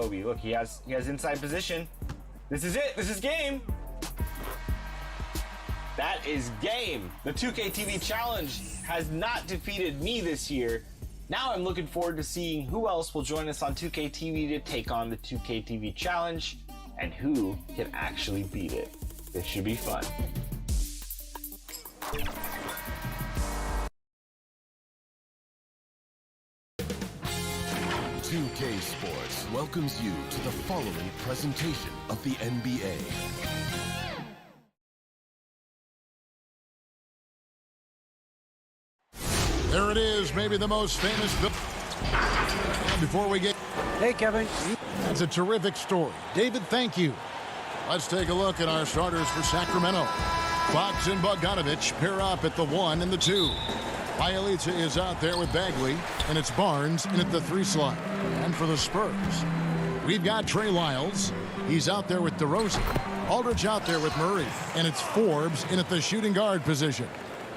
Kobe. Look, he has inside position. This is it. This is game. That is game. The 2K TV Challenge has not defeated me this year. Now I'm looking forward to seeing who else will join us on 2K TV to take on the 2K TV Challenge and who can actually beat it. This should be fun. 2K Sports welcomes you to the following presentation of the NBA. There it is, maybe the most famous. Before we get... Hey, Kevin. That's a terrific story. David, thank you. Let's take a look at our starters for Sacramento. Fox and Bogdanovich pair up at the 1 and the 2. Bielitsa is out there with Bagley, and it's Barnes in at the 3 slot. And for the Spurs, we've got Trey Lyles. He's out there with DeRozan. Aldridge out there with Murray, and it's Forbes in at the shooting guard position.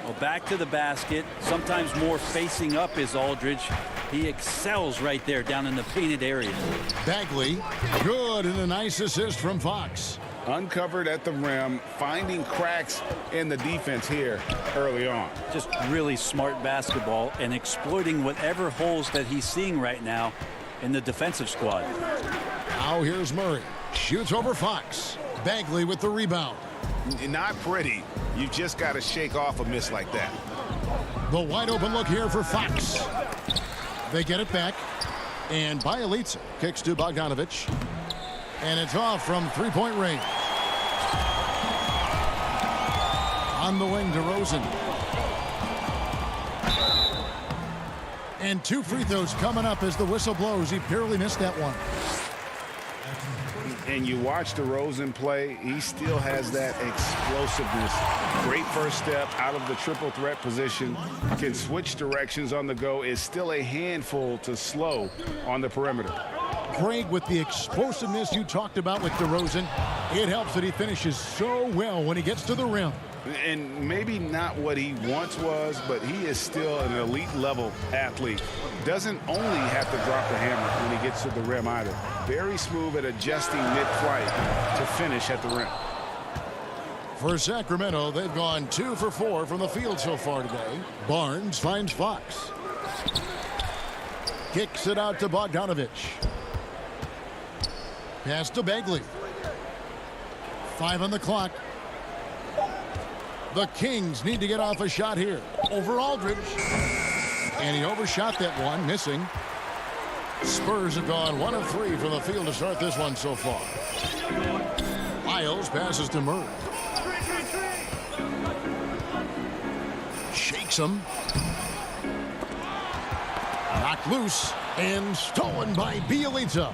Well, back to the basket, sometimes more facing up is Aldridge. He excels right there down in the painted area. Bagley, good, and a nice assist from Fox. Uncovered at the rim, finding cracks in the defense here early on. Just really smart basketball and exploiting whatever holes that he's seeing right now in the defensive squad. Now here's Murray. Shoots over Fox. Bagley with the rebound. Not pretty. You just got to shake off a miss like that. The wide open look here for Fox. They get it back. And Bielitsa kicks to Bogdanovich. And it's off from three-point range. On the wing, DeRozan. And 2 free throws coming up as the whistle blows. He barely missed that one. And you watch DeRozan play, he still has that explosiveness. Great first step out of the triple threat position. Can switch directions on the go. Is still a handful to slow on the perimeter. Greg, with the explosiveness you talked about with DeRozan, it helps that he finishes so well when he gets to the rim. And maybe not what he once was, but he is still an elite level athlete. Doesn't only have to drop the hammer when he gets to the rim either. Very smooth at adjusting mid-flight to finish at the rim. For Sacramento, they've gone 2 for 4 from the field so far today. Barnes finds Fox. Kicks it out to Bogdanovich. Pass to Bagley. 5 on the clock. The Kings need to get off a shot here. Over Aldridge. And he overshot that one, missing. Spurs have gone 1 of 3 from the field to start this one so far. Lyles passes to Murray. Shakes him. Knocked loose and stolen by Bielitsa.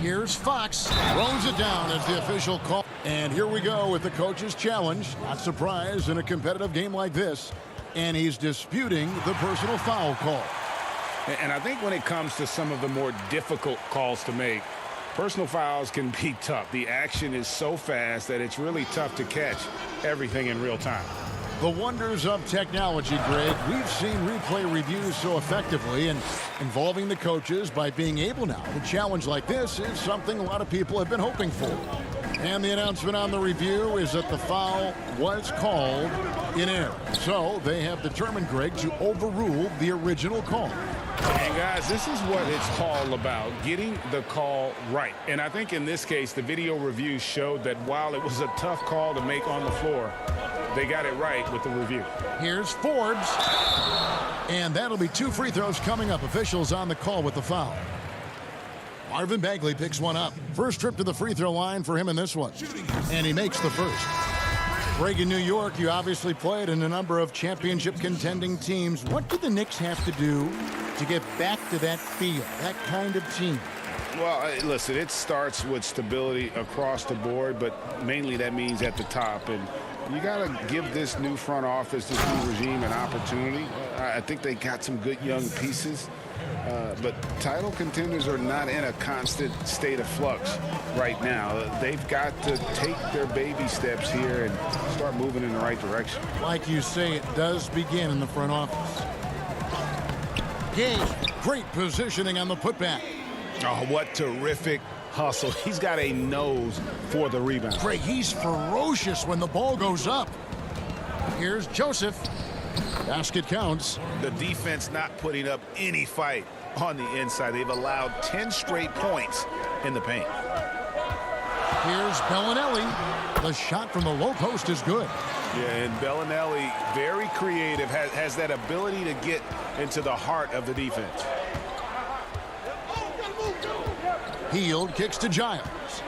Here's Fox. Throws it down as the official call. And here we go with the coach's challenge. Not surprised in a competitive game like this. And he's disputing the personal foul call. And I think when it comes to some of the more difficult calls to make, personal fouls can be tough. The action is so fast that it's really tough to catch everything in real time. The wonders of technology, Greg. We've seen replay reviews so effectively, and involving the coaches by being able now to challenge like this is something a lot of people have been hoping for. And the announcement on the review is that the foul was called in error. So they have determined, Greg, to overrule the original call. And guys, this is what it's all about, getting the call right. And I think in this case, the video review showed that while it was a tough call to make on the floor, they got it right with the review. Here's Forbes. And that'll be 2 free throws coming up. Officials on the call with the foul. Marvin Bagley picks one up. First trip to the free throw line for him in this one. And he makes the first. Greg, in New York, you obviously played in a number of championship contending teams. What do the Knicks have to do to get back to that feel, that kind of team? Well, listen, it starts with stability across the board, but mainly that means at the top. And you got to give this new front office, this new regime, an opportunity. I think they got some good young pieces. But title contenders are not in a constant state of flux right now. They've got to take their baby steps here and start moving in the right direction. Like you say, it does begin in the front office. Gay, great positioning on the putback. Oh, what terrific hustle. He's got a nose for the rebound. Craig, he's ferocious when the ball goes up. Here's Joseph. Basket counts. The defense not putting up any fight on the inside. They've allowed 10 straight points in the paint. Here's Bellinelli. The shot from the low post is good. Yeah, and Bellinelli, very creative, has that ability to get into the heart of the defense. Hield kicks to Giles.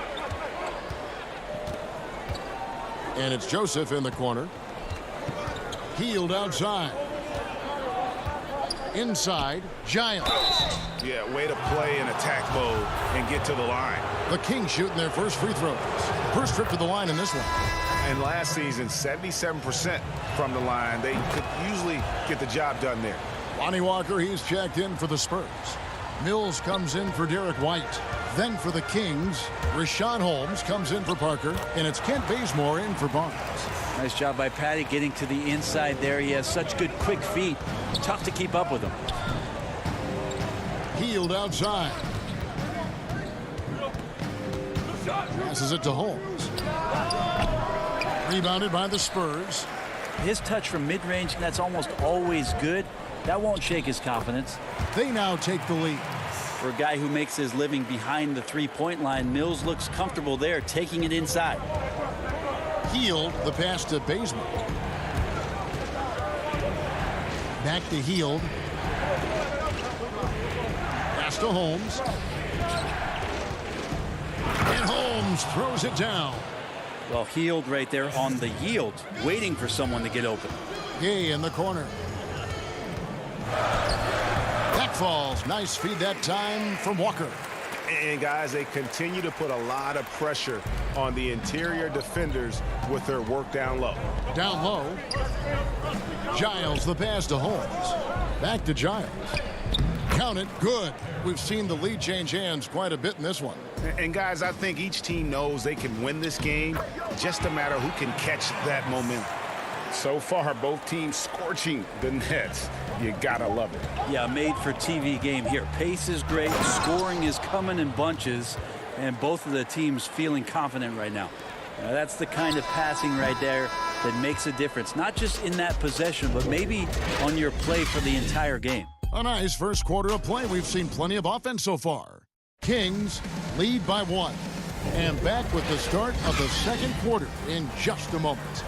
And it's Joseph in the corner. Hield outside. Inside, Giles. Yeah, way to play in attack mode and get to the line. The Kings shooting their first free throws. First trip to the line in this one. And last season, 77% from the line. They could usually get the job done there. Lonnie Walker, he's checked in for the Spurs. Mills comes in for Derek White. Then for the Kings, Rashawn Holmes comes in for Parker. And it's Kent Bazemore in for Barnes. Nice job by Patty getting to the inside there. He has such good quick feet. Tough to keep up with him. Hield outside. Passes it to Holmes. Rebounded by the Spurs. His touch from mid-range, that's almost always good. That won't shake his confidence. They now take the lead. For a guy who makes his living behind the three-point line, Mills looks comfortable there, taking it inside. Hield, the pass to Bazemore. Back to Hield. Pass to Holmes. And Holmes throws it down. Well, Hield right there on the yield, waiting for someone to get open. Gay in the corner. Back falls. Nice feed that time from Walker. And guys, they continue to put a lot of pressure on the interior defenders with their work down low. Down low. Giles, the pass to Holmes. Back to Giles. Count it. Good. We've seen the lead change hands quite a bit in this one. And guys, I think each team knows they can win this game. Just a matter who can catch that momentum. So far, both teams scorching the nets. You gotta love it. Yeah, made for TV game here. Pace is great. Scoring is coming in bunches. And both of the teams feeling confident right now. That's the kind of passing right there that makes a difference. Not just in that possession, but maybe on your play for the entire game. A nice first quarter of play. We've seen plenty of offense so far. Kings lead by 1. And back with the start of the second quarter in just a moment.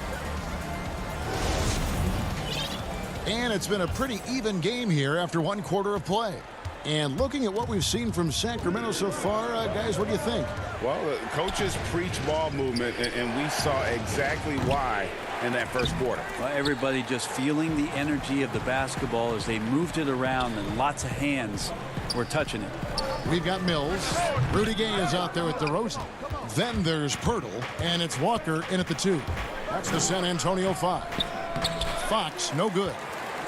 And it's been a pretty even game here after 1 quarter of play. And looking at what we've seen from Sacramento so far, guys, what do you think? Well, the coaches preach ball movement, and we saw exactly why in that first quarter. Well, everybody just feeling the energy of the basketball as they moved it around, and lots of hands were touching it. We've got Mills. Rudy Gay is out there at DeRozan. Then there's Pirtle, and it's Walker in at the 2. That's the San Antonio 5. Fox, no good.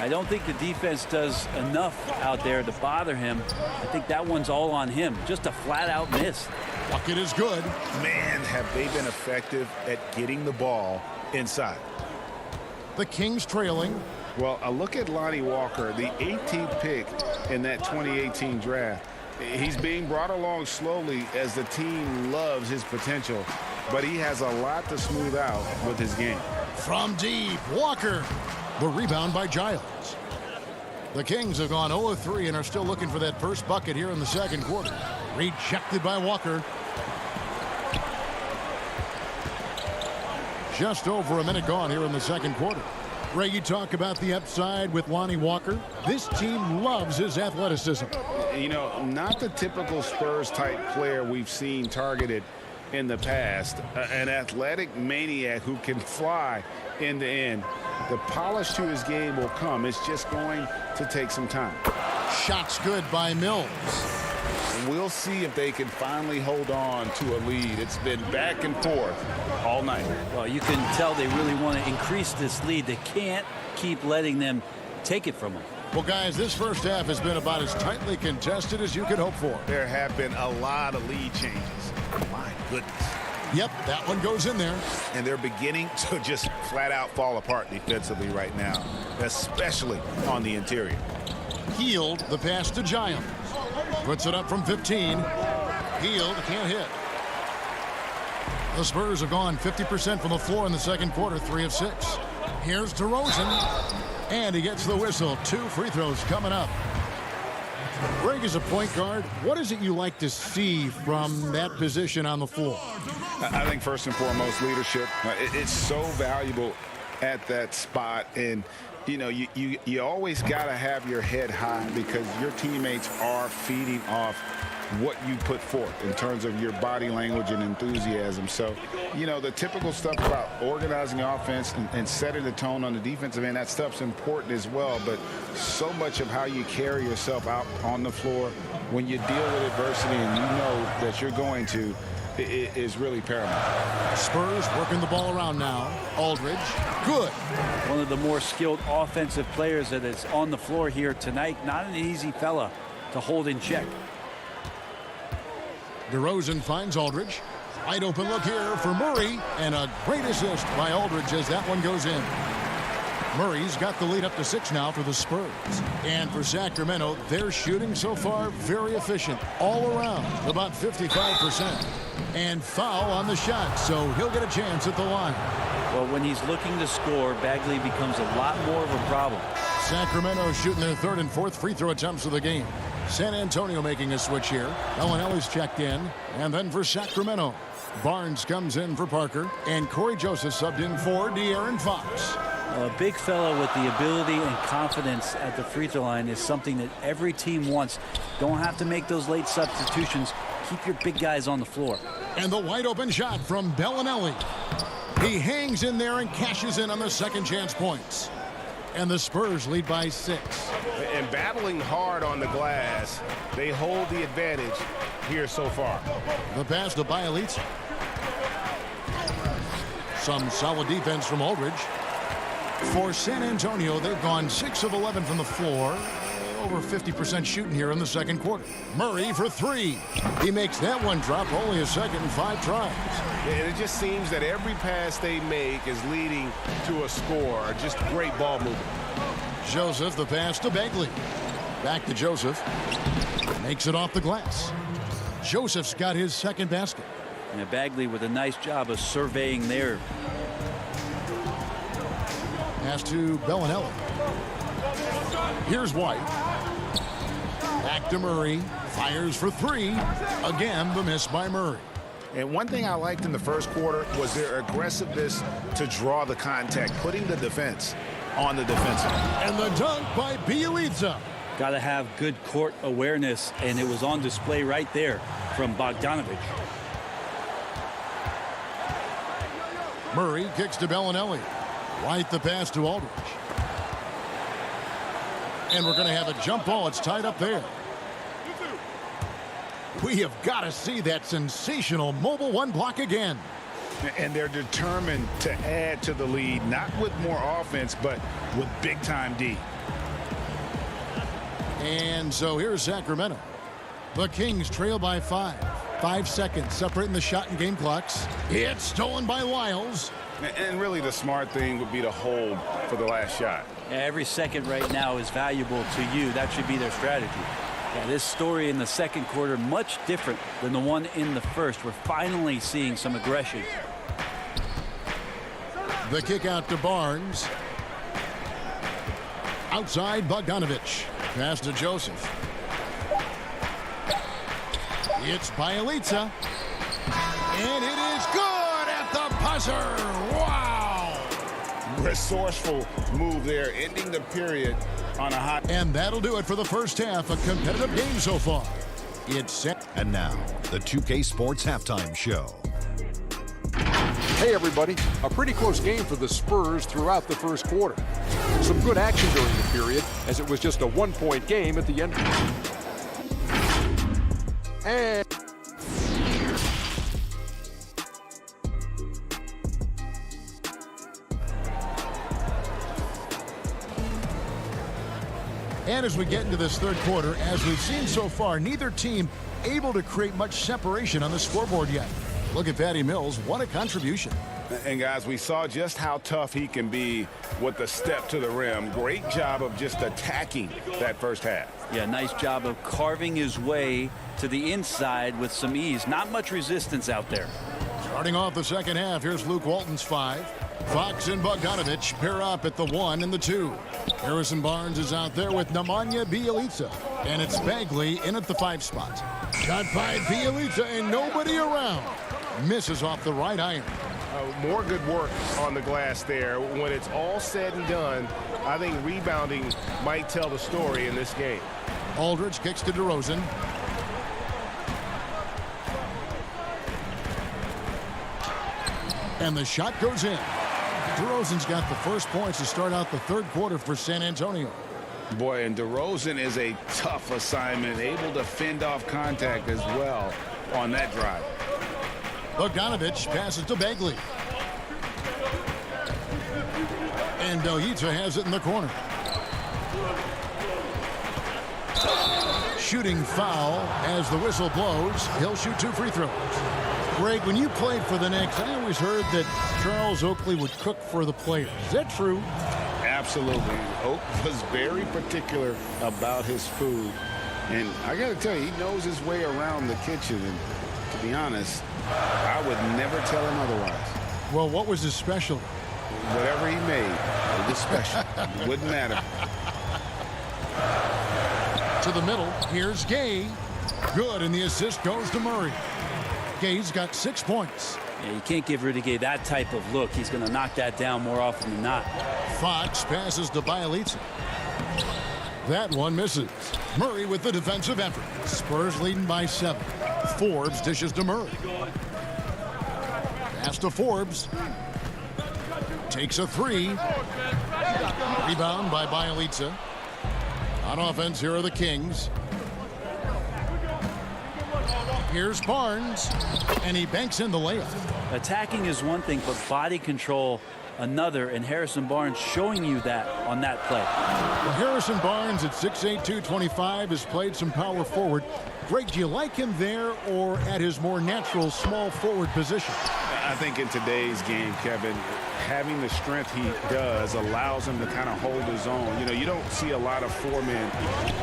I don't think the defense does enough out there to bother him. I think that one's all on him. Just a flat-out miss. Bucket is good. Man, have they been effective at getting the ball inside. The Kings trailing. Well, a look at Lonnie Walker, the 18th pick in that 2018 draft. He's being brought along slowly as the team loves his potential, but he has a lot to smooth out with his game. From deep, Walker. The rebound by Giles. The Kings have gone 0 of 3 and are still looking for that first bucket here in the second quarter. Rejected by Walker. Just over a minute gone here in the second quarter. Ray, you talk about the upside with Lonnie Walker. This team loves his athleticism. You know, not the typical Spurs-type player we've seen targeted in the past. An athletic maniac who can fly end to end. The polish to his game will come. It's just going to take some time. Shots good by Mills. We'll see if they can finally hold on to a lead. It's been back and forth all night. Well, you can tell they really want to increase this lead. They can't keep letting them take it from them. Well, guys, this first half has been about as tightly contested as you could hope for. There have been a lot of lead changes. My goodness. Yep, that one goes in there. And they're beginning to just flat out fall apart defensively right now, especially on the interior. Hield, the pass to Giles. Puts it up from 15. Healed, can't hit. The Spurs have gone 50% from the floor in the second quarter, 3 of 6. Here's DeRozan, and he gets the whistle. 2 free throws coming up. Greg, as a point guard, what is it you like to see from that position on the floor? I think first and foremost, leadership. It's so valuable at that spot, and you always got to have your head high because your teammates are feeding off what you put forth in terms of your body language and enthusiasm. So, the typical stuff about organizing the offense and setting the tone on the defensive end, that stuff's important as well. But so much of how you carry yourself out on the floor when you deal with adversity and you know that you're going to, it is really paramount. Spurs working the ball around now. Aldridge, good. One of the more skilled offensive players that is on the floor here tonight. Not an easy fella to hold in check. DeRozan finds Aldridge. Wide open look here for Murray, and a great assist by Aldridge as that one goes in. Murray's got the lead up to 6 now for the Spurs. And for Sacramento, their shooting so far very efficient all around, about 55%. And foul on the shot, so he'll get a chance at the line. Well, when he's looking to score, Bagley becomes a lot more of a problem. Sacramento shooting their 3rd and 4th free throw attempts of the game. San Antonio making a switch here. Bellinelli's checked in. And then for Sacramento, Barnes comes in for Parker. And Corey Joseph subbed in for De'Aaron Fox. A big fella with the ability and confidence at the free throw line is something that every team wants. Don't have to make those late substitutions. Keep your big guys on the floor. And the wide open shot from Bellinelli. He hangs in there and cashes in on the second chance points. And the Spurs lead by 6. And battling hard on the glass, they hold the advantage here so far. The pass to Bielitsa. Some solid defense from Aldridge. For San Antonio, they've gone 6 of 11 from the floor. Over 50% shooting here in the second quarter. Murray for 3. He makes that one drop, only a second and 5 tries. And it just seems that every pass they make is leading to a score. Just great ball movement. Joseph, the pass to Bagley. Back to Joseph. Makes it off the glass. Joseph's got his second basket. And Bagley with a nice job of surveying there. Pass to Bellinelli. Here's White. Back to Murray. Fires for 3. Again, the miss by Murray. And one thing I liked in the first quarter was their aggressiveness to draw the contact, putting the defense on the defensive. And the dunk by Bielitsa. Got to have good court awareness, and it was on display right there from Bogdanovich. Murray kicks to Bellinelli. White the pass to Aldridge. And we're going to have a jump ball. It's tied up there. We have got to see that sensational mobile 1 block again. And they're determined to add to the lead, not with more offense, but with big-time D. And so here's Sacramento. The Kings trail by 5. 5 seconds separating the shot and game clocks. It's stolen by Lyles. And really the smart thing would be to hold for the last shot. Every second right now is valuable to you. That should be their strategy. Yeah, this story in the second quarter, much different than the one in the first. We're finally seeing some aggression. The kick out to Barnes. Outside Bogdanovich. Pass to Joseph. It's Bielitsa. And it is good at the buzzer. Wow! Resourceful move there, ending the period on a hot. And that'll do it for the first half. A competitive game so far. It's set. And now, the 2K Sports Halftime Show. Hey everybody, a pretty close game for the Spurs throughout the first quarter. Some good action during the period, as it was just a 1-point game at the end. And as we get into this third quarter, as we've seen so far, neither team able to create much separation on the scoreboard yet. Look at Patty Mills. What a contribution. And guys, we saw just how tough he can be with the step to the rim. Great job of just attacking that first half. Yeah, nice job of carving his way to the inside with some ease. Not much resistance out there. Starting off the second half, here's Luke Walton's 5. Fox and Bogdanovich pair up at the 1 and the 2. Harrison Barnes is out there with Nemanja Bjelica. And it's Bagley in at the 5 spot. Shot by Bjelica and nobody around. Misses off the right iron. More good work on the glass there. When it's all said and done, I think rebounding might tell the story in this game. Aldridge kicks to DeRozan. And the shot goes in. DeRozan's got the first points to start out the third quarter for San Antonio. Boy, and DeRozan is a tough assignment, able to fend off contact as well on that drive. Bogdanovich passes to Bagley. And Bjelica has it in the corner. Shooting foul as the whistle blows. He'll shoot 2 free throws. Greg, when you played for the Knicks, I always heard that Charles Oakley would cook for the players. Is that true? Absolutely. Oak was very particular about his food. And I got to tell you, he knows his way around the kitchen. And to be honest, I would never tell him otherwise. Well, what was his special? Whatever he made, it was special. It wouldn't matter. To the middle, here's Gay. Good, and the assist goes to Murray. Gay's got 6 points. Yeah, you can't give Rudy Gay that type of look. He's going to knock that down more often than not. Fox passes to Bjelica. That one misses. Murray with the defensive effort. Spurs leading by 7. Forbes dishes to Murray. Pass to Forbes. Takes a 3. Rebound by Bjelica. On offense, here are the Kings. Here's Barnes, and he banks in the layup. Attacking is one thing, but body control another, and Harrison Barnes showing you that on that play. Well, Harrison Barnes at 6'8", 225 has played some power forward. Greg, do you like him there or at his more natural small forward position? I think in today's game, Kevin, having the strength he does allows him to kind of hold his own. You know, you don't see a lot of 4 men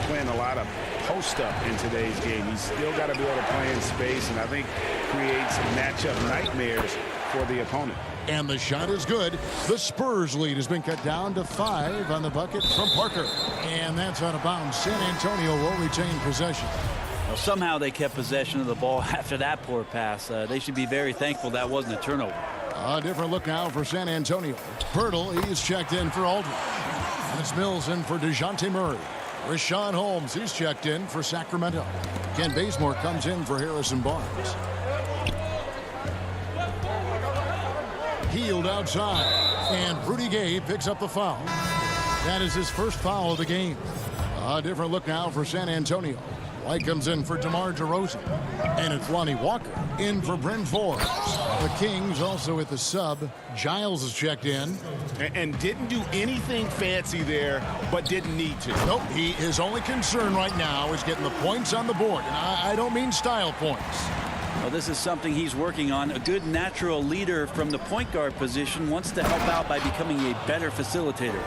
playing a lot of post-up in today's game. He's still got to be able to play in space, and I think creates matchup nightmares for the opponent. And the shot is good. The Spurs lead has been cut down to 5 on the bucket from Parker. And that's out of bounds. San Antonio will retain possession. Well, somehow they kept possession of the ball after that poor pass. They should be very thankful that wasn't a turnover. A different look now for San Antonio. Pirtle, he's checked in for Aldridge. And it's Mills in for DeJounte Murray. Rashawn Holmes, he's checked in for Sacramento. Ken Bazemore comes in for Harrison Barnes. Healed outside. And Rudy Gay picks up the foul. That is his first foul of the game. A different look now for San Antonio. White comes in for DeMar DeRozan. And it's Lonnie Walker in for Bryn Forbes. The Kings also with the sub. Giles is checked in. And didn't do anything fancy there, but didn't need to. Nope, his only concern right now is getting the points on the board. And I don't mean style points. Well, this is something he's working on. A good natural leader from the point guard position wants to help out by becoming a better facilitator.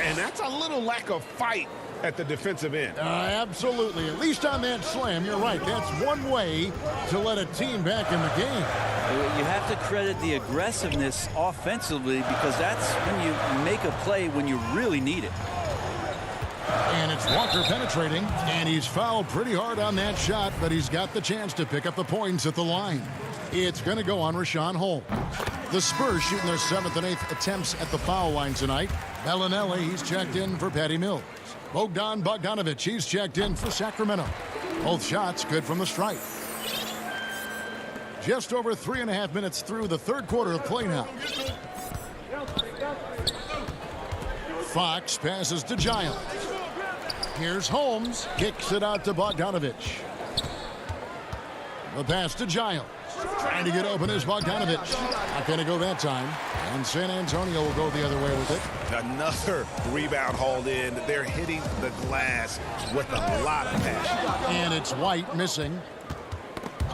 And that's a little lack of fight at the defensive end. Absolutely. At least on that slam, you're right. That's one way to let a team back in the game. You have to credit the aggressiveness offensively because that's when you make a play when you really need it. And it's Walker penetrating, and he's fouled pretty hard on that shot, but he's got the chance to pick up the points at the line. It's going to go on Rashawn Holmes. The Spurs shooting their 7th and 8th attempts at the foul line tonight. Bellinelli, he's checked in for Patty Mills. Bogdanovich, he's checked in for Sacramento. Both shots good from the stripe. Just over 3.5 minutes through the third quarter of play now. Fox passes to Giles. Here's Holmes. Kicks it out to Bogdanovich. The pass to Giles. Trying to get open is Bogdanovich. Not going to go that time. And San Antonio will go the other way with it. Another rebound hauled in. They're hitting the glass with a lot of passion. And it's White missing.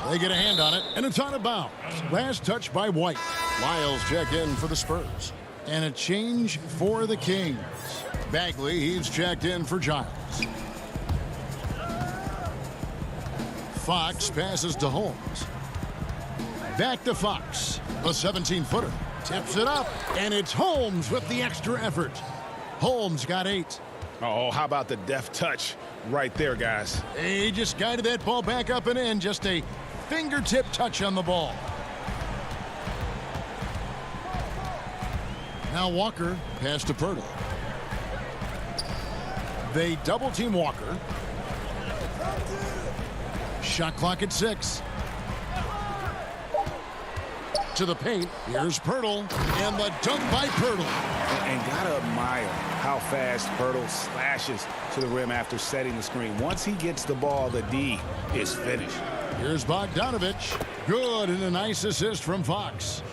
They get a hand on it, and it's out of bounds. Last touch by White. Lyles check in for the Spurs. And a change for the Kings. Bagley, he's checked in for Giles. Fox passes to Holmes. Back to Fox. A 17-footer. Tips it up, and it's Holmes with the extra effort. Holmes got 8. Oh, how about the deft touch right there, guys? He just guided that ball back up and in. Just a fingertip touch on the ball. Now Walker pass to Pirtle. They double team Walker. Shot clock at 6. To the paint. Here's Pirtle. And the dunk by Pirtle. And gotta admire how fast Pirtle slashes to the rim after setting the screen. Once he gets the ball, the D is finished. Here's Bogdanovich. Good, and a nice assist from Fox.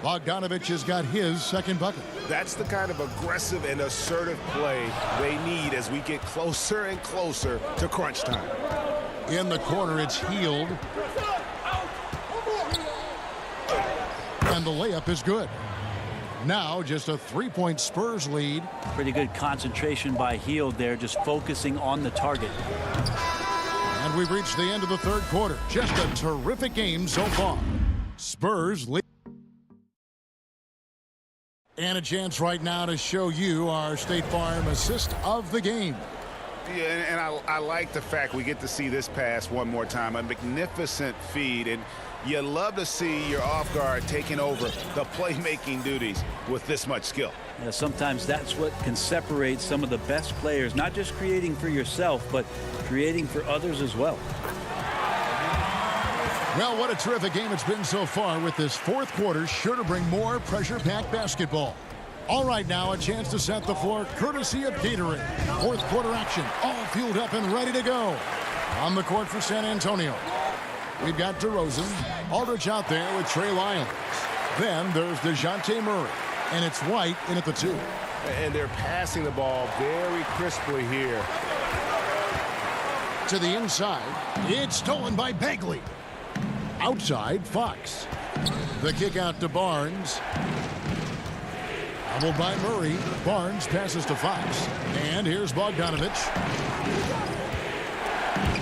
Bogdanovich has got his second bucket. That's the kind of aggressive and assertive play they need as we get closer and closer to crunch time. In the corner, it's Healed. And the layup is good. Now just a 3-point Spurs lead. Pretty good concentration by Healed there, just focusing on the target. And we've reached the end of the third quarter. Just a terrific game so far. Spurs lead. And a chance right now to show you our State Farm assist of the game. Yeah, and I like the fact we get to see this pass one more time. A magnificent feed, and you love to see your off guard taking over the playmaking duties with this much skill. Yeah, sometimes that's what can separate some of the best players, not just creating for yourself, but creating for others as well. Well, what a terrific game it's been so far, with this fourth quarter sure to bring more pressure-packed basketball. All right, now a chance to set the floor courtesy of Gatorade. Fourth quarter action, all fueled up and ready to go. On the court for San Antonio, we've got DeRozan, Aldridge out there with Trey Lyles. Then there's DeJounte Murray, and it's White in at the 2. And they're passing the ball very crisply here. To the inside, it's stolen by Bagley. Outside, Fox. The kick out to Barnes. Doubled by Murray. Barnes passes to Fox. And here's Bogdanovich.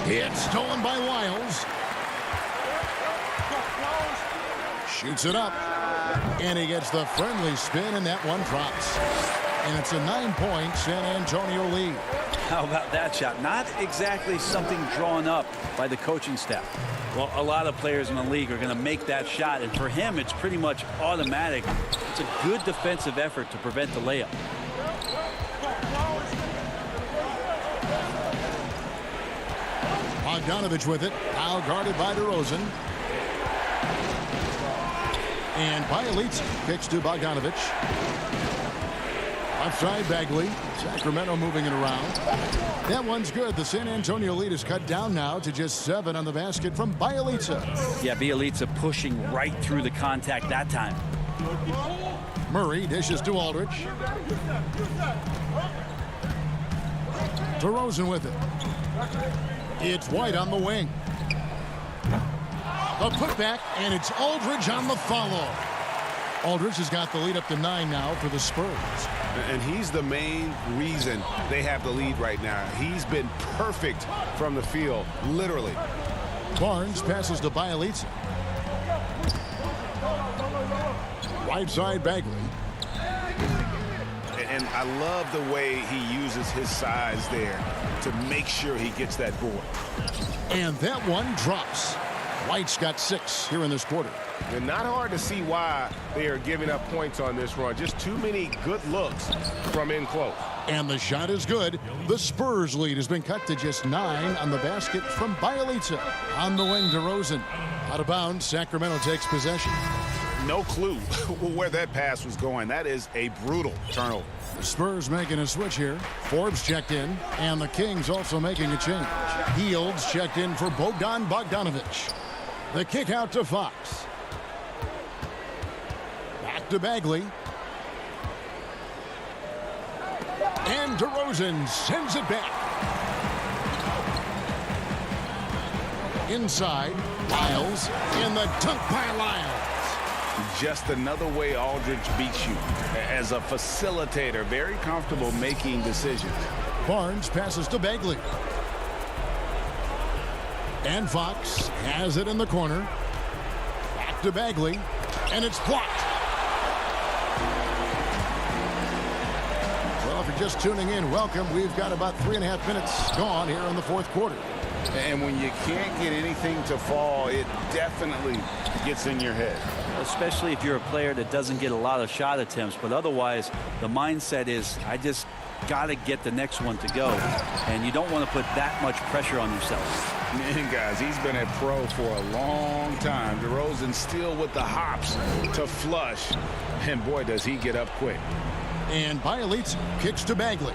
It's stolen by Lyles. Shoots it up. And he gets the friendly spin, and that one drops. And it's a 9-point San Antonio lead. How about that shot? Not exactly something drawn up by the coaching staff. Well, a lot of players in the league are going to make that shot, and for him, it's pretty much automatic. It's a good defensive effort to prevent the layup. Bogdanovich with it, now guarded by DeRozan. And Bielitsa kicks to Bogdanovich. Outside Bagley. Sacramento moving it around. That one's good. The San Antonio lead is cut down now to just 7 on the basket from Bielitsa. Yeah, Bielitsa pushing right through the contact that time. Murray dishes to Aldridge. DeRozan with it. It's White on the wing. The putback, and it's Aldridge on the follow. Aldridge has got the lead up to 9 now for the Spurs. And he's the main reason they have the lead right now. He's been perfect from the field, literally. Barnes passes to Bielitsa. Right side Bagley. And I love the way he uses his size there to make sure he gets that board. And that one drops. White's got 6 here in this quarter. And not hard to see why they are giving up points on this run. Just too many good looks from in close. And the shot is good. The Spurs lead has been cut to just 9 on the basket from Bielitsa. On the wing, DeRozan. Out of bounds, Sacramento takes possession. No clue where that pass was going. That is a brutal turnover. The Spurs making a switch here. Forbes checked in, and the Kings also making a change. Healds checked in for Bogdanovich. The kick out to Fox. Back to Bagley. And DeRozan sends it back. inside. Lyles in the dunk by Lyles. Just another way Aldridge beats you. As a facilitator, very comfortable making decisions. Barnes passes to Bagley. And Fox has it in the corner. Back to Bagley. And it's blocked. Well, if you're just tuning in, welcome. We've got about 3.5 minutes gone here in the fourth quarter. And when you can't get anything to fall, it definitely gets in your head. Especially if you're a player that doesn't get a lot of shot attempts. But otherwise, the mindset is, I just got to get the next one to go. And you don't want to put that much pressure on yourself. Man, guys, he's been a pro for a long time. DeRozan still with the hops to flush. And boy, does he get up quick. And Bielitsa kicks to Bagley.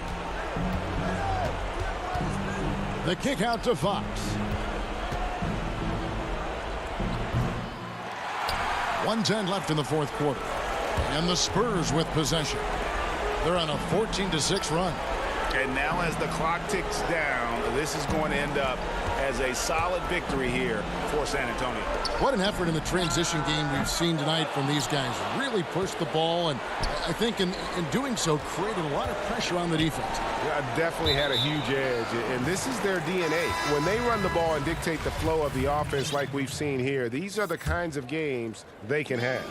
The kick out to Fox. 1:10 left in the fourth quarter. And the Spurs with possession. They're on a 14-6 run. And now as the clock ticks down, this is going to end up as a solid victory here for San Antonio. What an effort in the transition game we've seen tonight from these guys. Really pushed the ball, and I think in doing so created a lot of pressure on the defense. Yeah, definitely had a huge edge, and this is their DNA. When they run the ball and dictate the flow of the offense like we've seen here, these are the kinds of games they can have.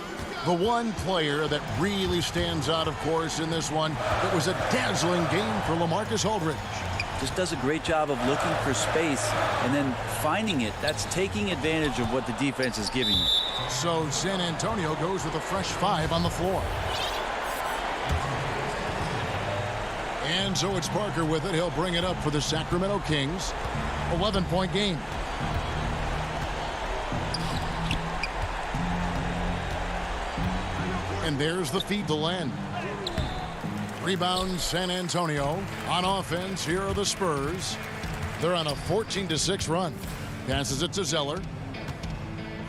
The one player that really stands out, of course, in this one, it was a dazzling game for LaMarcus Aldridge. Just does a great job of looking for space and then finding it. That's taking advantage of what the defense is giving you. So San Antonio goes with a fresh 5 on the floor. And so it's Parker with it. He'll bring it up for the Sacramento Kings. 11-point game. And there's the feed to Len. Rebound San Antonio. On offense, here are the Spurs. They're on a 14-6 run. Passes it to Zeller.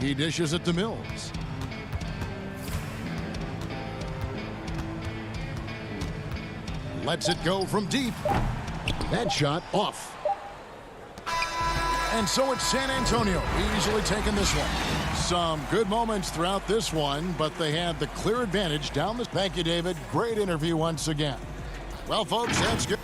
He dishes it to Mills. Lets it go from deep. That shot off. And so it's San Antonio easily taking this one. Some good moments throughout this one, but they had the clear advantage down the... Thank you, David. Great interview once again. Well, folks, that's good.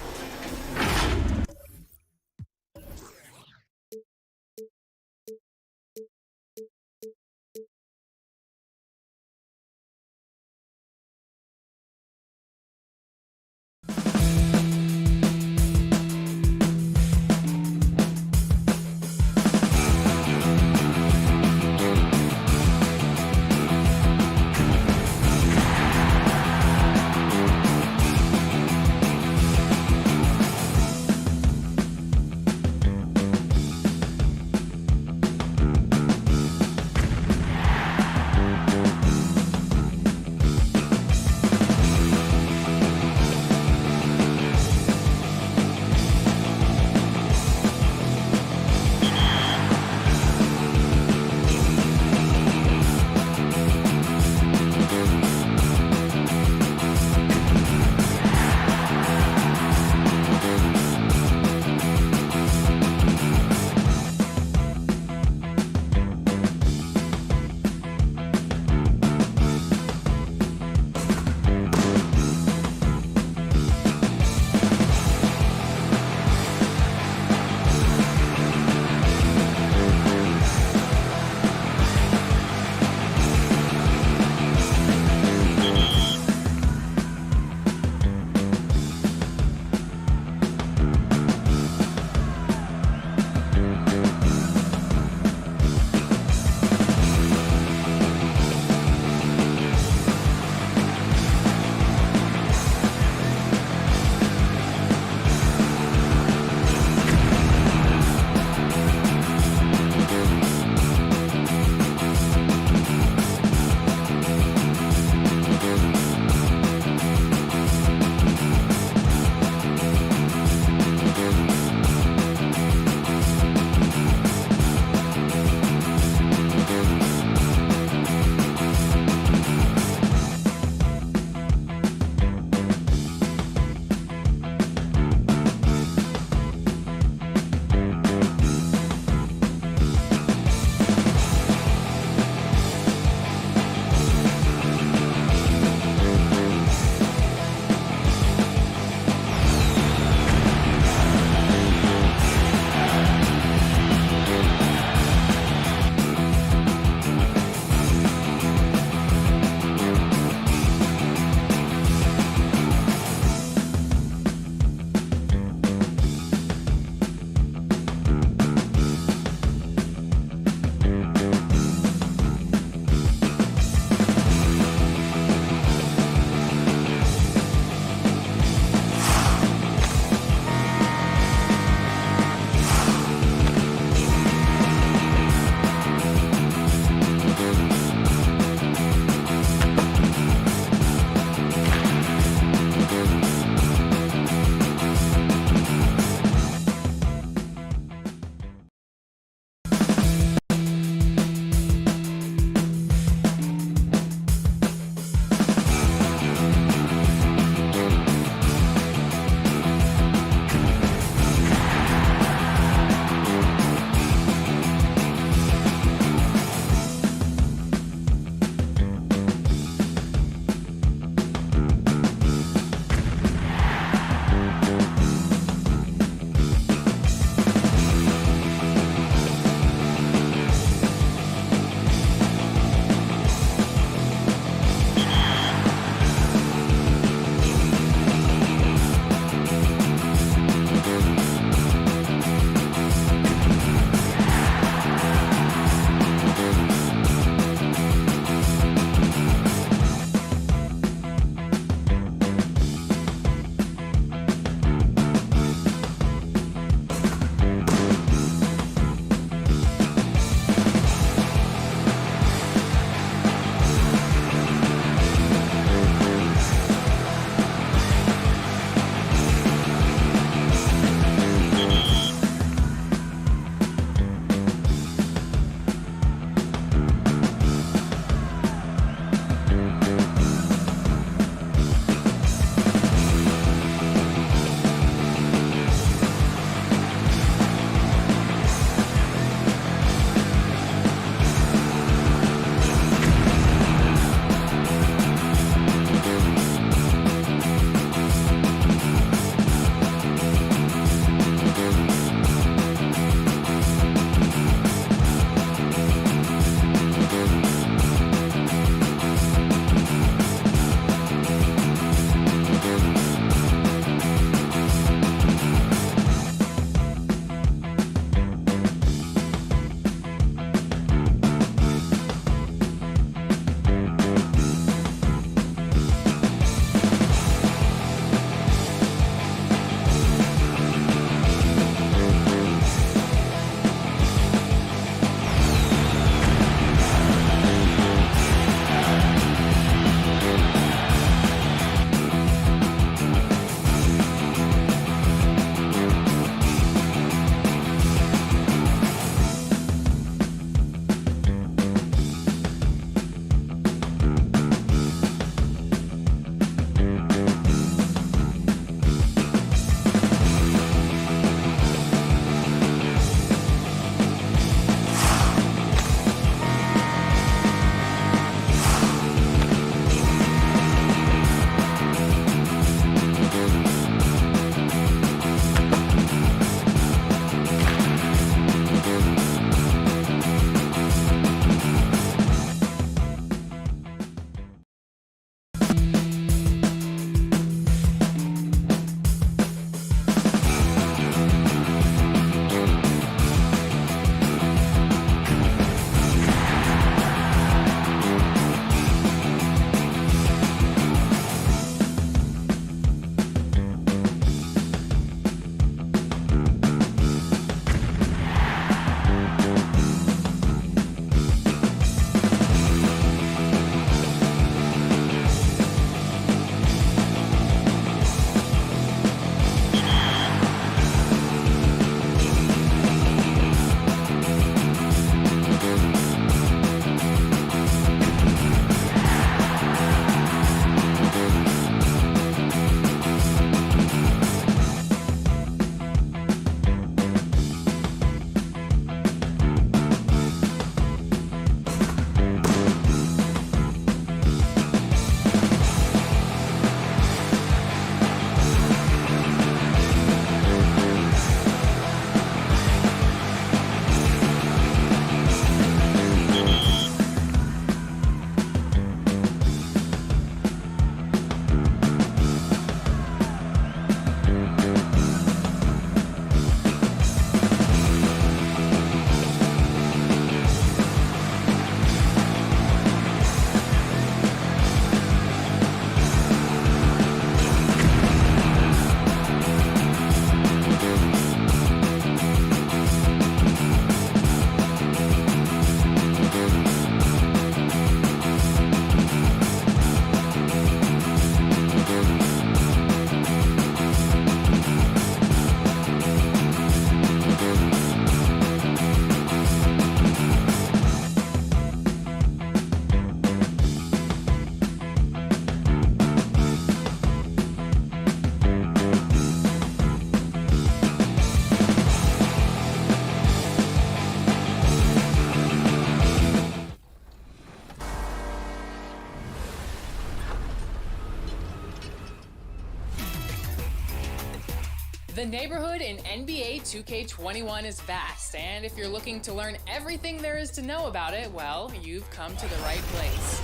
The neighborhood in NBA 2K21 is vast, and if you're looking to learn everything there is to know about it, well, you've come to the right place.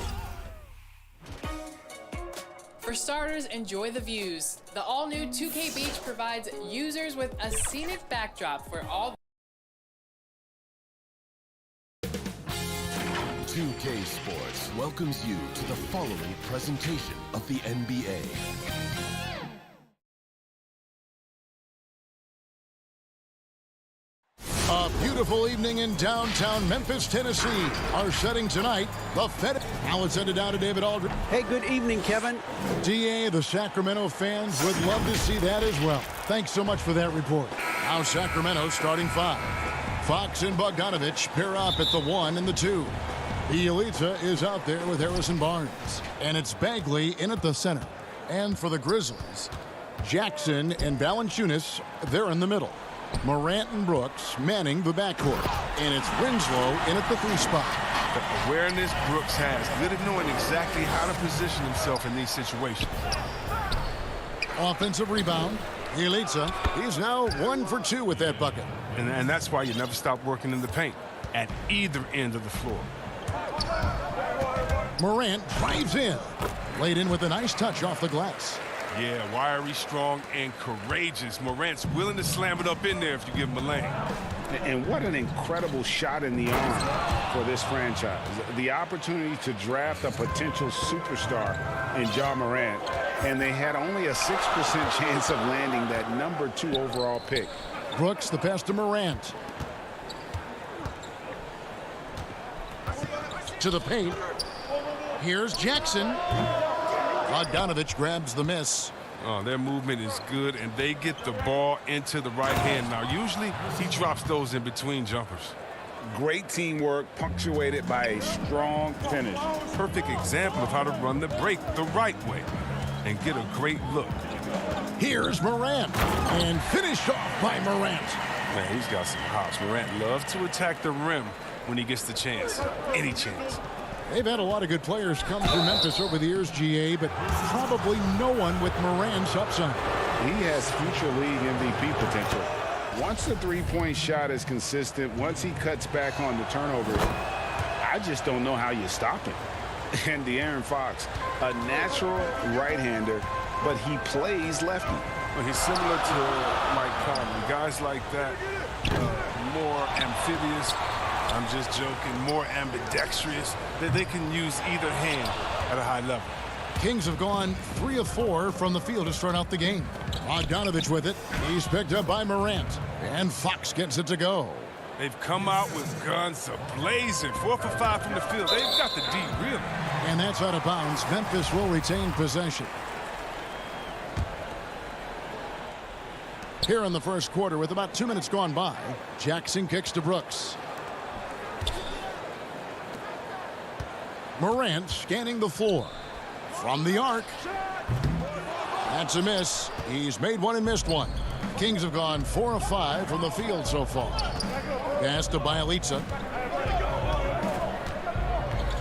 For starters, enjoy the views. The all-new 2K Beach provides users with a scenic backdrop for all 2K Sports welcomes you to the following presentation of the NBA. A beautiful evening in downtown Memphis, Tennessee. Our setting tonight, the Fed. Now it's headed down to David Aldridge. Hey, good evening, Kevin. DA, the Sacramento fans would love to see that as well. Thanks so much for that report. Now Sacramento starting 5. Fox and Bogdanovich pair up at the 1 and the 2. Bielitsa is out there with Harrison Barnes. And it's Bagley in at the center. And for the Grizzlies, Jackson and Valanciunas, they're in the middle. Morant and Brooks manning the backcourt. And it's Winslow in at the 3 spot. The awareness Brooks has, good at knowing exactly how to position himself in these situations. Offensive rebound. Bielitsa, he's now 1 for 2 with that bucket. And that's why you never stop working in the paint at either end of the floor. Morant drives in. Laid in with a nice touch off the glass. Yeah, wiry, strong, and courageous. Morant's willing to slam it up in there if you give him a lane. And what an incredible shot in the arm for this franchise. The opportunity to draft a potential superstar in Ja Morant, and they had only a 6% chance of landing that number 2 overall pick. Brooks, the pass to Morant. To the paint. Here's Jackson. Bogdanovich grabs the miss. Oh, their movement is good, and they get the ball into the right hand. Now, usually he drops those in between jumpers. Great teamwork punctuated by a strong finish. Perfect example of how to run the break the right way and get a great look. Here's Morant, and finished off by Morant. Man, he's got some hops. Morant loves to attack the rim when he gets the chance, any chance. They've had a lot of good players come through Memphis over the years, GA, but probably no one with Morant's upside. He has future league MVP potential. Once the three-point shot is consistent, once he cuts back on the turnovers, I just don't know how you stop him. And De'Aaron Fox, a natural right-hander, but he plays lefty. Well, he's similar to Mike Conley. Guys like that, more amphibious. I'm just joking, more ambidextrous, that they can use either hand at a high level. Kings have gone 3 of 4 from the field to start out the game. Bogdanovich with it. He's picked up by Morant. And Fox gets it to go. They've come out with guns a-blazing. 4 for 5 from the field. They've got the D, really. And that's out of bounds. Memphis will retain possession. Here in the first quarter, with about 2 minutes gone by, Jackson kicks to Brooks. Morant scanning the floor. From the arc. That's a miss. He's made one and missed one. Kings have gone 4 of 5 from the field so far. Pass to Bielitsa.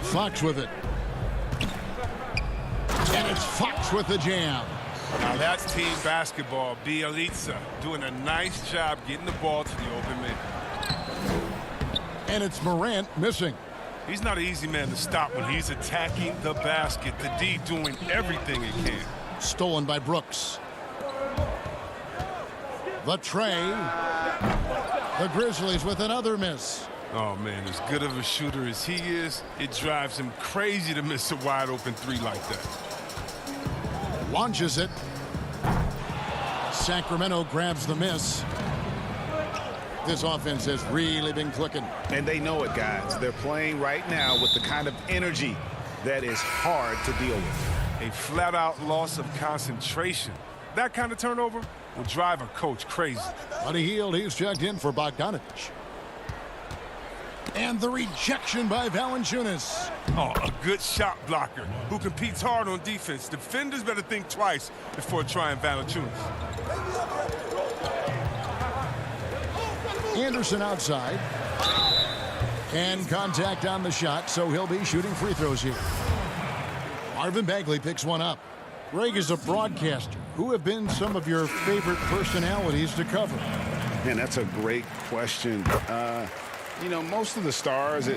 Fox with it. And it's Fox with the jam. Now that's team basketball. Bielitsa doing a nice job getting the ball to the open man. And it's Morant missing. He's not an easy man to stop when he's attacking the basket. The D doing everything he can. Stolen by Brooks. The tray. The Grizzlies with another miss. Oh, man, as good of a shooter as he is, it drives him crazy to miss a wide-open 3 like that. Launches it. Sacramento grabs the miss. This offense has really been clicking. And they know it, guys. They're playing right now with the kind of energy that is hard to deal with. A flat-out loss of concentration. That kind of turnover will drive a coach crazy. Buddy Hield, he's checked in for Bogdanovich. And the rejection by Valanciunas. Oh, a good shot blocker who competes hard on defense. Defenders better think twice before trying Valanciunas. Anderson outside. And contact on the shot, so he'll be shooting free throws here. Marvin Bagley picks one up. Greg is a broadcaster. Who have been some of your favorite personalities to cover? Man, that's a great question. You know, most of the stars,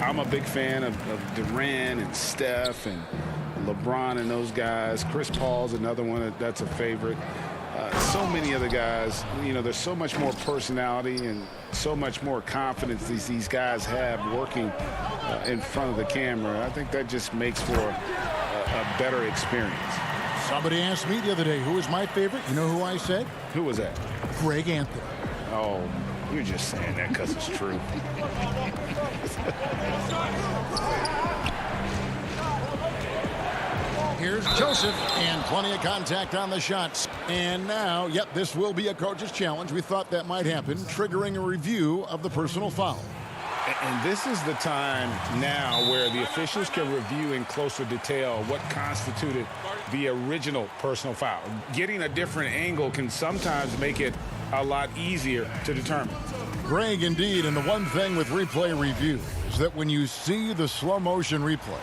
I'm a big fan of Durant and Steph and LeBron and those guys. Chris Paul's another one that's a favorite. So many other guys, you know, there's so much more personality and so much more confidence these guys have working in front of the camera. I think that just makes for a better experience. Somebody asked me the other day, who is my favorite? You know who I said? Who was that? Greg Anthony. Oh, you're just saying that because it's true. Here's Joseph, and plenty of contact on the shots. And now, yep, this will be a coach's challenge. We thought that might happen, triggering a review of the personal foul. And this is the time now where the officials can review in closer detail what constituted the original personal foul. Getting a different angle can sometimes make it a lot easier to determine. Greg, indeed, and the one thing with replay review is that when you see the slow motion replays,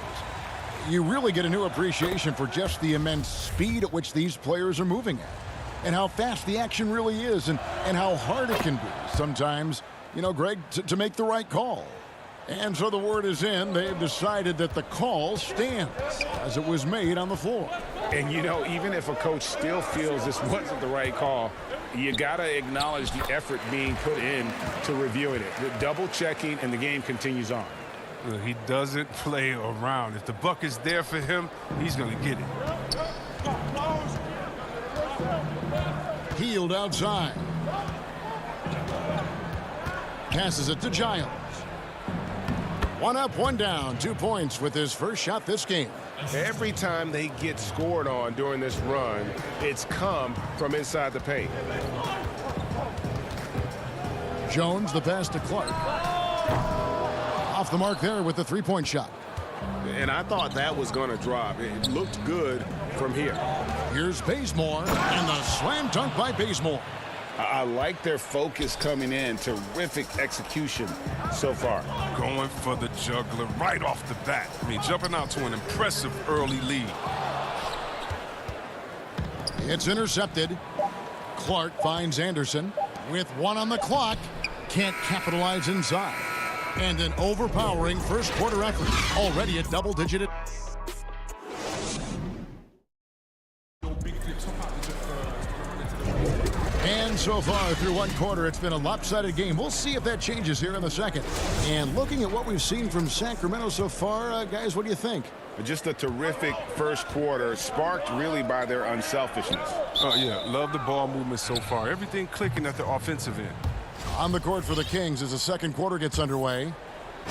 you really get a new appreciation for just the immense speed at which these players are moving at, and how fast the action really is, and how hard it can be sometimes, you know, Greg, to make the right call. And so the word is in. They've decided that the call stands as it was made on the floor. And, you know, even if a coach still feels this wasn't the right call, you got to acknowledge the effort being put in to reviewing it. The double checking, and the game continues on. He doesn't play around. If the buck is there for him, he's going to get it. Healed outside. Passes it to Giles. One up, one down. 2 points with his first shot this game. Every time they get scored on during this run, it's come from inside the paint. Jones, the pass to Clark. Off the mark there with the three-point shot. And I thought that was going to drop. It looked good from here. Here's Bazemore, and the slam dunk by Bazemore. I like their focus coming in. Terrific execution so far. Going for the juggler right off the bat. I mean, jumping out to an impressive early lead. It's intercepted. Clark finds Anderson with one on the clock. Can't capitalize inside. And an overpowering first quarter effort. Already a double-digit. And so far through one quarter, it's been a lopsided game. We'll see if that changes here in the second. And looking at what we've seen from Sacramento so far, guys, what do you think? Just a terrific first quarter, sparked really by their unselfishness. Oh, yeah. Love the ball movement so far. Everything clicking at the offensive end. On the court for the Kings as the second quarter gets underway.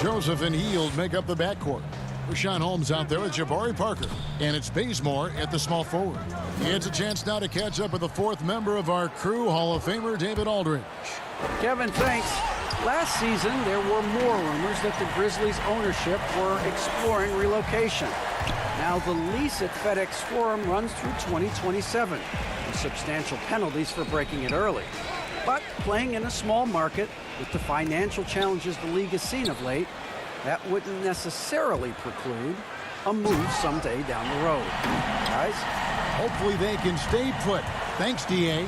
Joseph and Hield make up the backcourt. Rashawn Holmes out there with Jabari Parker. And it's Bazemore at the small forward. It's a chance now to catch up with the fourth member of our crew, Hall of Famer David Aldridge. Kevin, thanks. Last season, there were more rumors that the Grizzlies ownership were exploring relocation. Now the lease at FedEx Forum runs through 2027, with substantial penalties for breaking it early. But playing in a small market with the financial challenges the league has seen of late, that wouldn't necessarily preclude a move someday down the road. Guys? Hopefully they can stay put. Thanks, D.A.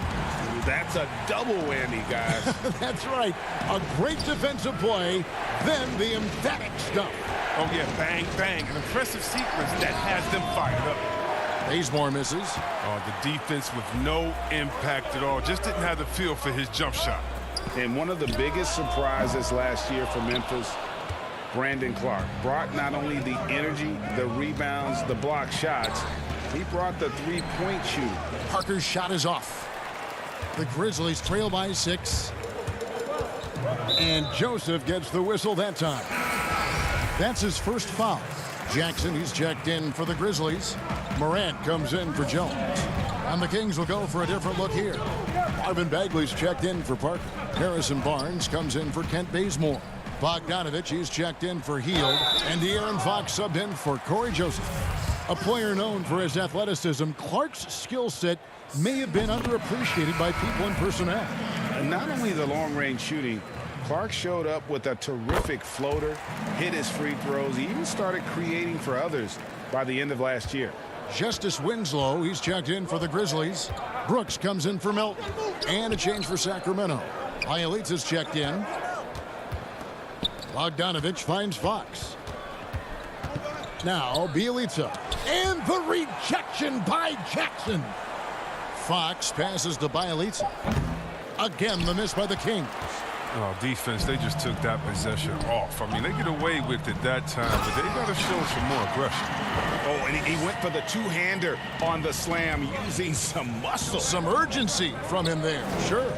That's a double whammy, guys. That's right. A great defensive play, then the emphatic stuff. Oh, yeah, bang, bang. An impressive sequence that has them fired up. Bazemore misses. Oh, the defense with no impact at all. Just didn't have the feel for his jump shot. And one of the biggest surprises last year for Memphis, Brandon Clark, brought not only the energy, the rebounds, the block shots, he brought the three-point shooting. Parker's shot is off. The Grizzlies trail by 6. And Joseph gets the whistle that time. That's his first foul. Jackson, he's checked in for the Grizzlies. Morant comes in for Jones. And the Kings will go for a different look here. Marvin Bagley's checked in for Parker. Harrison Barnes comes in for Kent Bazemore. Bogdanovich, he's checked in for Hield. And De'Aaron Fox subbed in for Corey Joseph. A player known for his athleticism, Clark's skill set may have been underappreciated by people in personnel. And not only the long-range shooting, Clark showed up with a terrific floater, hit his free throws. He even started creating for others by the end of last year. Justice Winslow, he's checked in for the Grizzlies. Brooks comes in for Milton. And a change for Sacramento. Bielitsa's checked in. Bogdanovich finds Fox. Now Bielitsa. And the rejection by Jackson. Fox passes to Bielitsa. Again, the miss by the Kings. Oh, defense, they just took that possession off. I mean, they get away with it that time, but they got to show some more aggression. Oh, and he went for the two-hander on the slam, using some muscle. Some urgency from him there, sure.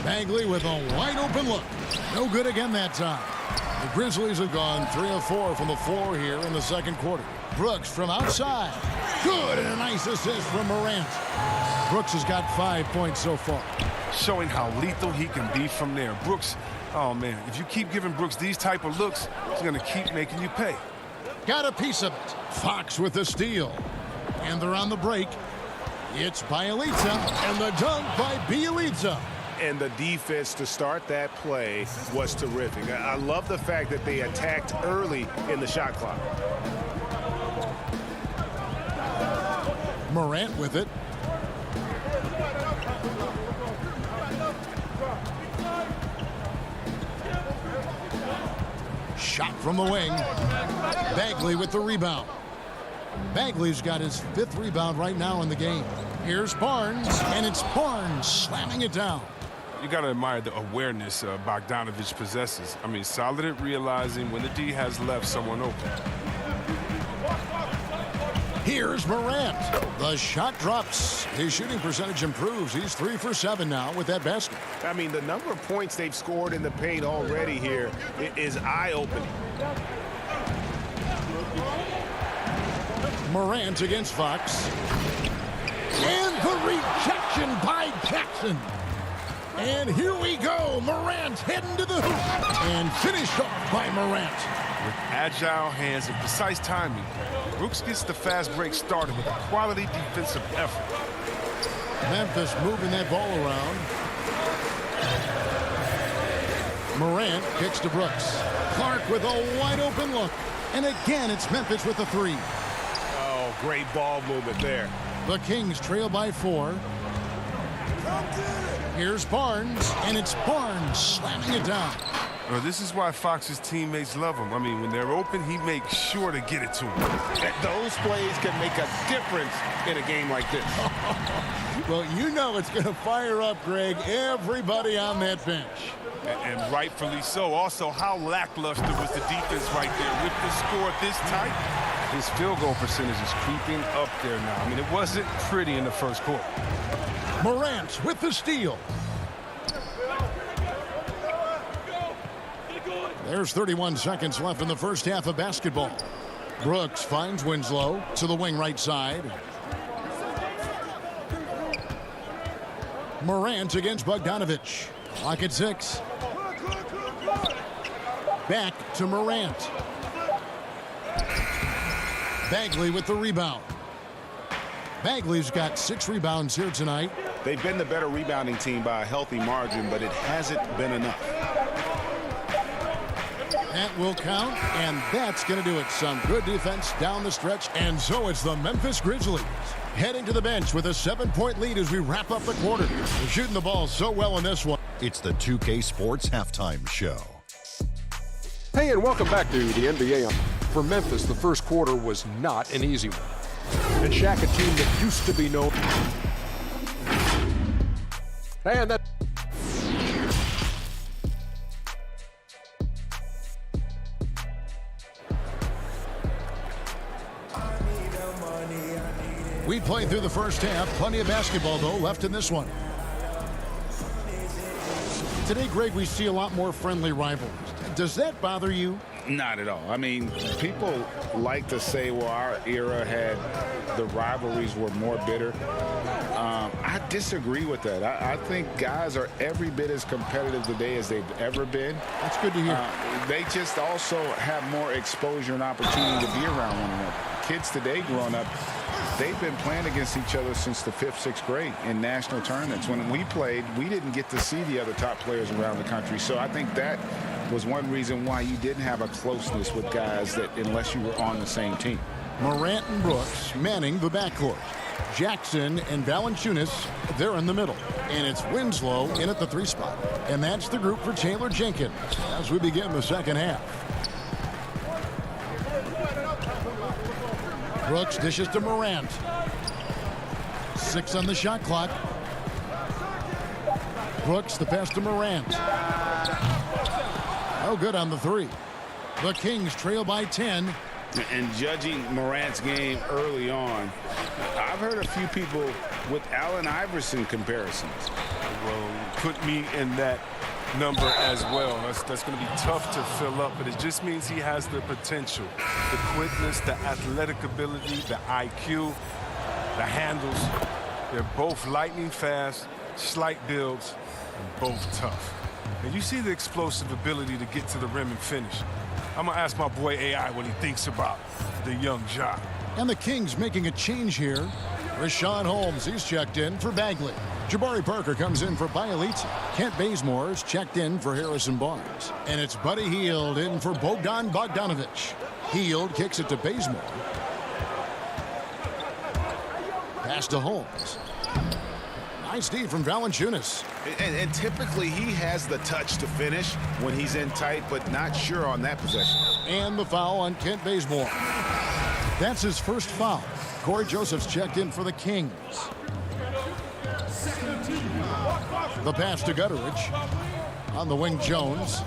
Bagley with a wide-open look. No good again that time. The Grizzlies have gone 3 of 4 from the floor here in the second quarter. Brooks from outside. Good, and a nice assist from Morant. Brooks has got 5 points so far. Showing how lethal he can be from there. Brooks, oh man, if you keep giving Brooks these type of looks, he's going to keep making you pay. Got a piece of it. Fox with the steal. And they're on the break. It's Bielitsa, and the dunk by Bielitsa. And the defense to start that play was terrific. I love the fact that they attacked early in the shot clock. Morant with it. Shot from the wing. Bagley with the rebound. Bagley's got his 5th rebound right now in the game. Here's Barnes, and it's Barnes slamming it down. You got to admire the awareness Bogdanovich possesses. I mean, solid at realizing when the D has left someone open. Here's Morant. The shot drops. His shooting percentage improves. He's 3 for 7 now with that basket. I mean, the number of points they've scored in the paint already here is eye-opening. Morant against Fox. And the rejection by Jackson. And here we go. Morant heading to the hoop. And finished off by Morant. With agile hands and precise timing, Brooks gets the fast break started with a quality defensive effort. Memphis moving that ball around. Morant kicks to Brooks. Clark with a wide open look. And again, it's Memphis with the 3. Oh, great ball movement there. The Kings trail by 4. Here's Barnes, and it's Barnes slamming it down. Well, this is why Fox's teammates love him. I mean, when they're open, he makes sure to get it to him. Those plays can make a difference in a game like this. Well, you know it's going to fire up, Greg, everybody on that bench. And rightfully so. Also, how lackluster was the defense right there with the score this tight? His field goal percentage is creeping up there now. I mean, it wasn't pretty in the first quarter. Morant with the steal. There's 31 seconds left in the first half of basketball. Brooks finds Winslow to the wing right side. Morant against Bogdanovich. Clock at 6. Back to Morant. Bagley with the rebound. Bagley's got 6 rebounds here tonight. They've been the better rebounding team by a healthy margin, but it hasn't been enough. That will count, and that's going to do it. Some good defense down the stretch, and so it's the Memphis Grizzlies heading to the bench with a 7-point lead as we wrap up the quarter. They're shooting the ball so well in this one. It's the 2K Sports Halftime Show. Hey, and welcome back to the NBA. For Memphis, the first quarter was not an easy one. And Shaq, a team that used to be known. And that. We played through the first half. Plenty of basketball, though, left in this one. Today, Greg, we see a lot more friendly rivalries. Does that bother you? Not at all. I mean, people like to say, well, our era had the rivalries were more bitter. I disagree with that. I think guys are every bit as competitive today as they've ever been. That's good to hear. They just also have more exposure and opportunity to be around one another. Kids today growing up, they've been playing against each other since the 5th, 6th grade in national tournaments. When we played, we didn't get to see the other top players around the country. So I think that was one reason why you didn't have a closeness with guys that unless you were on the same team. Morant and Brooks manning the backcourt. Jackson and Valanciunas, they're in the middle. And it's Winslow in at the 3 spot. And that's the group for Taylor Jenkins as we begin the second half. Brooks dishes to Morant. 6 on the shot clock. Brooks the pass to Morant. No good on the 3. The Kings trail by 10. And judging Morant's game early on, I've heard a few people with Allen Iverson comparisons. Well, put me in that number as well. That's going to be tough to fill up, but it just means he has the potential, the quickness, the athletic ability, the IQ, the handles. They're both lightning fast, slight builds, and both tough. And you see the explosive ability to get to the rim and finish. I'm going to ask my boy AI what he thinks about the young Ja. And the Kings making a change here. Rashawn Holmes, he's checked in for Bagley. Jabari Parker comes in for Bialici. Kent Bazemore's checked in for Harrison Barnes. And it's Buddy Hield in for Bogdan Bogdanovic. Hield kicks it to Bazemore. Pass to Holmes. Nice D from Valanciunas. And typically he has the touch to finish when he's in tight, but not sure on that possession. And the foul on Kent Bazemore. That's his first foul. Corey Joseph's checked in for the Kings. The pass to Gutteridge. On the wing, Jones.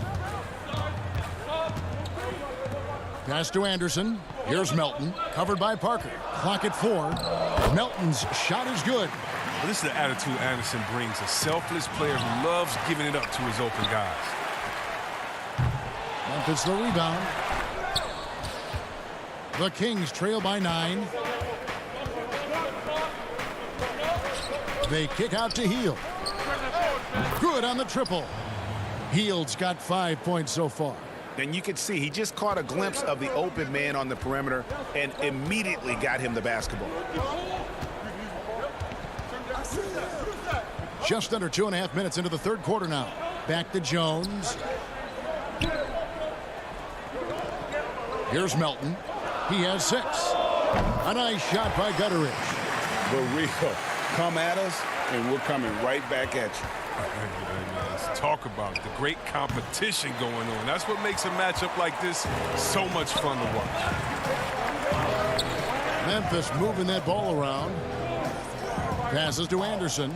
Pass to Anderson. Here's Melton. Covered by Parker. Clock at 4. Melton's shot is good. Well, this is the attitude Anderson brings. A selfless player who loves giving it up to his open guys. Memphis the rebound. The Kings trail by 9. They kick out to Hield. Good on the triple. Hield's got 5 points so far. And you can see he just caught a glimpse of the open man on the perimeter and immediately got him the basketball. Just under 2.5 minutes into the third quarter now. Back to Jones. Here's Melton. He has 6. A nice shot by Gutteridge. The real come at us, and we're coming right back at you. Let's talk about the great competition going on. That's what makes a matchup like this so much fun to watch. Memphis moving that ball around. Passes to Anderson.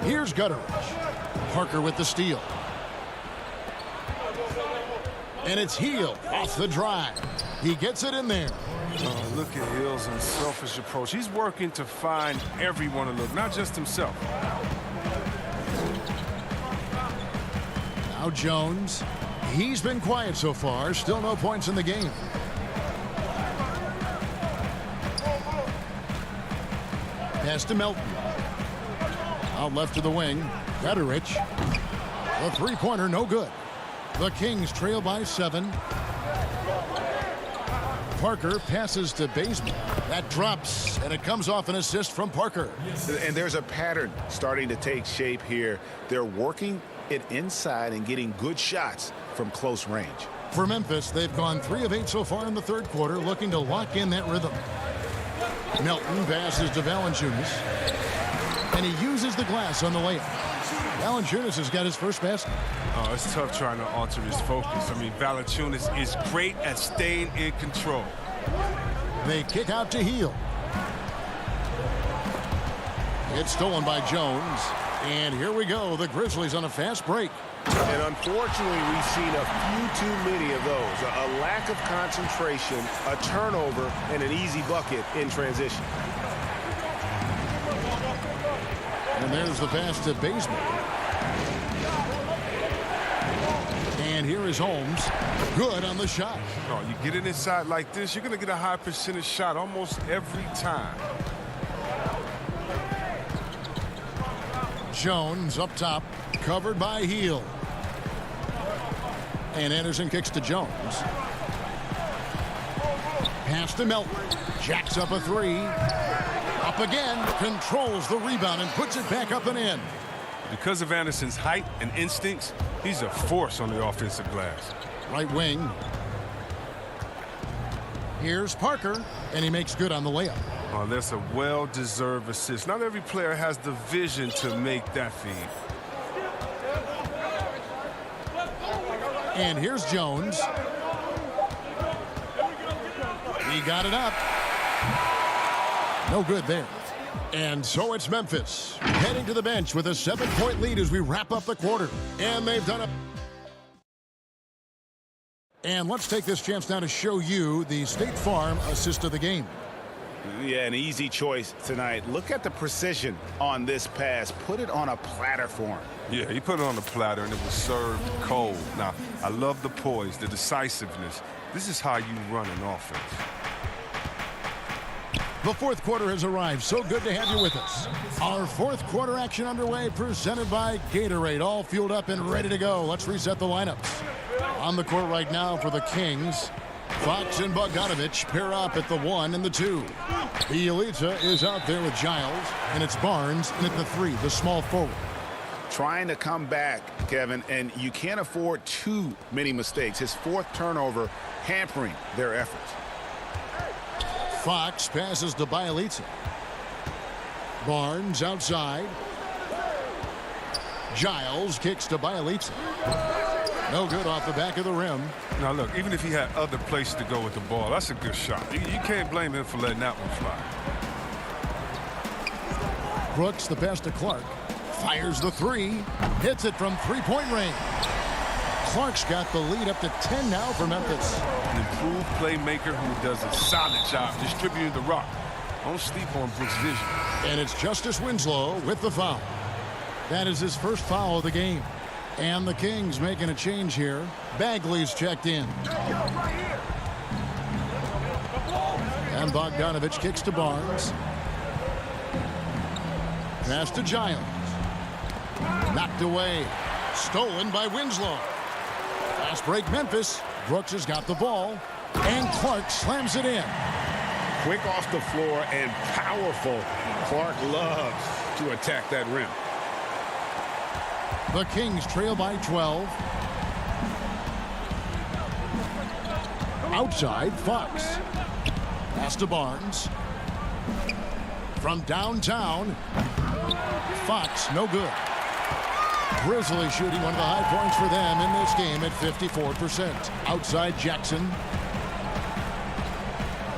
Here's Gutteridge. Parker with the steal. And it's Hield off the drive. He gets it in there. Oh, look at Hill's unselfish approach. He's working to find everyone to look, not just himself. Now Jones. He's been quiet so far. Still no points in the game. Pass to Melton. Out left to the wing. Gutteridge. The three-pointer, no good. The Kings trail by 7. Parker passes to Bazemore. That drops, and it comes off an assist from Parker. And there's a pattern starting to take shape here. They're working it inside and getting good shots from close range. For Memphis, they've gone 3 of 8 so far in the third quarter, looking to lock in that rhythm. Melton passes to Valanciunas, and he uses the glass on the layup. Valanciunas has got his first basket. Oh, it's tough trying to alter his focus. I mean, Valanciunas is great at staying in control. They kick out to Hield. It's stolen by Jones. And here we go. The Grizzlies on a fast break. And unfortunately, we've seen a few too many of those. A lack of concentration, a turnover, and an easy bucket in transition. And there's the pass to Bazemore. And here is Holmes. Good on the shot. Oh, you get it inside like this, you're going to get a high percentage shot almost every time. Jones up top, covered by Hield. And Anderson kicks to Jones. Pass to Melton. Jacks up a 3. Up again, controls the rebound and puts it back up and in. Because of Anderson's height and instincts, he's a force on the offensive glass. Right wing. Here's Parker, and he makes good on the layup. Oh, that's a well-deserved assist. Not every player has the vision to make that feed. And here's Jones. He got it up. No good there. And so it's Memphis heading to the bench with a 7-point lead as we wrap up the quarter. And they've done it. And let's take this chance now to show you the State Farm assist of the game. Yeah, an easy choice tonight. Look at the precision on this pass. Put it on a platter for him. Yeah, he put it on the platter, and it was served cold. Now, I love the poise, the decisiveness. This is how you run an offense. The fourth quarter has arrived. So good to have you with us. Our fourth quarter action underway, presented by Gatorade. All fueled up and ready to go. Let's reset the lineups. On the court right now for the Kings, Fox and Bogdanovich pair up at the 1 and the 2. Bielitsa is out there with Giles, and it's Barnes in at the 3, the small forward. Trying to come back, Kevin, and you can't afford too many mistakes. His fourth turnover hampering their efforts. Fox passes to Bielitsa. Barnes outside. Giles kicks to Bielitsa. No good off the back of the rim. Now, look, even if he had other places to go with the ball, that's a good shot. You can't blame him for letting that one fly. Brooks, the pass to Clark. Fires the 3. Hits it from three-point range. Clark's got the lead up to 10 now for Memphis. An improved playmaker who does a solid job distributing the rock. Don't sleep on Brooks' vision. And it's Justice Winslow with the foul. That is his first foul of the game. And the Kings making a change here. Bagley's checked in. And Bogdanovich kicks to Barnes. Pass to Giles. Knocked away. Stolen by Winslow. Fast break Memphis. Brooks has got the ball. And Clark slams it in. Quick off the floor and powerful. Clark loves to attack that rim. The Kings trail by 12. Outside, Fox. Pass to Barnes. From downtown, Fox, no good. Grizzlies shooting one of the high points for them in this game at 54%. Outside, Jackson.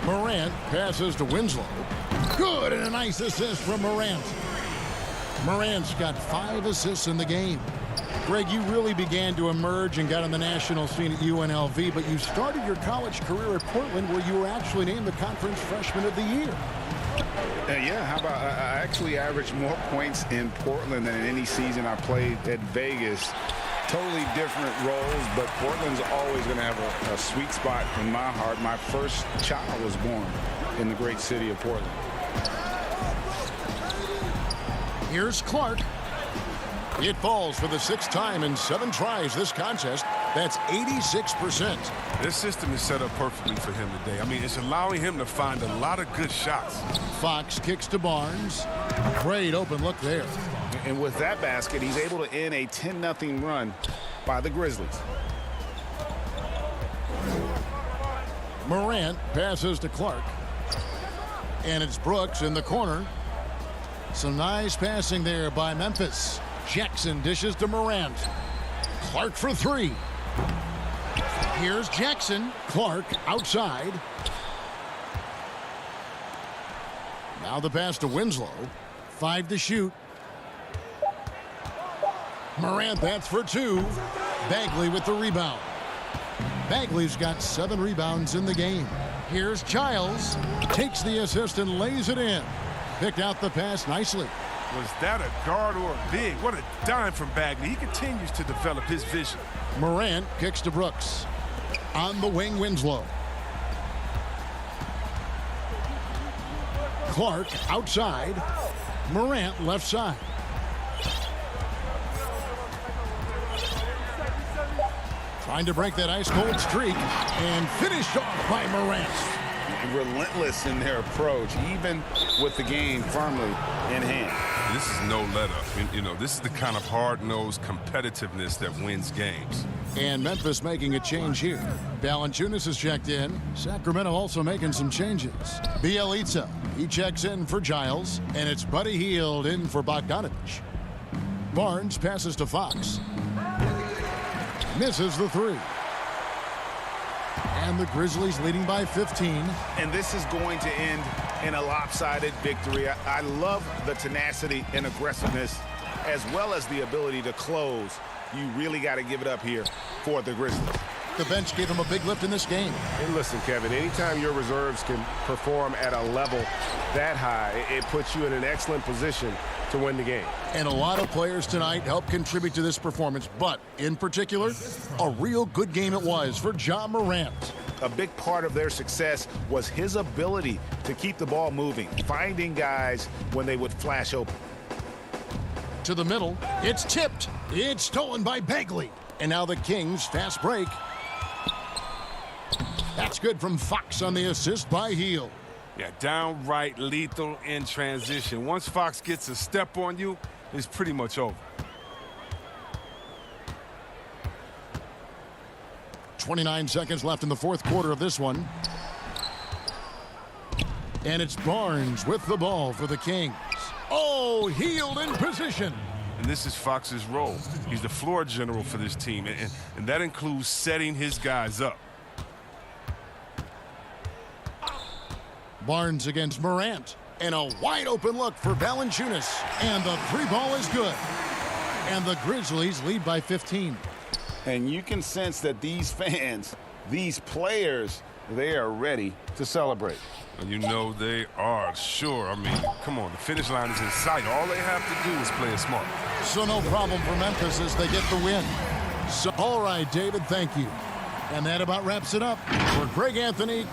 Morant passes to Winslow. Good, and a nice assist from Morant. Morant's got 5 assists in the game. Greg, you really began to emerge and got on the national scene at UNLV, but you started your college career at Portland, where you were actually named the Conference Freshman of the Year. Yeah, how about I actually averaged more points in Portland than in any season I played at Vegas. Totally different roles, but Portland's always going to have a sweet spot in my heart. My first child was born in the great city of Portland. Here's Clark. It falls for the 6th time in 7 tries this contest. That's 86%. This system is set up perfectly for him today. I mean, it's allowing him to find a lot of good shots. Fox kicks to Barnes. Great open look there. And with that basket, he's able to end a 10-0 run by the Grizzlies. Morant passes to Clark. And it's Brooks in the corner. Some nice passing there by Memphis. Jackson dishes to Morant. Clark for 3. Here's Jackson. Clark outside. Now the pass to Winslow. 5 to shoot. Morant, that's for 2. Bagley with the rebound. Bagley's got 7 rebounds in the game. Here's Giles. Takes the assist and lays it in. Picked out the pass nicely. Was that a guard or a big? What a dime from Bagley. He continues to develop his vision. Morant kicks to Brooks. On the wing, Winslow. Clark outside. Morant left side. Trying to break that ice-cold streak. And finished off by Morant. Relentless in their approach, even with the game firmly in hand. This is no let-up. You know, this is the kind of hard-nosed competitiveness that wins games. And Memphis making a change here. Valanciunas has checked in. Sacramento also making some changes. Bielitsa, he checks in for Giles. And it's Buddy Hield in for Bogdanovich. Barnes passes to Fox. Misses the three. And the Grizzlies leading by 15. And this is going to end in a lopsided victory. I love the tenacity and aggressiveness as well as the ability to close. You really got to give it up here for the Grizzlies. The bench gave him a big lift in this game. And listen, Kevin, anytime your reserves can perform at a level that high, it puts you in an excellent position to win the game. And a lot of players tonight helped contribute to this performance, but in particular, a real good game it was for Ja Morant. A big part of their success was his ability to keep the ball moving, finding guys when they would flash open. To the middle, it's tipped. It's stolen by Bagley. And now the Kings fast break. That's good from Fox on the assist by Hield. Yeah, downright lethal in transition. Once Fox gets a step on you, it's pretty much over. 29 seconds left in the fourth quarter of this one. And it's Barnes with the ball for the Kings. Oh, Hield in position. And this is Fox's role. He's the floor general for this team, and that includes setting his guys up. Barnes against Morant. And a wide open look for Valanciunas. And the three ball is good. And the Grizzlies lead by 15. And you can sense that these fans, these players, they are ready to celebrate. And you know they are, sure. I mean, come on, the finish line is in sight. All they have to do is play it smart. So no problem for Memphis as they get the win. So, all right, David, thank you. And that about wraps it up for Greg Anthony.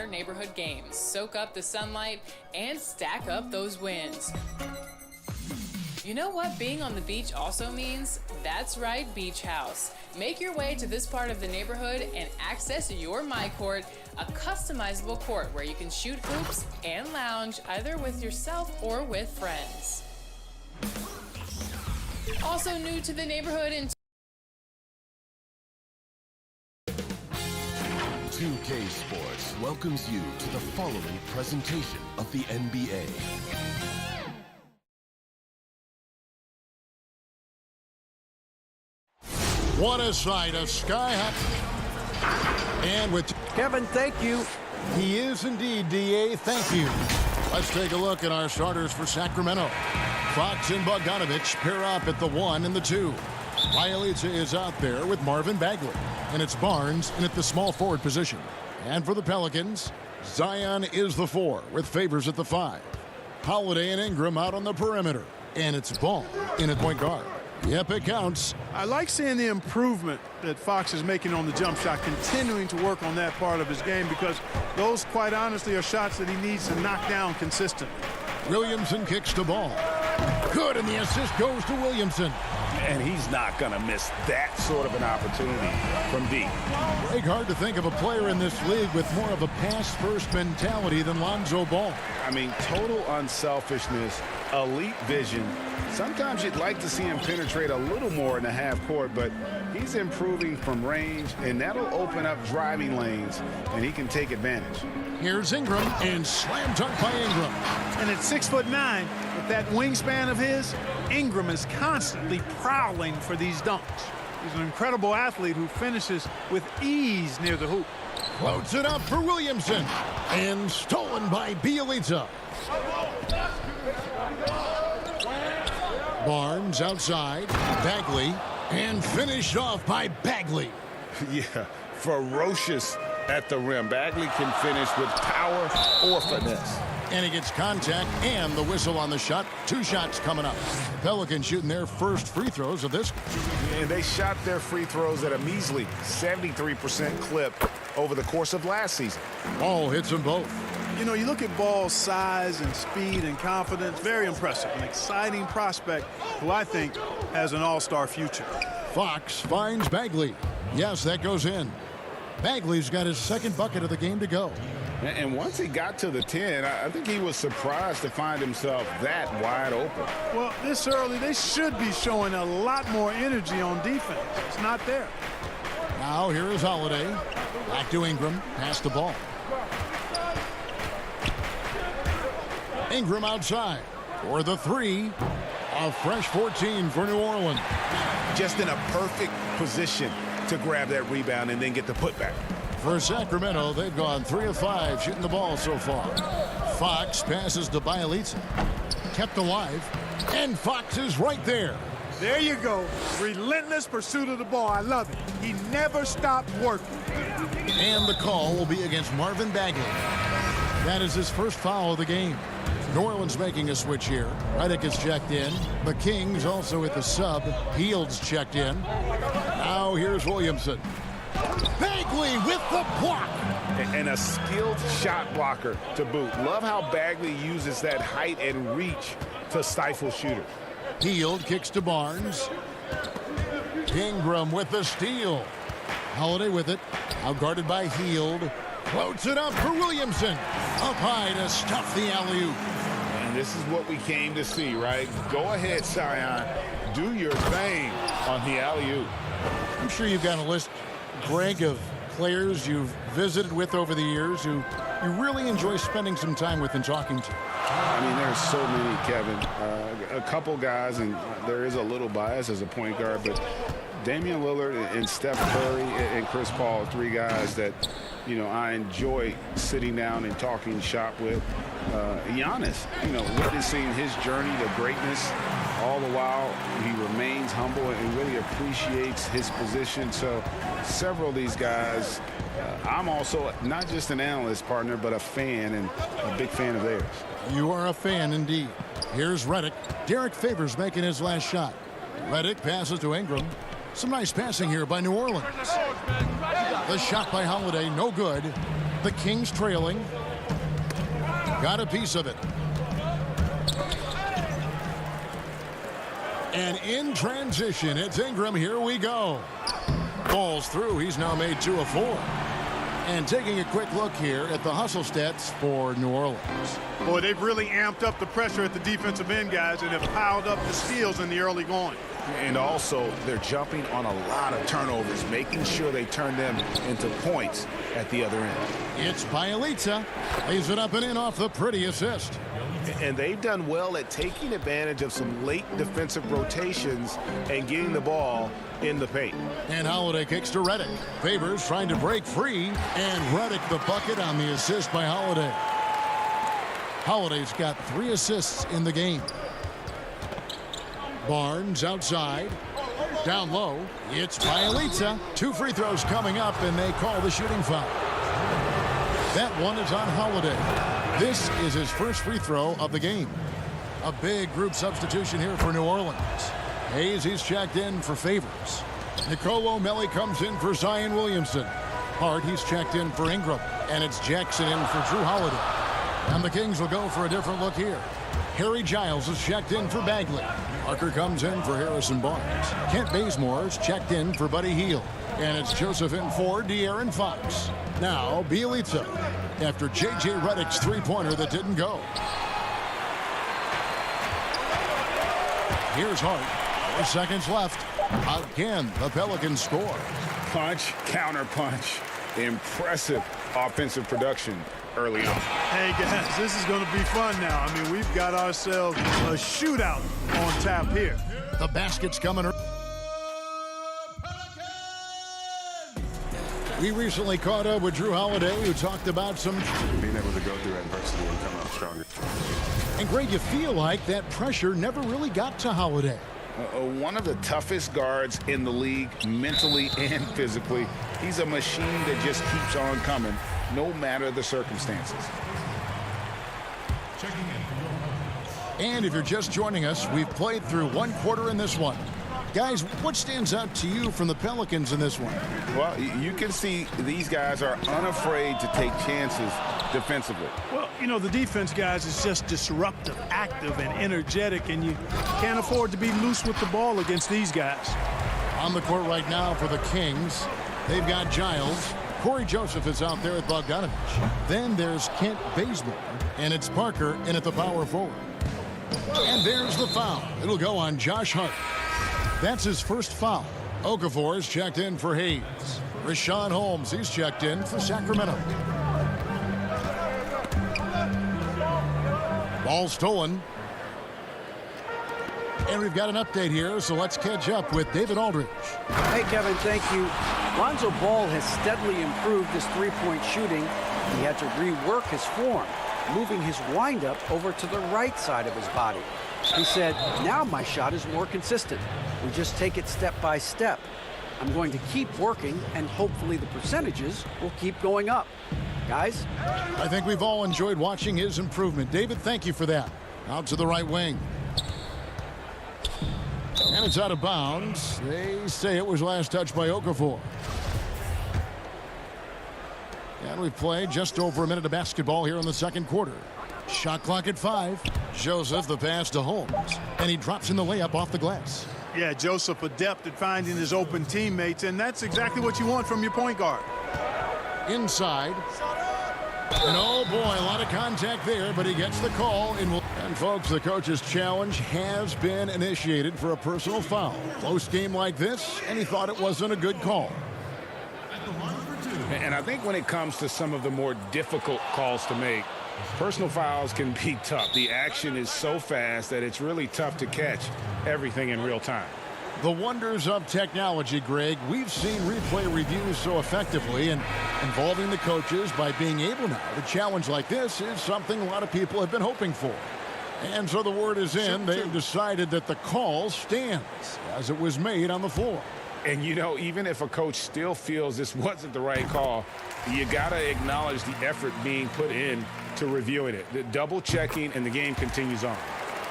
neighborhood games, soak up the sunlight, and stack up those wins. You know what being on the beach also means? That's right, Beach House. Make your way to this part of the neighborhood and access your My Court, a customizable court where you can shoot hoops and lounge either with yourself or with friends. Also new to the neighborhood in 2K Sports welcomes you to the following presentation of the NBA. What a sight, a sky high. And with Kevin, thank you. he is indeed, DA. Thank you. Let's take a look at our starters for Sacramento. Fox and Bogdanovich pair up at the 1 and the 2. Bielitsa is out there with Marvin Bagley. And it's Barnes in at the small forward position. And for the Pelicans, Zion is the 4 with Favors at the 5. Holiday and Ingram out on the perimeter. And it's Ball in at point guard. Yep, it counts. I like seeing the improvement that Fox is making on the jump shot, continuing to work on that part of his game, because those, quite honestly, are shots that he needs to knock down consistently. Williamson kicks the ball. Good, and the assist goes to Williamson. And he's not going to miss that sort of an opportunity from deep. It's hard to think of a player in this league with more of a pass-first mentality than Lonzo Ball. I mean, total unselfishness, elite vision. Sometimes you'd like to see him penetrate a little more in the half court, but he's improving from range, and that'll open up driving lanes, and he can take advantage. Here's Ingram, and slam dunk by Ingram. And at 6'9", with that wingspan of his, Ingram is constantly prowling for these dunks. He's an incredible athlete who finishes with ease near the hoop. Floats it up for Williamson, and stolen by Bielitsa. Barnes outside, Bagley, and finished off by Bagley. Yeah, ferocious at the rim. Bagley can finish with power or finesse. And he gets contact and the whistle on the shot. 2 shots coming up. Pelicans shooting their first free throws of this. And they shot their free throws at a measly 73% clip over the course of last season. Ball hits them both. You know, you look at Ball's size and speed and confidence, very impressive. An exciting prospect who I think has an all-star future. Fox finds Bagley. Yes, that goes in. Bagley's got his second bucket of the game to go. And once he got to the 10, I think he was surprised to find himself that wide open. Well, this early, they should be showing a lot more energy on defense. It's not there. Now here is Holiday. Back to Ingram. Pass the ball. Ingram outside for the 3. A fresh 14 for New Orleans. Just in a perfect position to grab that rebound and then get the putback. For Sacramento, they've gone 3 of 5 shooting the ball so far. Fox passes to Bielitsa. Kept alive. And Fox is right there. There you go. Relentless pursuit of the ball. I love it. He never stopped working. And the call will be against Marvin Bagley. That is his first foul of the game. New Orleans making a switch here. Redick is checked in. The Kings also at the sub. Hield's checked in. Now here's Williamson. Bagley with the block. And a skilled shot blocker to boot. Love how Bagley uses that height and reach to stifle shooters. Hield kicks to Barnes. Ingram with the steal. Holiday with it. Outguarded by Hield. Floats it up for Williamson. Up high to stuff the alley-oop. And this is what we came to see, right? Go ahead, Zion. Do your thing on the alley-oop. I'm sure you've got a list, Greg, of players you've visited with over the years who you really enjoy spending some time with and talking to. I mean, there's so many, Kevin. A couple guys, and there is a little bias as a point guard, but Damian Lillard and Steph Curry and Chris Paul, 3 guys that, you know, I enjoy sitting down and talking shop with. Giannis, you know, witnessing his journey to greatness, all the while he remains humble and really appreciates his position. So several of these guys, I'm also not just an analyst, partner, but a fan, and a big fan of theirs. You are a fan indeed. Here's Redick. Derek Favors making his last shot. Redick passes to Ingram. Some nice passing here by New Orleans. The shot by Holiday, no good. The Kings trailing. Got a piece of it. And in transition, it's Ingram. Here we go. Ball's through. He's now made 2 of 4. And taking a quick look here at the hustle stats for New Orleans. Boy, they've really amped up the pressure at the defensive end, guys, and have piled up the steals in the early going. And also, they're jumping on a lot of turnovers, making sure they turn them into points at the other end. It's Bielitsa. Lays it up and in off the pretty assist. And they've done well at taking advantage of some late defensive rotations and getting the ball in the paint. And Holiday kicks to Redick. Favors trying to break free. And Redick the bucket on the assist by Holiday. Holiday's got 3 assists in the game. Barnes outside. Down low. It's Bielitsa. 2 free throws coming up, and they call the shooting foul. That one is on Holiday. This is his first free throw of the game. A big group substitution here for New Orleans. Hayes, he's checked in for Favors. Nicolo Melli comes in for Zion Williamson. Hart, he's checked in for Ingram. And it's Jackson in for Drew Holiday. And the Kings will go for a different look here. Harry Giles is checked in for Bagley. Parker comes in for Harrison Barnes. Kent Bazemore is checked in for Buddy Hield. And it's Joseph in for De'Aaron Fox. Now, Bielitsa, after J.J. Redick's three-pointer that didn't go. Here's Hart. 4 seconds left. Again, the Pelicans score. Punch, counter punch. Impressive offensive production early on. Hey, guys, this is going to be fun now. I mean, we've got ourselves a shootout on tap here. The basket's coming. We recently caught up with Drew Holiday, who talked about some being able to go through adversity and come out stronger. And Greg, you feel like that pressure never really got to Holiday. One of the toughest guards in the league, mentally and physically. He's a machine that just keeps on coming, no matter the circumstances. And if you're just joining us, we've played through 1 quarter in this one. Guys, what stands out to you from the Pelicans in this one? Well, you can see these guys are unafraid to take chances defensively. Well, you know, the defense, guys, is just disruptive, active, and energetic, and you can't afford to be loose with the ball against these guys. On the court right now for the Kings, they've got Giles. Corey Joseph is out there at Bogdanovich. Then there's Kent Bazemore, and it's Parker in at the power forward. And there's the foul. It'll go on Josh Hart. That's his first foul. Okafor is checked in for Hayes. Rashawn Holmes, he's checked in for Sacramento. Ball stolen. And we've got an update here, so let's catch up with David Aldridge. Hey, Kevin, thank you. Lonzo Ball has steadily improved his three-point shooting. He had to rework his form, moving his windup over to the right side of his body. He said, now my shot is more consistent. We just take it step by step. I'm going to keep working, and hopefully the percentages will keep going up. Guys? I think we've all enjoyed watching his improvement. David, thank you for that. Out to the right wing. And it's out of bounds. They say it was last touched by Okafor. And we've played just over a minute of basketball here in the second quarter. Shot clock at 5. Joseph, the pass to Holmes. And he drops in the layup off the glass. Yeah, Joseph adept at finding his open teammates, and that's exactly what you want from your point guard. Inside. And oh boy, a lot of contact there, but he gets the call. And folks, the coach's challenge has been initiated for a personal foul. Close game like this, and he thought it wasn't a good call. And I think when it comes to some of the more difficult calls to make, personal fouls can be tough. The action is so fast that it's really tough to catch everything in real time. The wonders of technology, Greg. We've seen replay reviews so effectively, and involving the coaches by being able now to challenge like this is something a lot of people have been hoping for. And so the word is in. They've decided that the call stands as it was made on the floor. And, you know, even if a coach still feels this wasn't the right call, you got to acknowledge the effort being put in to reviewing it. The double checking, and the game continues on.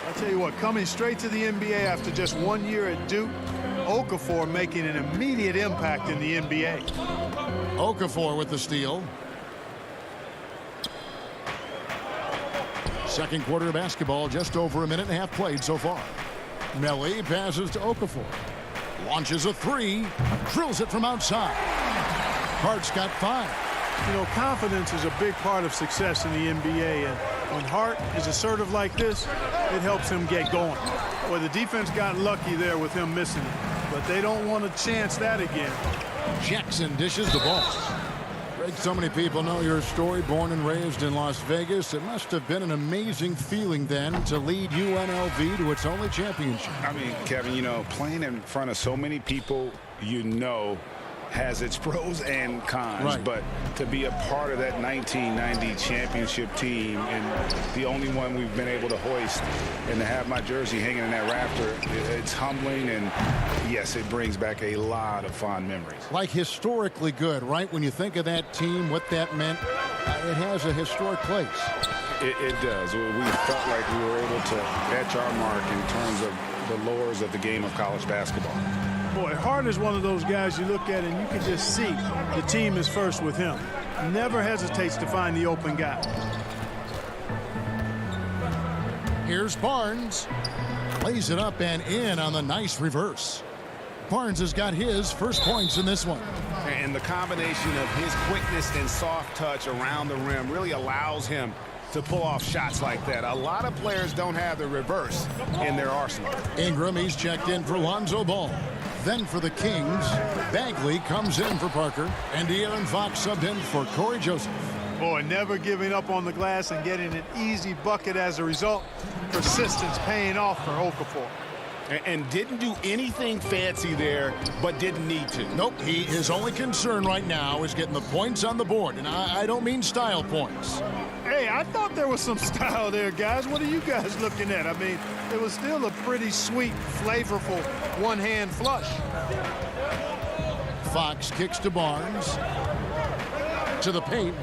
I'll tell you what, coming straight to the NBA after just 1 year at Duke, Okafor making an immediate impact in the NBA. Okafor with the steal. Second quarter of basketball, just over a minute and a half played so far. Melly passes to Okafor. Launches a three. Drills it from outside. Hart's got 5. You know, confidence is a big part of success in the NBA, and when Hart is assertive like this, it helps him get going. Well, the defense got lucky there with him missing it, but they don't want to chance that again. Jackson dishes the ball. Greg, so many people know your story. Born and raised in Las Vegas. It must have been an amazing feeling then to lead UNLV to its only championship. I mean, Kevin, you know, playing in front of so many people, you know, has its pros and cons, right. But to be a part of that 1990 championship team and the only one we've been able to hoist and to have my jersey hanging in that rafter, it's humbling, and yes, it brings back a lot of fond memories. Like historically good, right? When you think of that team, what that meant, it has a historic place. It does. We felt like we were able to etch our mark in terms of the lures of the game of college basketball. Boy, Hart is one of those guys you look at and you can just see the team is first with him. Never hesitates to find the open guy. Here's Barnes. Lays it up and in on the nice reverse. Barnes has got his first points in this one. And the combination of his quickness and soft touch around the rim really allows him to pull off shots like that. A lot of players don't have the reverse in their arsenal. Ingram, he's checked in for Lonzo Ball. Then for the Kings, Bagley comes in for Parker, and De'Aaron Fox subbed in for Corey Joseph. Boy, never giving up on the glass and getting an easy bucket as a result. Persistence paying off for Okafor. And didn't do anything fancy there, but didn't need to. Nope, his only concern right now is getting the points on the board, and I don't mean style points. Hey, I thought there was some style there, guys. What are you guys looking at? I mean, it was still a pretty sweet, flavorful one-hand flush. Fox kicks to Barnes. To the paint.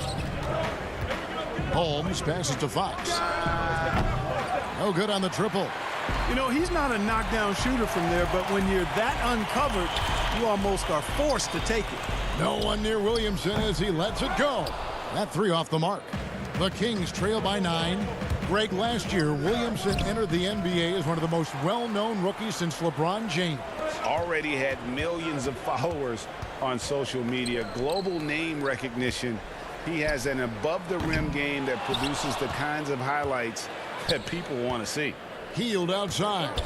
Holmes passes to Fox. No good on the triple. You know, he's not a knockdown shooter from there, but when you're that uncovered, you almost are forced to take it. No one near Williamson as he lets it go. That three off the mark. The Kings trail by 9. Greg, last year, Williamson entered the NBA as one of the most well-known rookies since LeBron James. Already had millions of followers on social media, global name recognition. He has an above-the-rim game that produces the kinds of highlights that people want to see. Healed outside.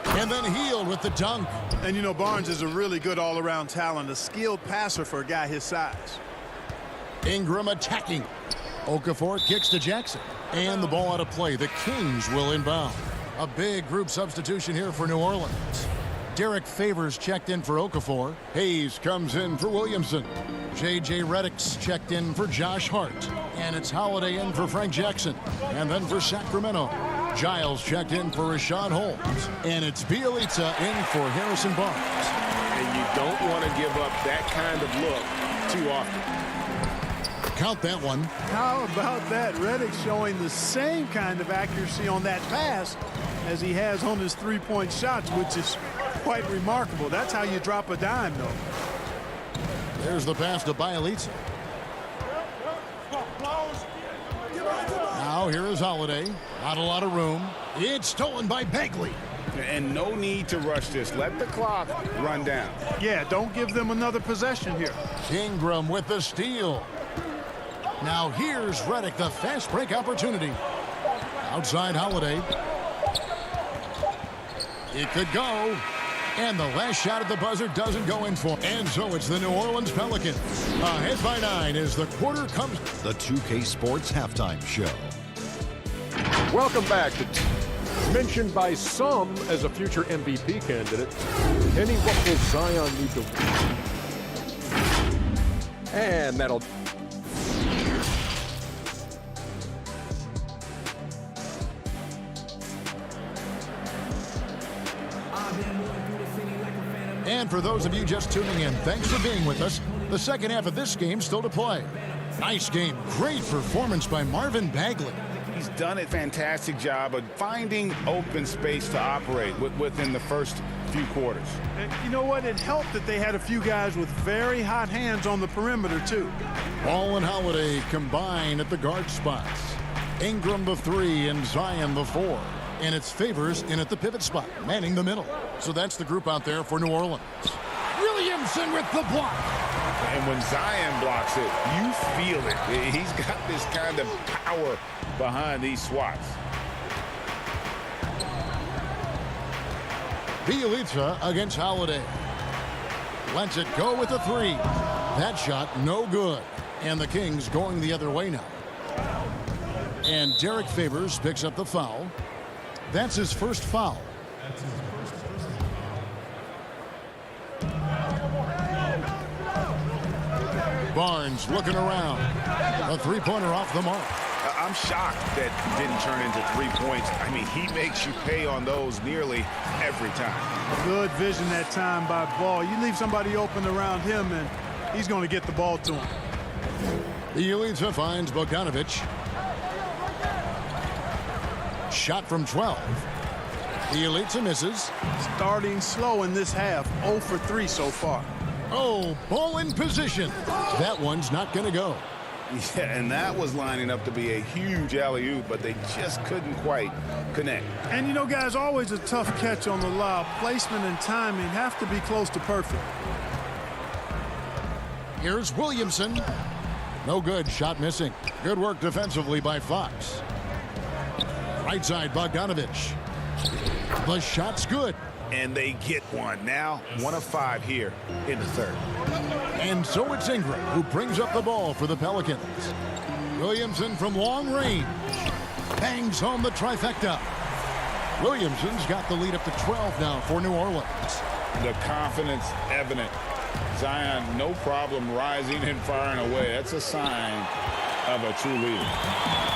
And then Healed with the dunk. And, you know, Barnes is a really good all-around talent, a skilled passer for a guy his size. Ingram attacking. Okafor kicks to Jackson. And the ball out of play. The Kings will inbound. A big group substitution here for New Orleans. Derek Favors checked in for Okafor. Hayes comes in for Williamson. J.J. Redick's checked in for Josh Hart. And it's Holiday in for Frank Jackson. And then for Sacramento, Giles checked in for Rashad Holmes. And it's Bielitsa in for Harrison Barnes. And you don't want to give up that kind of look too often. Count that one. How about that? Redick showing the same kind of accuracy on that pass as he has on his three-point shots, which is quite remarkable. That's how you drop a dime, though. There's the pass to Bielitsa. Now here is Holiday. Not a lot of room. It's stolen by Bagley. And no need to rush this. Let the clock run down. Yeah, don't give them another possession here. Ingram with the steal. Now here's Redick, the fast break opportunity. Outside Holiday. It could go. And the last shot at the buzzer doesn't go in for. And so it's the New Orleans Pelicans. Ahead by 9 as the quarter comes. The 2K Sports Halftime Show. Welcome back to mentioned by some as a future MVP candidate. Kenny, what will Zion need to... And that'll... And for those of you just tuning in, thanks for being with us. The second half of this game still to play. Nice game. Great performance by Marvin Bagley. He's done a fantastic job of finding open space to operate within the first few quarters. And you know what? It helped that they had a few guys with very hot hands on the perimeter, too. Ball and Holiday combine at the guard spots. Ingram the 3 and Zion the 4. And it's Favors in at the pivot spot, manning the middle. So that's the group out there for New Orleans. Williamson with the block. And when Zion blocks it, you feel it. He's got this kind of power behind these swats. Bielitsa against Holiday. Lets it go with the 3. That shot no good. And the Kings going the other way now. And Derek Favors picks up the foul. That's his first foul. Barnes looking around. A three-pointer off the mark. I'm shocked that didn't turn into 3 points. I mean, he makes you pay on those nearly every time. Good vision that time by Ball. You leave somebody open around him, and he's going to get the ball to him. Bielitsa finds Bogdanovic. Shot from 12. Bielitsa misses. Starting slow in this half. 0 for 3 so far. Oh, ball in position. That one's not going to go. Yeah, and that was lining up to be a huge alley-oop, but they just couldn't quite connect. And, you know, guys, always a tough catch on the lob. Placement and timing have to be close to perfect. Here's Williamson. No good. Shot missing. Good work defensively by Fox. Right side, Bogdanovic. The shot's good. And they get one. Now 1 of 5 here in the third. And so it's Ingram who brings up the ball for the Pelicans. Williamson from long range. Bangs home the trifecta. Williamson's got the lead up to 12 now for New Orleans. The confidence evident. Zion, no problem rising and firing away. That's a sign of a true leader.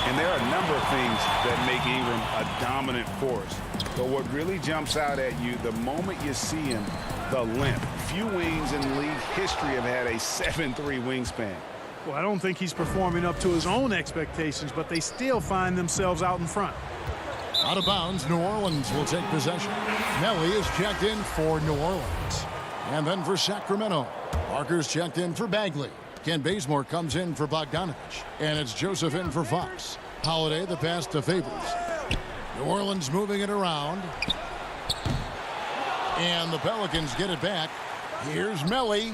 And there are a number of things that make Ingram a dominant force. But what really jumps out at you, the moment you see him, the limp. Few wings in league history have had a 7'3" wingspan. Well, I don't think he's performing up to his own expectations, but they still find themselves out in front. Out of bounds, New Orleans will take possession. Nelly is checked in for New Orleans. And then for Sacramento, Parker's checked in for Bagley. Ken Bazemore comes in for Bogdanovic. And it's Joseph in for Fox. Holiday the pass to Favors. New Orleans moving it around. And the Pelicans get it back. Here's Melly.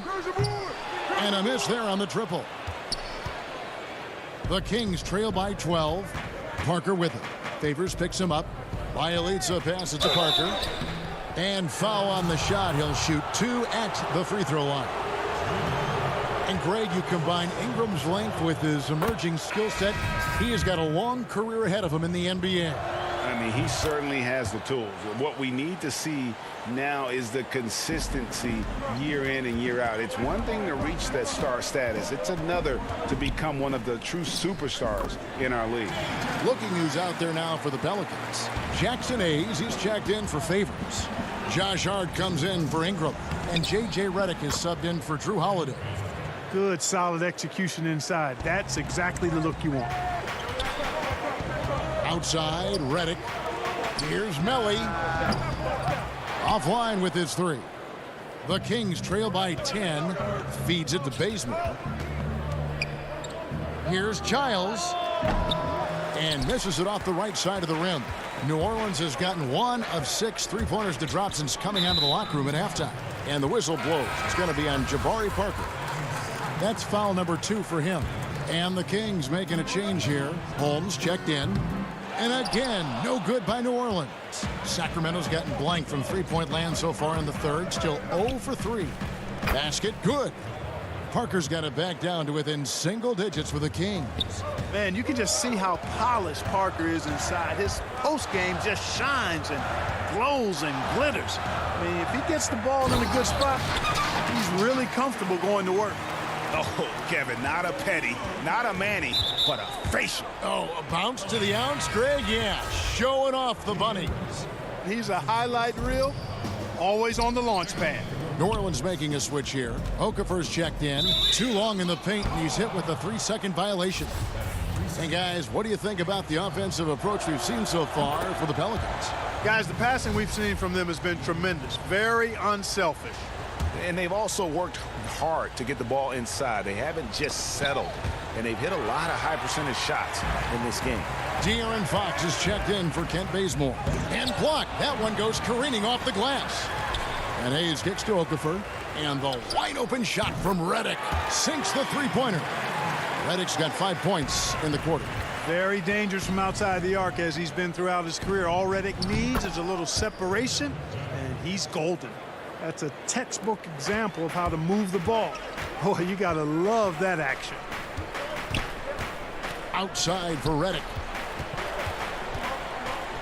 And a miss there on the triple. The Kings trail by 12. Parker with it. Favors picks him up. Bielitsa passes to Parker. And foul on the shot. He'll shoot 2 at the free throw line. And Greg, you combine Ingram's length with his emerging skill set. He has got a long career ahead of him in the NBA. I mean, he certainly has the tools. What we need to see now is the consistency year in and year out. It's one thing to reach that star status. It's another to become one of the true superstars in our league. Looking who's out there now for the Pelicans. Jackson Hayes, he's checked in for Favors. Josh Hart comes in for Ingram. And J.J. Redick is subbed in for Drew Holiday. Good, solid execution inside. That's exactly the look you want. Outside, Redick. Here's Melly. Offline with his 3. The Kings trail by 10. Feeds it to Bazemore. Here's Childs. And misses it off the right side of the rim. New Orleans has gotten 1 of 6 3-pointers to drop since coming out of the locker room at halftime. And the whistle blows. It's going to be on Jabari Parker. That's foul number 2 for him. And the Kings making a change here. Holmes checked in. And again, no good by New Orleans. Sacramento's gotten blank from three-point land so far in the third. Still 0 for 3. Basket, good. Parker's got it back down to within single digits with the Kings. Man, you can just see how polished Parker is inside. His post game just shines and glows and glitters. I mean, if he gets the ball in a good spot, he's really comfortable going to work. Oh, Kevin, not a petty, not a Manny, but a facial. Oh, a bounce to the ounce, Greg? Yeah, showing off the bunnies. He's a highlight reel, always on the launch pad. New Orleans making a switch here. Okafor's checked in. Too long in the paint, and he's hit with a 3-second violation. And guys, what do you think about the offensive approach we've seen so far for the Pelicans? Guys, the passing we've seen from them has been tremendous. Very unselfish. And they've also worked hard to get the ball inside. They haven't just settled. And they've hit a lot of high percentage shots in this game. De'Aaron Fox is checked in for Kent Bazemore. And blocked. That one goes careening off the glass. And Hayes kicks to Okafor. And the wide-open shot from Redick sinks the three-pointer. Redick's got 5 points in the quarter. Very dangerous from outside the arc, as he's been throughout his career. All Redick needs is a little separation, and he's golden. That's a textbook example of how to move the ball. Boy, you got to love that action. Outside for Redick.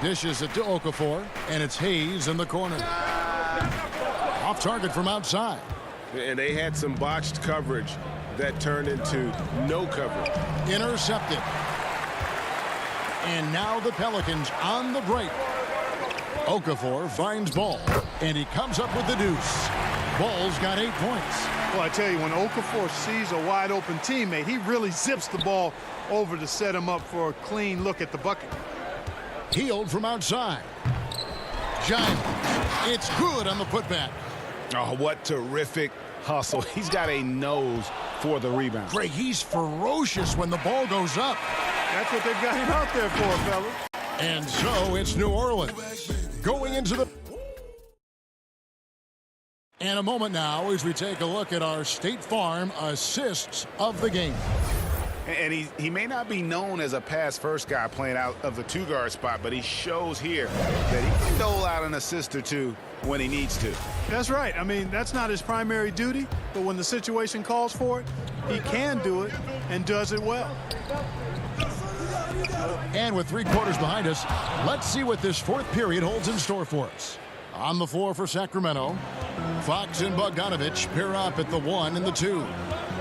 Dishes it to Okafor, and it's Hayes in the corner. Off target from outside. And they had some botched coverage that turned into no coverage. Intercepted. And now the Pelicans on the break. Okafor finds Ball, and he comes up with the deuce. Ball's got 8 points. Well, I tell you, when Okafor sees a wide-open teammate, he really zips the ball over to set him up for a clean look at the bucket. Healed from outside. Giants. It's good on the putback. Oh, what terrific hustle. He's got a nose for the rebound. Greg, he's ferocious when the ball goes up. That's what they've got him out there for, fellas. And so it's New Orleans going into the... And a moment now as we take a look at our State Farm assists of the game. And he may not be known as a pass-first guy playing out of the two-guard spot, but he shows here that he can dole out an assist or two when he needs to. That's right. I mean, that's not his primary duty, but when the situation calls for it, he can do it and does it well. And with 3 quarters behind us, let's see what this fourth period holds in store for us. On the floor for Sacramento, Fox and Bogdanovich pair up at the 1 and the 2.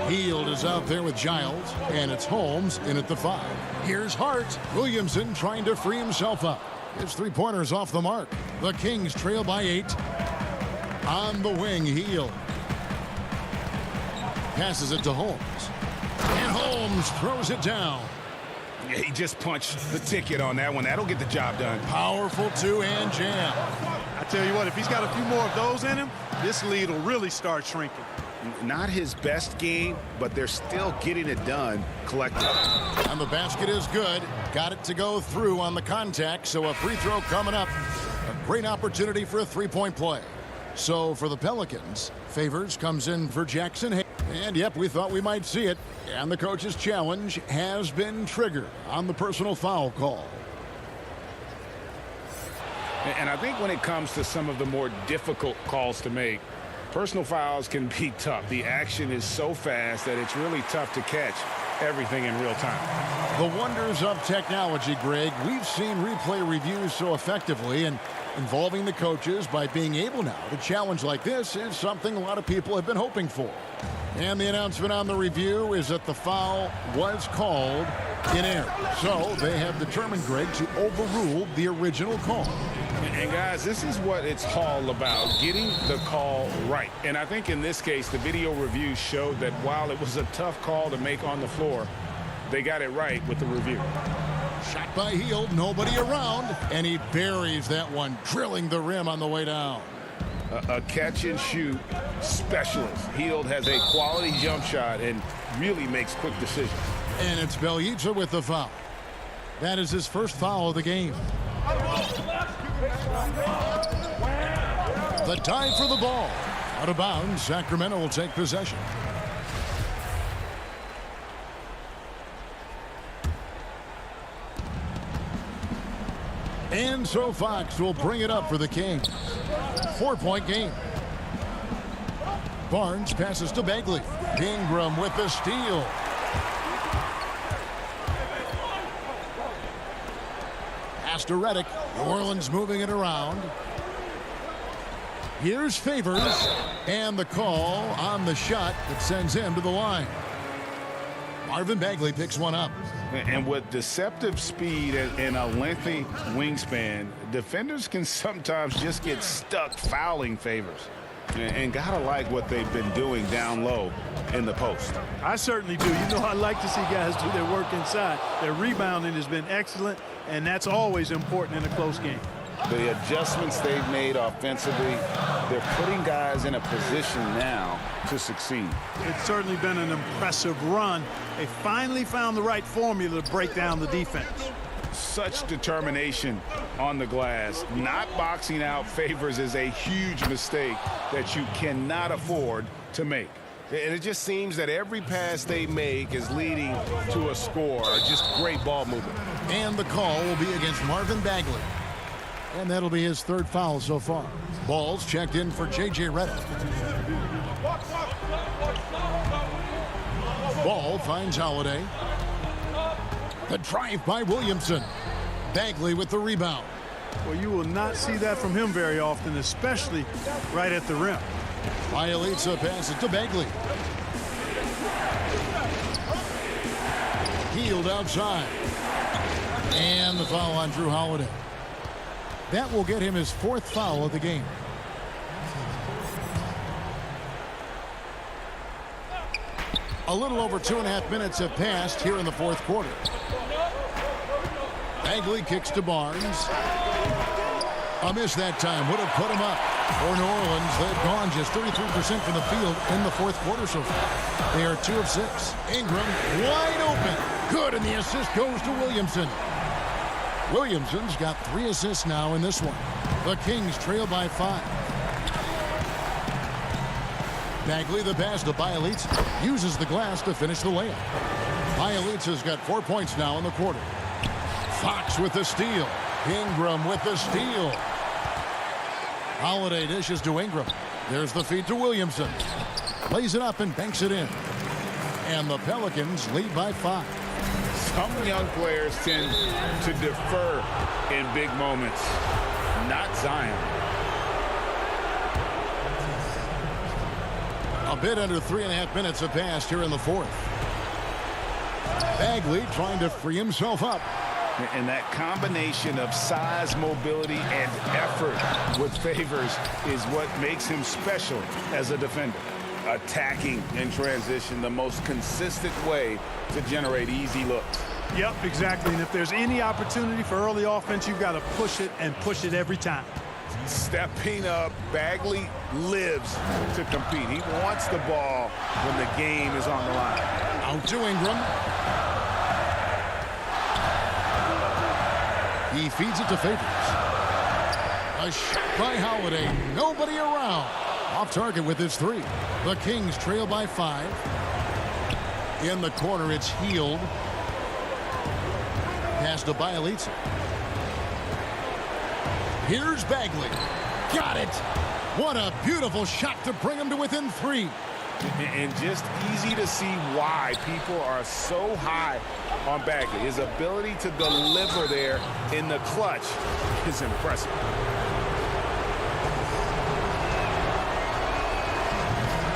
Hield is out there with Giles, and it's Holmes in at the 5. Here's Hart. Williamson trying to free himself up. His three-pointers off the mark. The Kings trail by 8. On the wing, Hield passes it to Holmes. And Holmes throws it down. Yeah, he just punched the ticket on that one. That'll get the job done. Powerful two-hand jam. I tell you what, if he's got a few more of those in him, this lead will really start shrinking. Not his best game, but they're still getting it done collectively. And the basket is good. Got it to go through on the contact, so a free throw coming up. A great opportunity for a three-point play. So for the Pelicans, Favors comes in for Jackson Hayes. And yep, we thought we might see it. And the coach's challenge has been triggered on the personal foul call. And I think when it comes to some of the more difficult calls to make, personal fouls can be tough. The action is so fast that it's really tough to catch everything in real time. The wonders of technology, Greg. We've seen replay reviews so effectively, and involving the coaches by being able now to challenge like this is something a lot of people have been hoping for. And the announcement on the review is that the foul was called in error. So they have determined, Greg, to overrule the original call. And guys, this is what it's all about, getting the call right. And I think in this case, the video review showed that while it was a tough call to make on the floor, they got it right with the review. Shot by Hield, nobody around, and he buries that one, drilling the rim on the way down. A catch-and-shoot specialist. Hield has a quality jump shot and really makes quick decisions. And it's Bjelica with the foul. That is his first foul of the game. The dive for the ball. Out of bounds, Sacramento will take possession. And so Fox will bring it up for the Kings. 4-point game. Barnes passes to Bagley. Ingram with the steal. Pass to Redick. New Orleans moving it around. Here's Favors. And the call on the shot that sends him to the line. Marvin Bagley picks one up. And with deceptive speed and a lengthy wingspan, defenders can sometimes just get stuck fouling Favors. And gotta like what they've been doing down low in the post. I certainly do. You know, I like to see guys do their work inside. Their rebounding has been excellent, and that's always important in a close game. The adjustments they've made offensively, they're putting guys in a position now to succeed. It's certainly been an impressive run. They finally found the right formula to break down the defense. such determination on the glass. Not boxing out Favors is a huge mistake that you cannot afford to make. And it just seems that every pass they make is leading to a score. Just great ball movement. And the call will be against Marvin Bagley. And that'll be his third foul so far. Ball's checked in for J.J. Redick. Ball finds Holiday. The drive by Williamson. Bagley with the rebound. Well, you will not see that from him very often, especially right at the rim. Bielitsa passes to Bagley. Healed outside. And the foul on Drew Holiday. That will get him his fourth foul of the game. A little over 2.5 minutes have passed here in the fourth quarter. Bagley kicks to Barnes. A miss that time would have put him up. For New Orleans, they've gone just 33% from the field in the fourth quarter so far. They are 2 of 6. Ingram wide open. Good, and the assist goes to Williamson. Williamson's got 3 assists now in this one. The Kings trail by 5. Bagley, the pass to Bielitsa, uses the glass to finish the layup. Bielitsa's got 4 points now in the quarter. Fox with the steal. Ingram with the steal. Holiday dishes to Ingram. There's the feed to Williamson. Lays it up and banks it in. And the Pelicans lead by 5. Some young players tend to defer in big moments. Not Zion. A bit under 3.5 minutes have passed here in the fourth. Bagley trying to free himself up. And that combination of size, mobility, and effort with Favors is what makes him special as a defender. Attacking in transition, the most consistent way to generate easy looks. Yep, exactly. And if there's any opportunity for early offense, you've got to push it and push it every time. Stepping up, Bagley lives to compete. He wants the ball when the game is on the line. Out to Ingram. He feeds it to Favors. A shot by Holiday. Nobody around. Off target with his 3. The Kings trail by 5. In the corner, it's Healed. Pass to Bielitsa. Here's Bagley. Got it. What a beautiful shot to bring him to within 3. And just easy to see why people are so high on Bagley. His ability to deliver there in the clutch is impressive.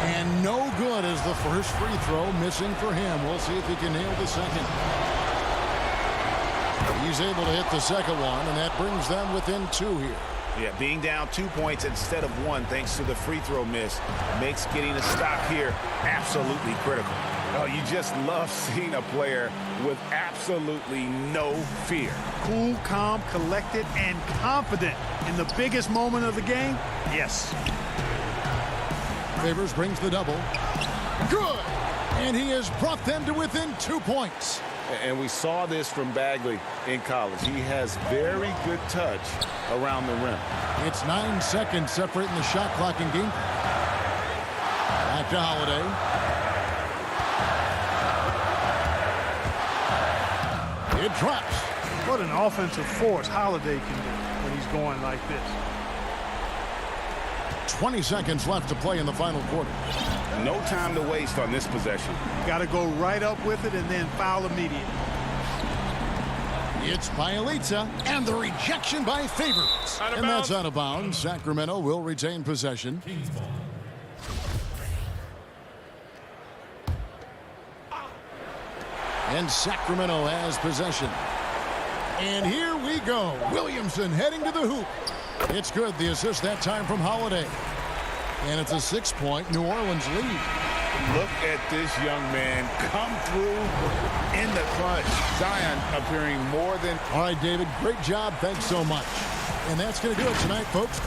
And no good as the first free throw missing for him. We'll see if he can nail the second. He's able to hit the second one, and that brings them within 2 here. Yeah, being down 2 points instead of 1 thanks to the free throw miss makes getting a stop here absolutely critical. Oh, you just love seeing a player with absolutely no fear. Cool, calm, collected, and confident in the biggest moment of the game. Yes. Favors brings the double. Good! And he has brought them to within 2 points. And we saw this from Bagley in college. He has very good touch around the rim. It's 9 seconds separating the shot clock and game. Back to Holiday. It drops. What an offensive force Holiday can do when he's going like this. 20 seconds left to play in the final quarter. No time to waste on this possession. Got to go right up with it and then foul immediately. It's Bielitsa and the rejection by Favors. And that's out of bounds. Sacramento will retain possession. And Sacramento has possession. And here we go. Williamson heading to the hoop. It's good. The assist that time from Holiday. And it's a 6-point New Orleans lead. Look at this young man come through in the clutch. Zion appearing more than... All right, David, great job. Thanks so much. And that's going to do it tonight, folks.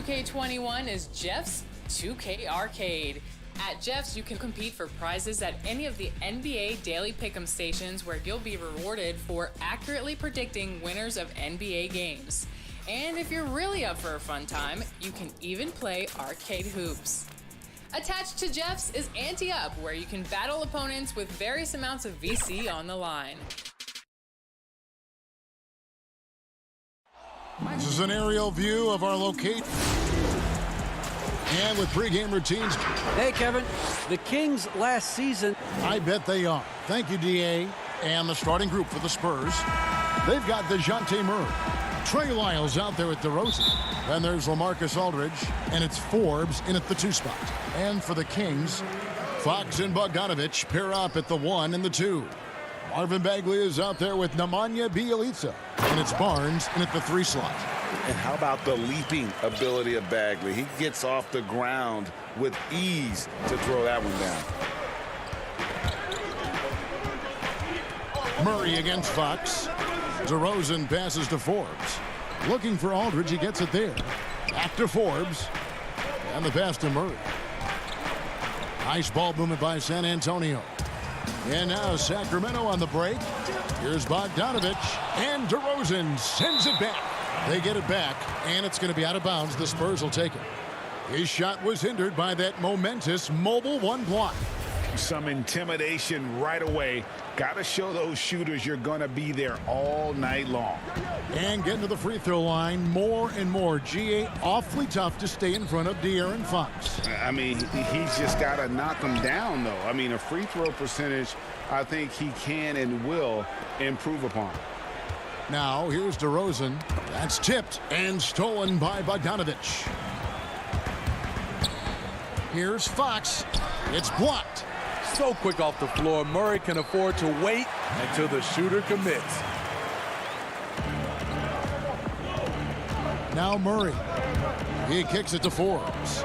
2K21 is Jeff's 2K Arcade. At Jeff's, you can compete for prizes at any of the NBA Daily Pick'em stations where you'll be rewarded for accurately predicting winners of NBA games. And if you're really up for a fun time, you can even play arcade hoops. Attached to Jeff's is Ante Up, where you can battle opponents with various amounts of VC on the line. This is an aerial view of our location. And with pregame routines. Hey, Kevin, the Kings last season. I bet they are. Thank you, D.A. And the starting group for the Spurs. They've got DeJounte Murray. Trey Lyles out there at DeRozan. Then there's LaMarcus Aldridge. And it's Forbes in at the 2 spot. And for the Kings, Fox and Bogdanovich pair up at the 1 and the 2. Marvin Bagley is out there with Nemanja Bjelica. And it's Barnes in at the 3 slot. And how about the leaping ability of Bagley? He gets off the ground with ease to throw that one down. Murray against Fox. DeRozan passes to Forbes. Looking for Aldridge, he gets it there. Back to Forbes. And the pass to Murray. Nice ball movement by San Antonio. And now Sacramento on the break. Here's Bogdanovich. And DeRozan sends it back. They get it back, and it's going to be out of bounds. The Spurs will take it. His shot was hindered by that momentous mobile 1 block. Some intimidation right away. Got to show those shooters you're going to be there all night long. And getting to the free throw line more and more. GA awfully tough to stay in front of De'Aaron Fox. I mean, he's just got to knock them down, though. I mean, a free throw percentage, I think he can and will improve upon. Now, here's DeRozan. That's tipped and stolen by Bogdanovich. Here's Fox. It's blocked. So quick off the floor, Murray can afford to wait until the shooter commits. Now Murray. He kicks it to Forbes.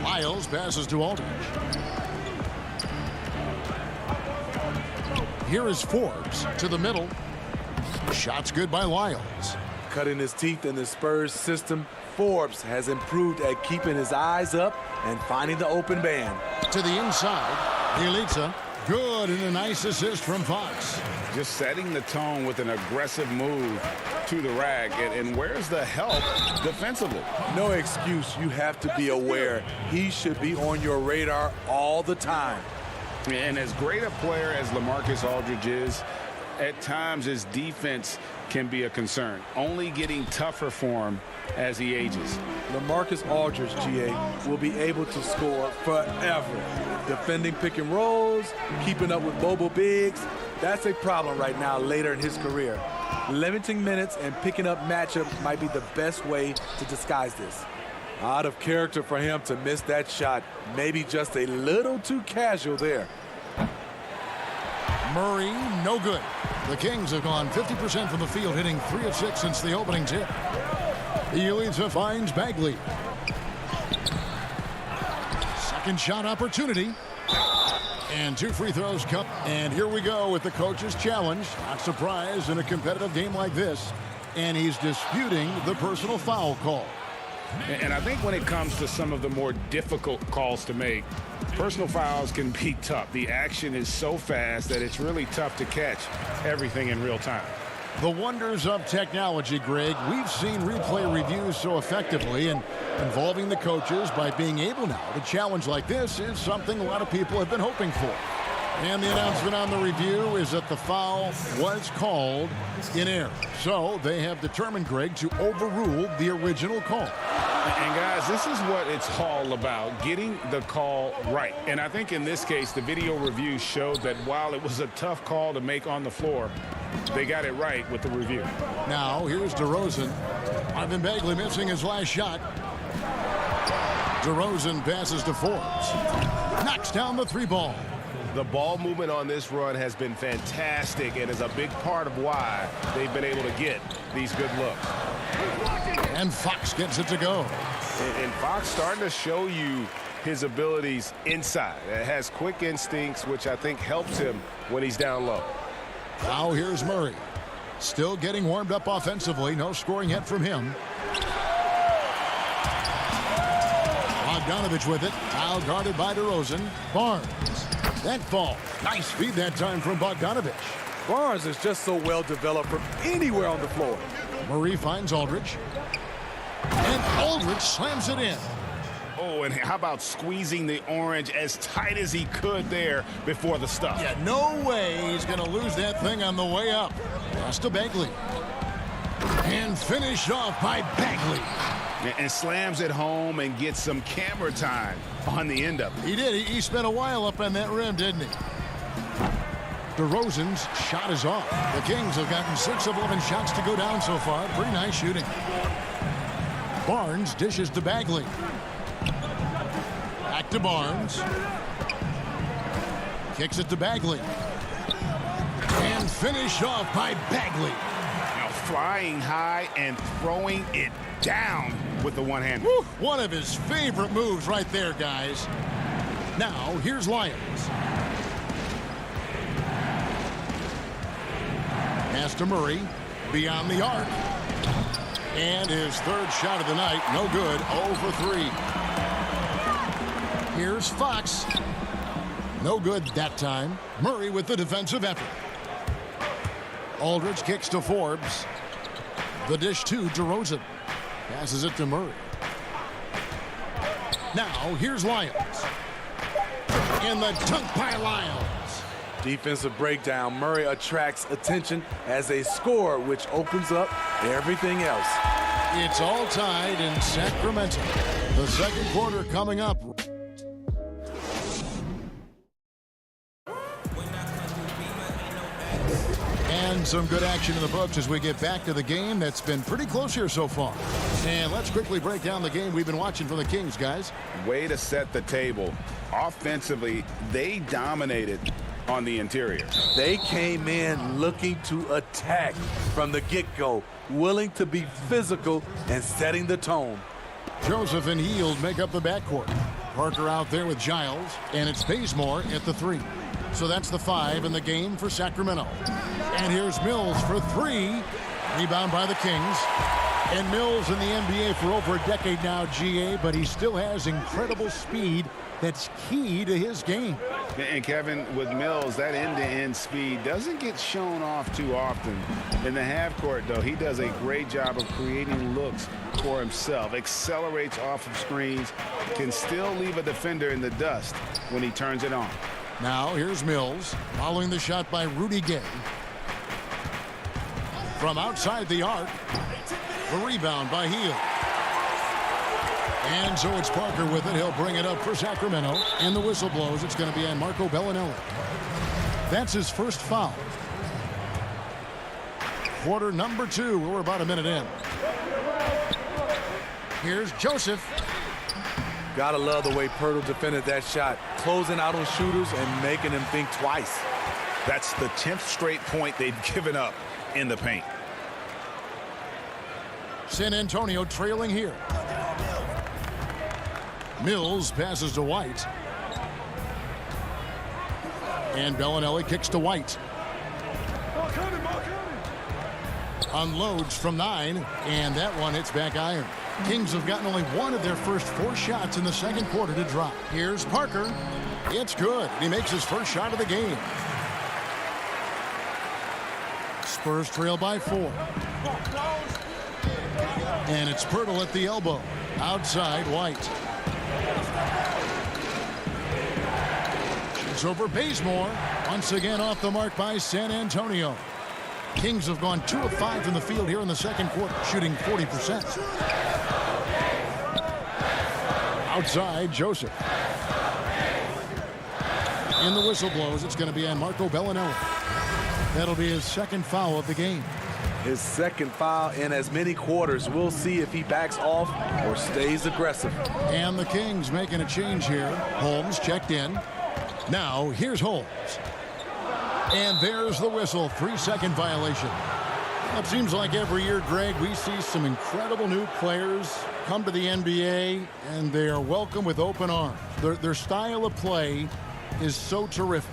Lyles passes to Aldridge. Here is Forbes to the middle. Shot's good by Lyles. Cutting his teeth in the Spurs system, Forbes has improved at keeping his eyes up and finding the open man. To the inside, Bjelica. Good, and a nice assist from Fox. Just setting the tone with an aggressive move to the rack. And where's the help defensively? No excuse. You have to be aware. He should be on your radar all the time. And as great a player as LaMarcus Aldridge is, at times his defense can be a concern. Only getting tougher for him as he ages. LaMarcus Aldridge, GA, will be able to score forever. Defending pick and rolls, keeping up with mobile bigs, that's a problem right now later in his career. Limiting minutes and picking up matchups might be the best way to disguise this. Out of character for him to miss that shot. Maybe just a little too casual there. Murray, no good. The Kings have gone 50% from the field, hitting 3 of 6 since the opening tip. Bjelica finds Bagley. Second shot opportunity. And 2 free throws come. And here we go with the coach's challenge. Not surprised in a competitive game like this. And he's disputing the personal foul call. And I think when it comes to some of the more difficult calls to make, personal fouls can be tough. The action is so fast that it's really tough to catch everything in real time. The wonders of technology, Greg. We've seen replay reviews so effectively, and involving the coaches by being able now to challenge like this is something a lot of people have been hoping for. And the announcement on the review is that the foul was called in error. So they have determined, Greg, to overrule the original call. And guys, this is what it's all about, getting the call right. And I think in this case, the video review showed that while it was a tough call to make on the floor, they got it right with the review. Now, here's DeRozan. Marvin Bagley missing his last shot. DeRozan passes to Forbes. Knocks down the 3 ball. The ball movement on this run has been fantastic and is a big part of why they've been able to get these good looks. And Fox gets it to go. And Fox starting to show you his abilities inside. It has quick instincts, which I think helps him when he's down low. Now here's Murray. Still getting warmed up offensively. No scoring yet from him. Bogdanovich with it. Foul guarded by DeRozan. Barnes. That fall. Nice feed that time from Bogdanovich. Barnes is just so well developed from anywhere on the floor. Murray finds Aldridge. And Aldridge slams it in. Oh, and how about squeezing the orange as tight as he could there before the stuff? Yeah, no way he's going to lose that thing on the way up. Pass to Bagley. And finished off by Bagley. And slams it home and gets some camera time on the end of it. He did. He spent a while up on that rim, didn't he? DeRozan's shot is off. The Kings have gotten 6 of 11 shots to go down so far. Pretty nice shooting. Barnes dishes to Bagley. Back to Barnes. Kicks it to Bagley. And finished off by Bagley. Now flying high and throwing it down with the one hand. One of his favorite moves right there, guys. Now, here's Lyons. Pass to Murray. Beyond the arc. And his third shot of the night. No good. 0 for 3. Here's Fox. No good that time. Murray with the defensive effort. Aldridge kicks to Forbes. The dish to DeRozan. Passes it to Murray. Now, here's Lyons. And the dunk by Lyons. Defensive breakdown. Murray attracts attention as a scorer, which opens up everything else. It's all tied in Sacramento. The second quarter coming up. And some good action in the books as we get back to the game that's been pretty close here so far. And let's quickly break down the game we've been watching for the Kings, guys. Way to set the table. Offensively, they dominated on the interior. They came in looking to attack from the get-go, willing to be physical and setting the tone. Joseph and Hield make up the backcourt. Parker out there with Giles, and it's Bazemore at the 3. So that's the 5 in the game for Sacramento. And here's Mills for 3. Rebound by the Kings. And Mills in the NBA for over a decade now, GA, but he still has incredible speed that's key to his game. And Kevin, with Mills, that end-to-end speed doesn't get shown off too often. In the half court, though, he does a great job of creating looks for himself, accelerates off of screens, can still leave a defender in the dust when he turns it on. Now here's Mills following the shot by Rudy Gay. From outside the arc, the rebound by Hield. And so it's Parker with it. He'll bring it up for Sacramento. And the whistle blows. It's going to be on Marco Bellinelli. That's his first foul. Quarter number 2. We're about a minute in. Here's Joseph. Gotta love the way Pirtle defended that shot, closing out on shooters and making them think twice. That's the 10th straight point they've given up in the paint. San Antonio trailing here. Mills passes to White. And Bellinelli kicks to White. Unloads from 9, and that one hits back iron. Kings have gotten only one of their first 4 shots in the second quarter to drop. Here's Parker. It's good. He makes his first shot of the game. Spurs trail by 4. And it's Pirtle at the elbow. Outside, White. It's over Bazemore. Once again off the mark by San Antonio. Kings have gone 2 of 5 from the field here in the second quarter, shooting 40%. Outside, Joseph. And the whistle blows. It's going to be on Marco Bellinelli. That'll be his second foul of the game. His second foul in as many quarters. We'll see if he backs off or stays aggressive. And the Kings making a change here. Holmes checked in. Now, here's Holmes. And there's the whistle. 3-second violation. It seems like every year, Greg, we see some incredible new players come to the NBA, and they are welcome with open arms. Their style of play is so terrific.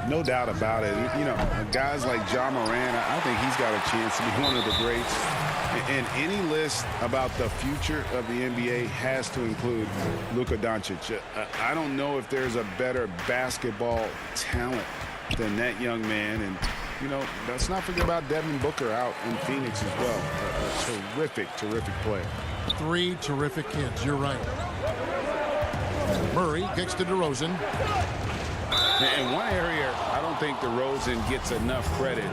No doubt about it. You know, guys like Ja Morant, I think he's got a chance to be one of the greats. And any list about the future of the NBA has to include Luka Doncic. I don't know if there's a better basketball talent than that young man. And, you know, let's not forget about Devin Booker out in Phoenix as well. A terrific, terrific player. 3 terrific kids. You're right. Murray kicks to DeRozan. In one area, I don't think DeRozan gets enough credit.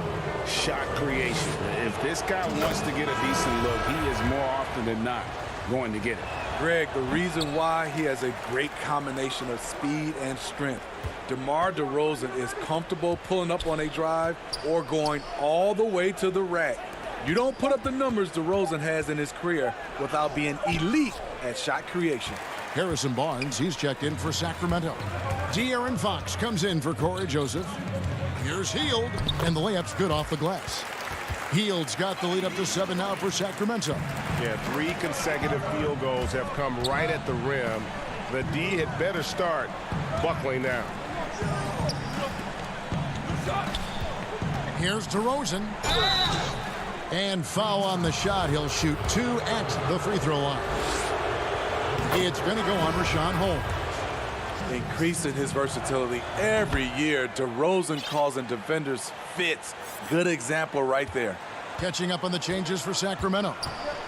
Shot creation. If this guy wants to get a decent look, he is more often than not going to get it. Greg, the reason why he has a great combination of speed and strength. DeMar DeRozan is comfortable pulling up on a drive or going all the way to the rack. You don't put up the numbers DeRozan has in his career without being elite at shot creation. Harrison Barnes, he's checked in for Sacramento. De'Aaron Fox comes in for Corey Joseph. Here's Hield, and the layup's good off the glass. Hield's got the lead up to 7 now for Sacramento. Yeah, 3 consecutive field goals have come right at the rim. The D had better start buckling down. Here's DeRozan. And foul on the shot. He'll shoot 2 at the free throw line. It's going to go on Rashawn Holmes. Increasing his versatility every year. DeRozan causing defenders fits. Good example right there. Catching up on the changes for Sacramento.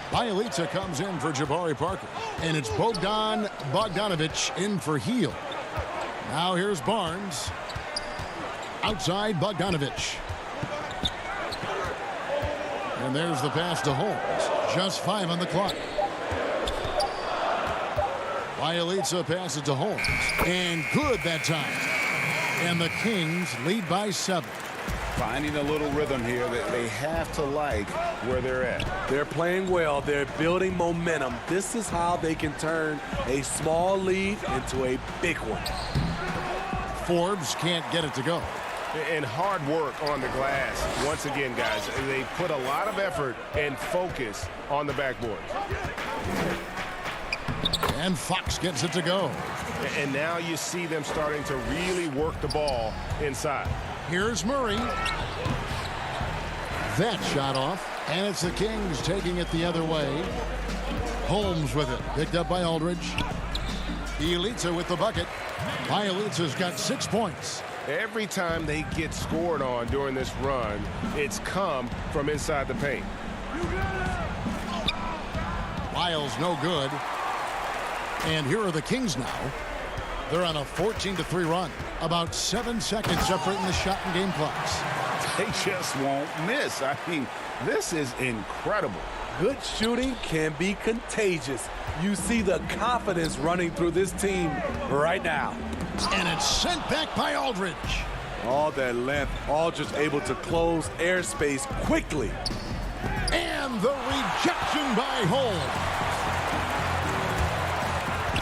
Bielitsa comes in for Jabari Parker. And it's Bogdan Bogdanovic in for Hield. Now here's Barnes. Outside Bogdanovic. And there's the pass to Holmes. Just 5 on the clock. Bielitsa passes to Holmes. And good that time. And the Kings lead by 7. Finding a little rhythm here that they have to like where they're at. They're playing well. They're building momentum. This is how they can turn a small lead into a big one. Forbes can't get it to go. And hard work on the glass. Once again, guys, they put a lot of effort and focus on the backboard. And Fox gets it to go. And now you see them starting to really work the ball inside. Here's Murray. That shot off. And it's the Kings taking it the other way. Holmes with it. Picked up by Aldridge. Bielitsa with the bucket. Bielitsa's got 6 points. Every time they get scored on during this run, it's come from inside the paint. Lyles no good. And here are the Kings now. They're on a 14-3 run. About 7 seconds separating the shot and game clocks. They just won't miss. I mean, this is incredible. Good shooting can be contagious. You see the confidence running through this team right now. And it's sent back by Aldridge. All that length, Aldridge able to close airspace quickly. And the rejection by Holmes.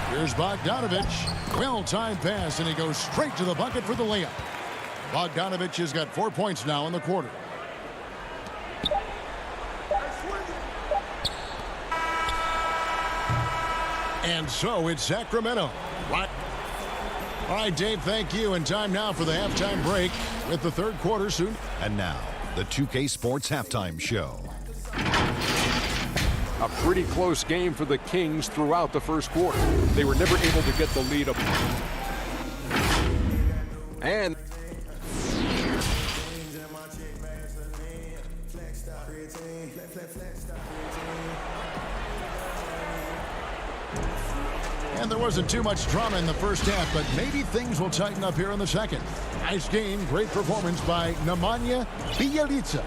Here's Bogdanovic. Well-timed pass, and he goes straight to the bucket for the layup. Bogdanovic has got 4 points now in the quarter. And so it's Sacramento. What? All right, Dave, thank you. And time now for the halftime break with the third quarter soon. And now, the 2K Sports Halftime Show. A pretty close game for the Kings throughout the first quarter. They were never able to get the lead up. And there wasn't too much drama in the first half, but maybe things will tighten up here in the second. Nice game, great performance by Nemanja Bjelica.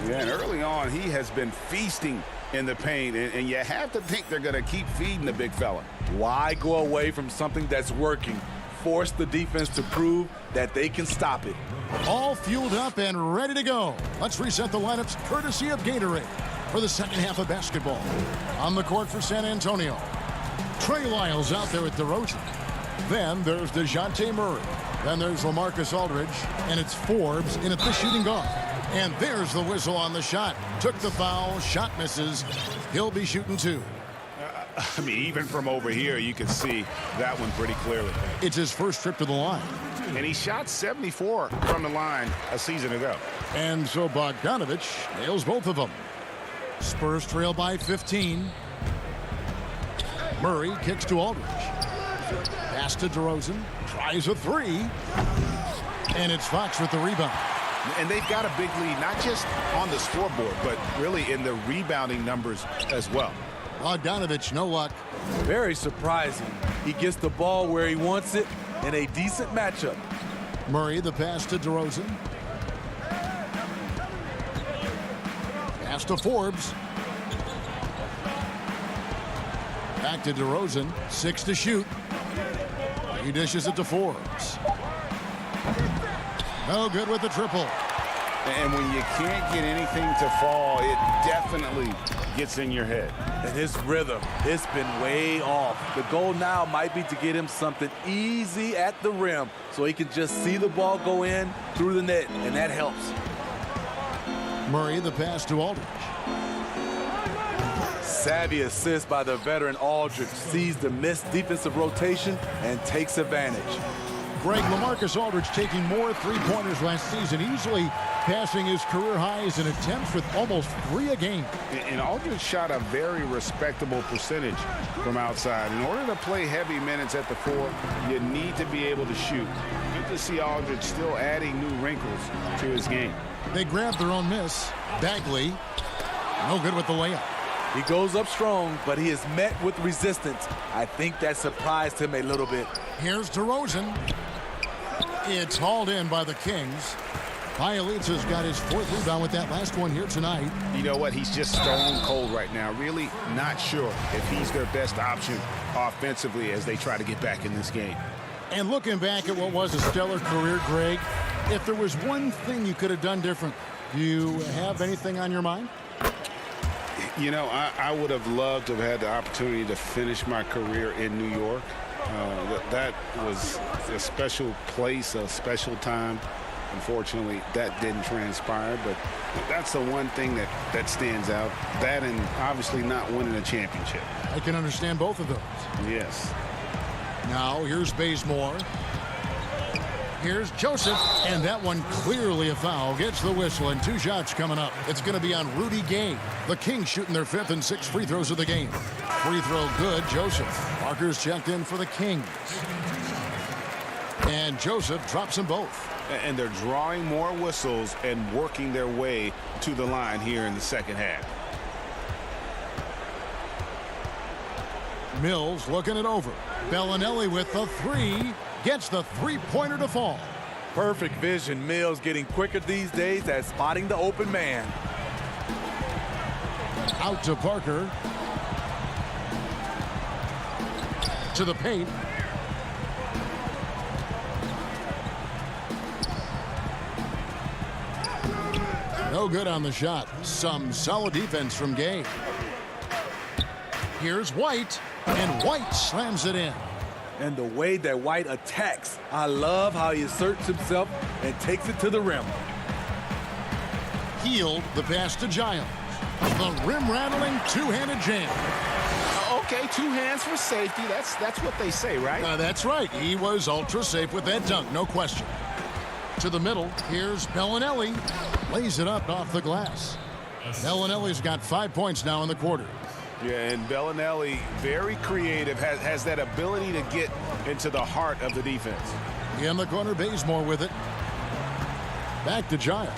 Yeah, and early on, he has been feasting in the paint, and you have to think they're going to keep feeding the big fella. Why go away from something that's working? Force the defense to prove that they can stop it. All fueled up and ready to go. Let's reset the lineups courtesy of Gatorade for the second half of basketball. On the court for San Antonio, Trey Lyles out there with DeRozan. Then there's DeJounte Murray. Then there's LaMarcus Aldridge. And it's Forbes in at the shooting guard. And there's the whistle on the shot. Took the foul. Shot misses. He'll be shooting 2. I mean, even from over here, you can see that one pretty clearly. It's his first trip to the line. And he shot 74 from the line a season ago. And so Bogdanovich nails both of them. Spurs trail by 15. Murray kicks to Aldridge. Pass to DeRozan. Tries a three. And it's Fox with the rebound. And they've got a big lead, not just on the scoreboard, but really in the rebounding numbers as well. Bogdanovich, no luck. Very surprising. He gets the ball where he wants it in a decent matchup. Murray, the pass to DeRozan. Pass to Forbes. Back to DeRozan. 6 to shoot. He dishes it to Forbes. No good with the triple. And when you can't get anything to fall, it definitely gets in your head. And his rhythm, it's been way off. The goal now might be to get him something easy at the rim so he can just see the ball go in through the net, and that helps. Murray, the pass to Aldridge. Savvy assist by the veteran Aldridge, sees the missed defensive rotation and takes advantage. Greg, LaMarcus Aldridge taking more three-pointers last season, easily passing his career highs in attempts with almost 3 a game. And Aldridge shot a very respectable percentage from outside. In order to play heavy minutes at the 4, you need to be able to shoot. Good to see Aldridge still adding new wrinkles to his game. They grabbed their own miss. Bagley, no good with the layup. He goes up strong, but he is met with resistance. I think that surprised him a little bit. Here's DeRozan. It's hauled in by the Kings. Bielitsa's got his 4th rebound with that last one here tonight. You know what? He's just stone cold right now. Really not sure if he's their best option offensively as they try to get back in this game. And looking back at what was a stellar career, Greg, if there was one thing you could have done different, do you have anything on your mind? You know, I would have loved to have had the opportunity to finish my career in New York. That was a special place, a special time. Unfortunately, that didn't transpire, but that's the one thing that stands out. That and obviously not winning a championship. I can understand both of those. Yes. Now, here's Bazemore. Here's Joseph, and that one clearly a foul. Gets the whistle, and 2 shots coming up. It's going to be on Rudy Gay. The Kings shooting their 5th and 6th free throws of the game. Free throw good, Joseph. Parker's checked in for the Kings. And Joseph drops them both. And they're drawing more whistles and working their way to the line here in the second half. Mills looking it over. Bellinelli with the 3. Gets the 3-pointer to fall. Perfect vision. Mills getting quicker these days at spotting the open man. Out to Parker. To the paint. No good on the shot. Some solid defense from Gay. Here's White, and White slams it in. And the way that White attacks, I love how he asserts himself and takes it to the rim. Healed, the pass to Giles. The rim-rattling two-handed jam. Okay, 2 hands for safety. That's what they say, right? That's right. He was ultra safe with that dunk, no question. To the middle, here's Bellinelli. Lays it up off the glass. Bellinelli's got 5 points now in the quarter. Yeah, and Bellinelli, very creative, has that ability to get into the heart of the defense. In the corner, Bazemore with it. Back to Giles.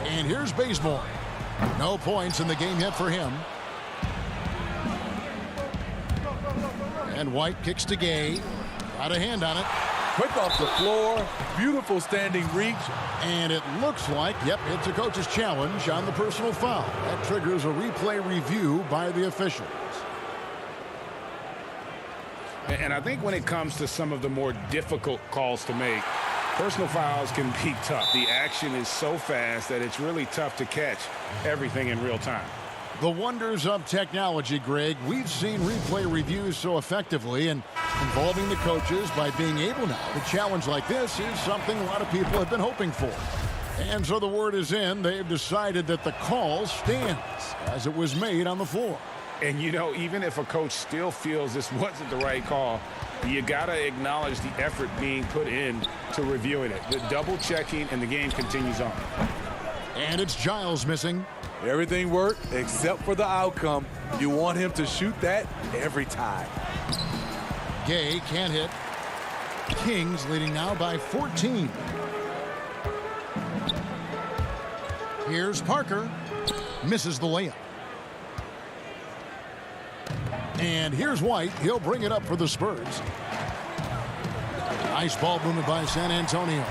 And here's Bazemore. No points in the game yet for him. And White kicks to Gay. Got a hand on it. Quick off the floor. Beautiful standing reach. And it looks like, yep, it's a coach's challenge on the personal foul. That triggers a replay review by the officials. And I think when it comes to some of the more difficult calls to make, personal fouls can be tough. The action is so fast that it's really tough to catch everything in real time. The wonders of technology, Greg. We've seen replay reviews so effectively, and involving the coaches by being able now to challenge like this is something a lot of people have been hoping for. And so the word is in. They've decided that the call stands as it was made on the floor. And, you know, even if a coach still feels this wasn't the right call, you got to acknowledge the effort being put in to reviewing it. The double checking, and the game continues on. And it's Giles missing. Everything worked except for the outcome. You want him to shoot that every time. Gay can't hit. Kings leading now by 14. Here's Parker. Misses the layup. And here's White. He'll bring it up for the Spurs. Nice ball movement by San Antonio.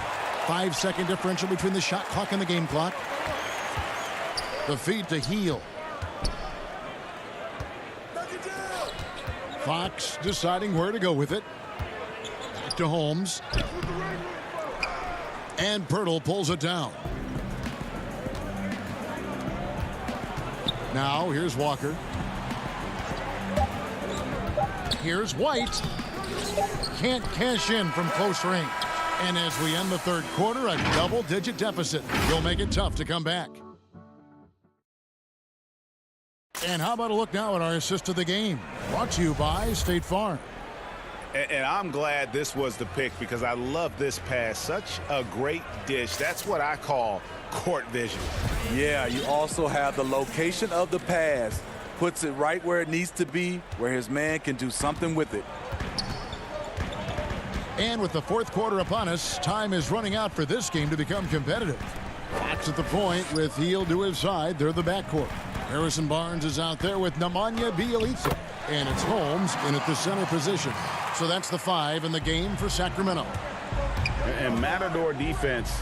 5-second differential between the shot clock and the game clock. The feed to Heel. Fox deciding where to go with it. Back to Holmes. And Pirtle pulls it down. Now here's Walker. Here's White. Can't cash in from close range. And as we end the third quarter, a double-digit deficit. You'll make it tough to come back. And how about a look now at our assist of the game? Brought to you by State Farm. And I'm glad this was the pick because I love this pass. Such a great dish. That's what I call court vision. Yeah, you also have the location of the pass. Puts it right where it needs to be, where his man can do something with it. And with the fourth quarter upon us, time is running out for this game to become competitive. Fox at the point with Heel to his side. They're the backcourt. Harrison Barnes is out there with Nemanja Bjelica. And it's Holmes in at the center position. So that's the 5 in the game for Sacramento. And Matador defense,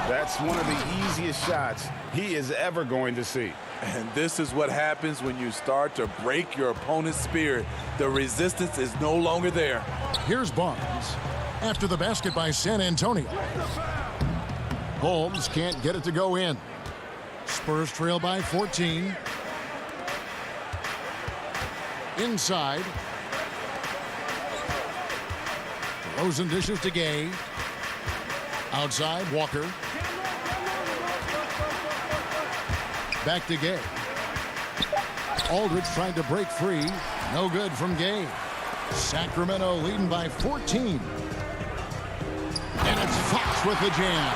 that's one of the easiest shots he is ever going to see. And this is what happens when you start to break your opponent's spirit. The resistance is no longer there. Here's Barnes. After the basket by San Antonio. Holmes can't get it to go in. Spurs trail by 14. Inside. DeRozan dishes to Gay. Outside, Walker. Back to Gay. Aldridge trying to break free. No good from Gay. Sacramento leading by 14. And it's Fox with the jam.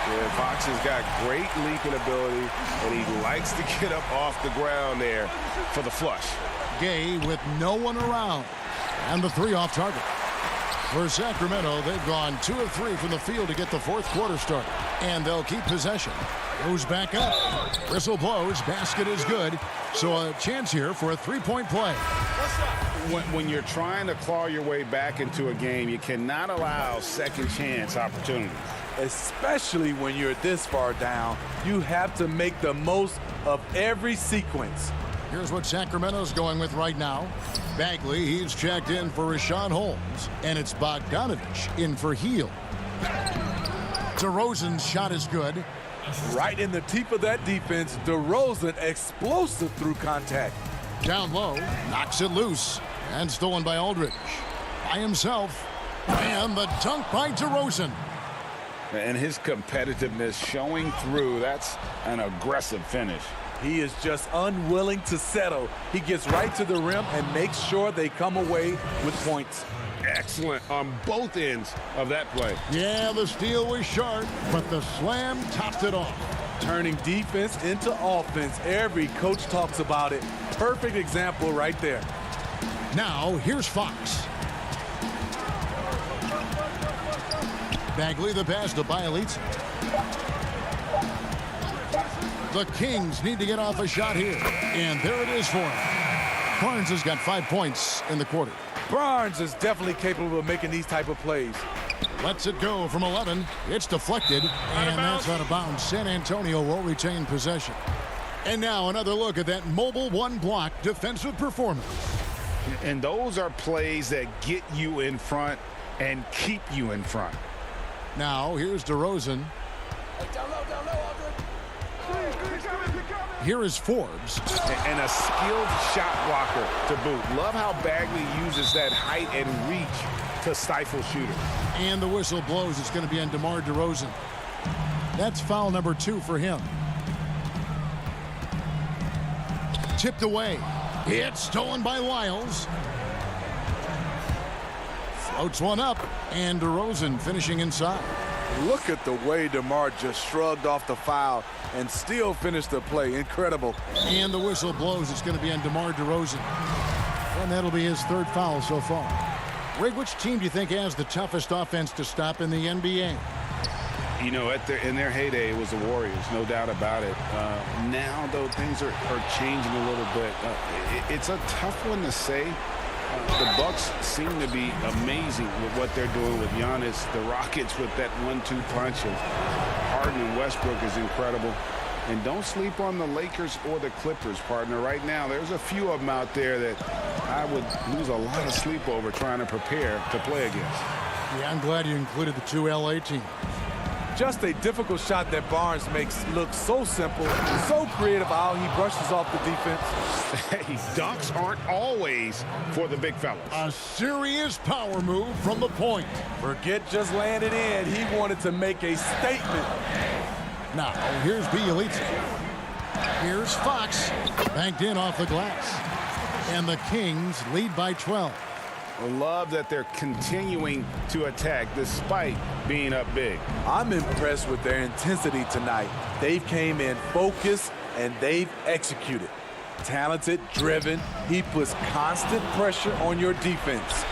Yeah, Fox has got great leaping ability, and he likes to get up off the ground there for the flush. Gay with no one around. And the 3 off target. For Sacramento, they've gone 2 of 3 from the field to get the fourth quarter started. And they'll keep possession. Goes back up. Whistle blows. Basket is good. So a chance here for a 3-point play. When you're trying to claw your way back into a game, you cannot allow second chance opportunities. Especially when you're this far down, you have to make the most of every sequence. Here's what Sacramento's going with right now. Bagley, he's checked in for Rashawn Holmes. And it's Bogdanovich in for Heel. DeRozan's shot is good. Right in the teeth of that defense, DeRozan explosive through contact. Down low, knocks it loose. And stolen by Aldridge. By himself. And the dunk by DeRozan. And his competitiveness showing through. That's an aggressive finish. He is just unwilling to settle. He gets right to the rim and makes sure they come away with points. Excellent on both ends of that play. Yeah, the steal was sharp, but the slam topped it off. Turning defense into offense. Every coach talks about it. Perfect example right there. Now, here's Fox. Bagley the pass to Bjelica. The Kings need to get off a shot here. And there it is for him. Barnes has got 5 points in the quarter. Barnes is definitely capable of making these type of plays. Lets it go from 11. It's deflected. And that's out of bounds. San Antonio will retain possession. And now another look at that mobile one-block defensive performance. And those are plays that get you in front and keep you in front. Now, here's DeRozan. Here is Forbes. And a skilled shot blocker to boot. Love how Bagley uses that height and reach to stifle shooters. And the whistle blows. It's going to be on DeMar DeRozan. That's foul number 2 for him. Tipped away. It's stolen by Wiles. Floats one up, and DeRozan finishing inside. Look at the way DeMar just shrugged off the foul and still finished the play. Incredible. And the whistle blows. It's going to be on DeMar DeRozan. And that'll be his 3rd foul so far. Rig, which team do you think has the toughest offense to stop in the NBA? You know, in their heyday, it was the Warriors, no doubt about it. Now, though, things are changing a little bit. It's a tough one to say. The Bucks seem to be amazing with what they're doing with Giannis. The Rockets with that 1-2 punch of Harden and Westbrook is incredible. And don't sleep on the Lakers or the Clippers, partner. Right now, there's a few of them out there that I would lose a lot of sleep over trying to prepare to play against. Yeah, I'm glad you included the 2 LA teams. Just a difficult shot that Barnes makes look so simple, so creative how he brushes off the defense. Hey, dunks aren't always for the big fellas. A serious power move from the point. Forget just laying it in. He wanted to make a statement. Now, here's Bielitsa. Here's Fox. Banked in off the glass. And the Kings lead by 12. I love that they're continuing to attack despite being up big. I'm impressed with their intensity tonight. They've came in focused and they've executed. Talented, driven. He puts constant pressure on your defense.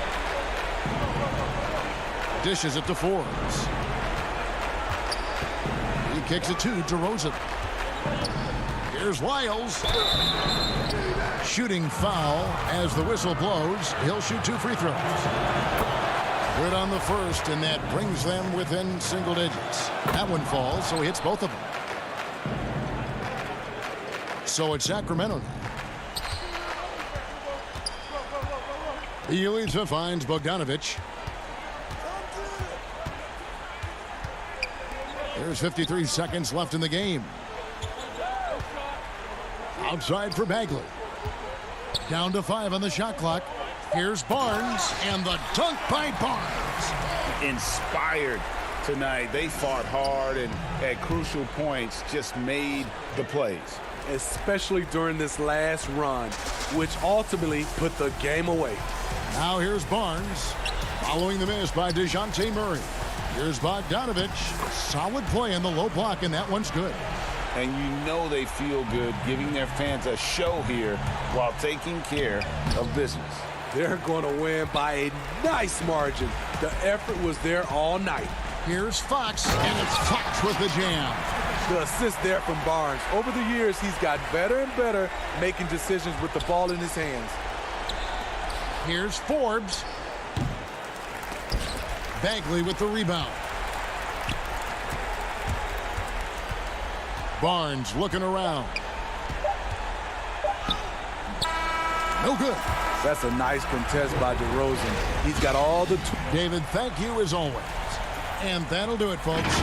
Dishes it to Forbes. He kicks it to DeRozan. Here's Wiles. Shooting foul as the whistle blows. He'll shoot 2 free throws. Good on the first, and that brings them within single digits. That one falls, so he hits both of them. So it's Sacramento now. Bielitsa finds Bogdanovic. There's 53 seconds left in the game. Outside for Bagley. Down to 5 on the shot clock. Here's Barnes, and the dunk by Barnes. Inspired tonight. They fought hard and at crucial points just made the plays. Especially during this last run, which ultimately put the game away. Now here's Barnes. Following the miss by DeJounte Murray. Here's Bogdanovic. Solid play in the low block, and that one's good. And you know they feel good giving their fans a show here while taking care of business. They're going to win by a nice margin. The effort was there all night. Here's Fox, and it's Fox with the jam. The assist there from Barnes. Over the years, he's got better and better making decisions with the ball in his hands. Here's Forbes. Bagley with the rebound. Barnes looking around. No good. That's a nice contest by DeRozan. He's got all the... David, thank you as always. And that'll do it, folks.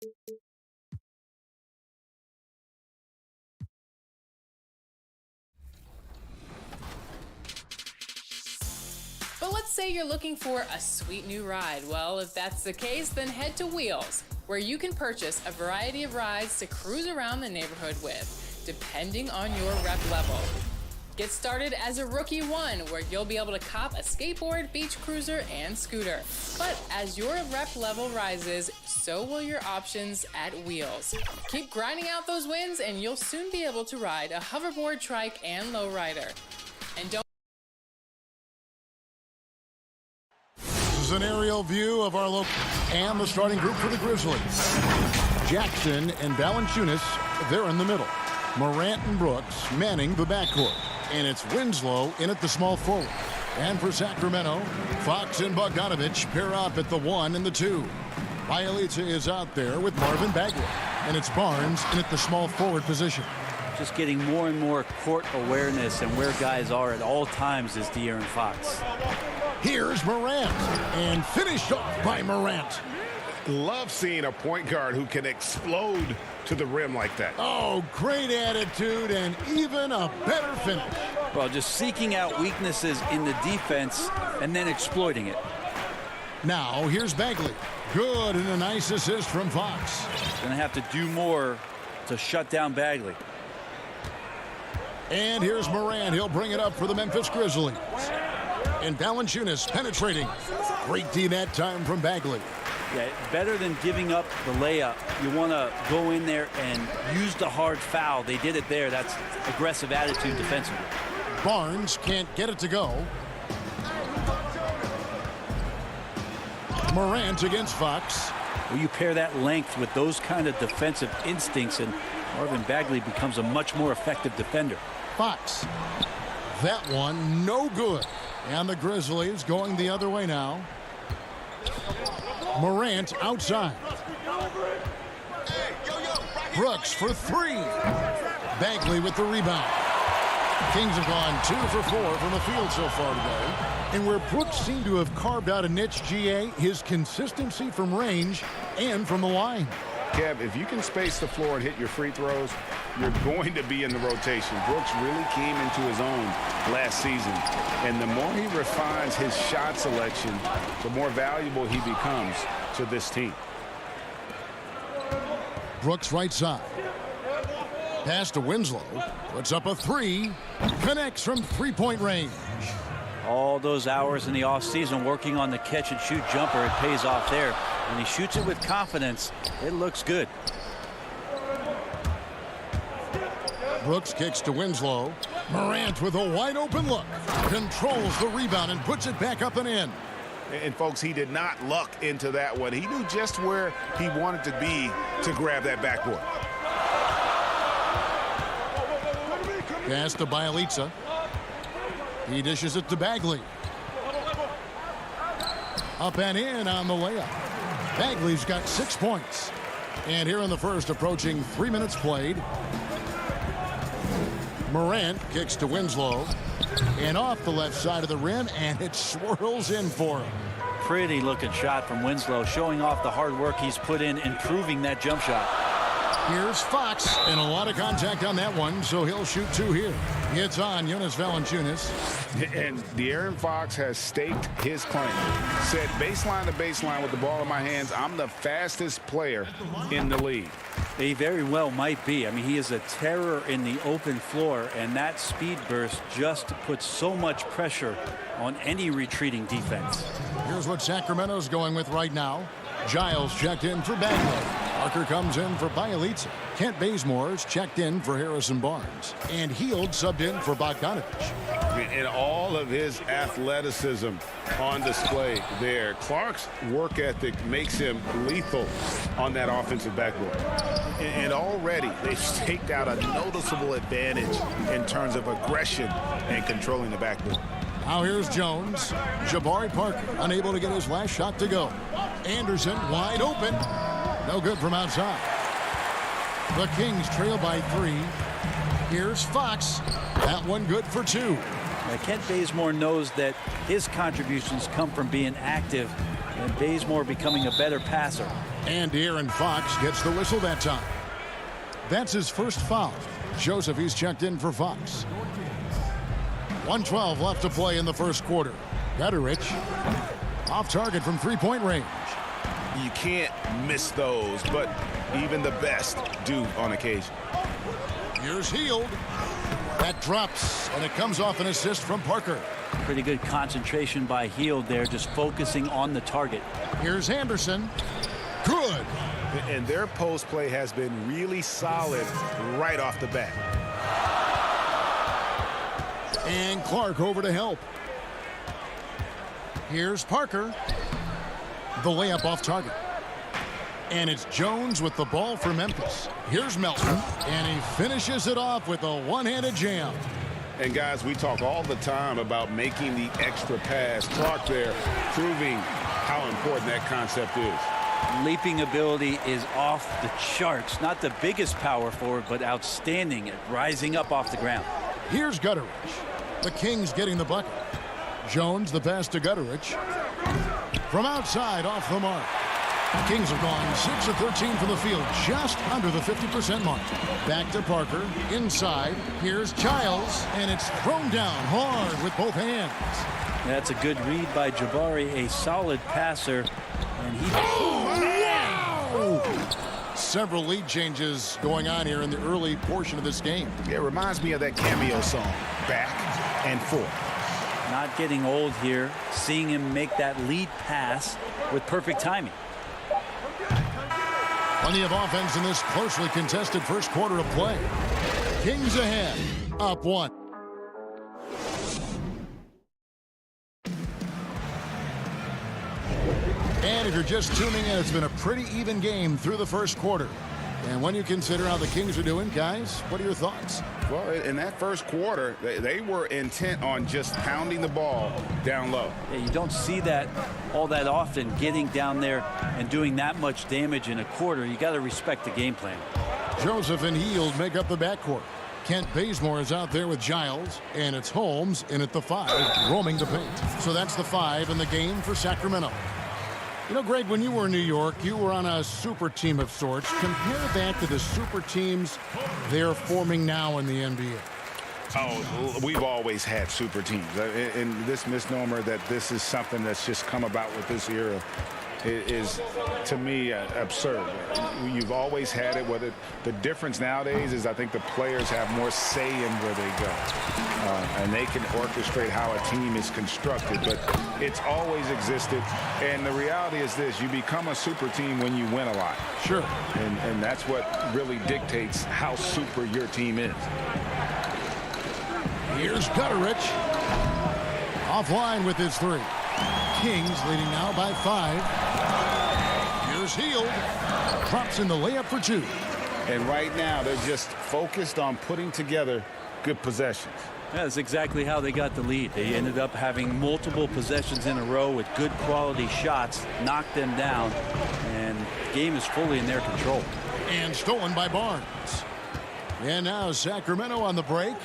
But let's say you're looking for a sweet new ride. Well, if that's the case, then head to Wheels, where you can purchase a variety of rides to cruise around the neighborhood with, depending on your rep level. Get started as a Rookie 1, where you'll be able to cop a skateboard, beach cruiser, and scooter. But as your rep level rises, so will your options at Wheels. Keep grinding out those wins, and you'll soon be able to ride a hoverboard, trike, and lowrider. And don't An aerial view of our local and the starting group for the Grizzlies. Jackson and Valanciunas, they're in the middle. Morant and Brooks manning the backcourt. And it's Winslow in at the small forward. And for Sacramento, Fox and Bogdanovich pair up at the 1 and the 2. Bielitsa is out there with Marvin Bagley. And it's Barnes in at the small forward position. Just getting more and more court awareness and where guys are at all times is De'Aaron Fox. Here's Morant, and finished off by Morant. Love seeing a point guard who can explode to the rim like that. Oh, great attitude and even a better finish. Well, just seeking out weaknesses in the defense and then exploiting it. Now, here's Bagley. Good, and a nice assist from Fox. Going to have to do more to shut down Bagley. And here's Morant. He'll bring it up for the Memphis Grizzlies. And Valanciunas penetrating. Great D that time from Bagley. Yeah, better than giving up the layup. You want to go in there and use the hard foul. They did it there. That's aggressive attitude defensively. Barnes can't get it to go. Morant against Fox. Well, you pair that length with those kind of defensive instincts, and Marvin Bagley becomes a much more effective defender. Fox. That one no good. And the Grizzlies going the other way now. Morant outside. Brooks for 3. Bagley with the rebound. Kings have gone 2 for 4 from the field so far today. And where Brooks seemed to have carved out a niche, GA, his consistency from range and from the line. Kev, if you can space the floor and hit your free throws, you're going to be in the rotation. Brooks really came into his own last season. And the more he refines his shot selection, the more valuable he becomes to this team. Brooks right side. Pass to Winslow. Puts up a 3. Connects from three-point range. All those hours in the offseason working on the catch-and-shoot jumper, it pays off there. When he shoots it with confidence, it looks good. Brooks kicks to Winslow. Morant with a wide-open look. Controls the rebound and puts it back up and in. And, folks, he did not luck into that one. He knew just where he wanted to be to grab that backboard. Pass to Bielitsa. He dishes it to Bagley. Up and in on the layup. Bagley's got 6 points. And here in the first, approaching 3 minutes played. Morant kicks to Winslow. And off the left side of the rim, and it swirls in for him. Pretty looking shot from Winslow, showing off the hard work he's put in improving that jump shot. Here's Fox, and a lot of contact on that one, so he'll shoot 2 here. It's on Jonas Valanciunas. And De'Aaron Fox has staked his claim. Said baseline to baseline with the ball in my hands, I'm the fastest player in the league. He very well might be. I mean, he is a terror in the open floor, and that speed burst just puts so much pressure on any retreating defense. Here's what Sacramento's going with right now. Giles checked in for Bagley. Parker comes in for Bielitsa. Kent Bazemore's checked in for Harrison Barnes. And Hield subbed in for Bogdanovich. And all of his athleticism on display there. Clark's work ethic makes him lethal on that offensive backboard. And already they've staked out a noticeable advantage in terms of aggression and controlling the backboard. Now here's Jones. Jabari Parker unable to get his last shot to go. Anderson wide open. No good from outside. The Kings trail by 3. Here's Fox. That one good for 2. Now, Kent Bazemore knows that his contributions come from being active and Bazemore becoming a better passer. And De'Aaron Fox gets the whistle that time. That's his first foul. Joseph, he's checked in for Fox. 1:12 left to play in the first quarter. Gutterich off target from three-point range. You can't miss those, but even the best do on occasion. Here's Hield. That drops, and it comes off an assist from Parker. Pretty good concentration by Hield there, just focusing on the target. Here's Anderson. Good. And their post play has been really solid right off the bat. And Clark over to help. Here's Parker. The layup off target. And it's Jones with the ball for Memphis. Here's Melton. And he finishes it off with a one-handed jam. And guys, we talk all the time about making the extra pass. Clark there proving how important that concept is. Leaping ability is off the charts. Not the biggest power forward, but outstanding at rising up off the ground. Here's Gutterich. The Kings getting the bucket. Jones the pass to Gutterich. From outside off the mark. The Kings have gone 6 of 13 from the field, just under the 50% mark. Back to Parker. Inside. Here's Childs. And it's thrown down hard with both hands. That's a good read by Jabari, a solid passer. And he... Several lead changes going on here in the early portion of this game. It reminds me of that cameo song, Back and Forth. Not getting old here, seeing him make that lead pass with perfect timing. Plenty of offense in this closely contested first quarter of play. Kings ahead, up 1. And if you're just tuning in, it's been a pretty even game through the first quarter. And when you consider how the Kings are doing, guys, what are your thoughts? Well, in that first quarter, they were intent on just pounding the ball down low. Yeah, you don't see that all that often, getting down there and doing that much damage in a quarter. You got to respect the game plan. Joseph and Hield make up the backcourt. Kent Bazemore is out there with Giles, and it's Holmes in at the 5, roaming the paint. So that's the 5 in the game for Sacramento. You know, Greg, when you were in New York, you were on a super team of sorts. Compare that to the super teams they're forming now in the NBA. Oh, we've always had super teams. And this misnomer that this is something that's just come about with this era is, to me, absurd. You've always had it. The difference nowadays is I think the players have more say in where they go. And they can orchestrate how a team is constructed. But it's always existed. And the reality is this. You become a super team when you win a lot. Sure. And that's what really dictates how super your team is. Here's Gutterich. Offline with his 3. Kings leading now by 5. Here's Hield. Drops in the layup for 2. And right now, they're just focused on putting together good possessions. That's exactly how they got the lead. They ended up having multiple possessions in a row with good quality shots, knocked them down, and the game is fully in their control. And stolen by Barnes. And now Sacramento on the break.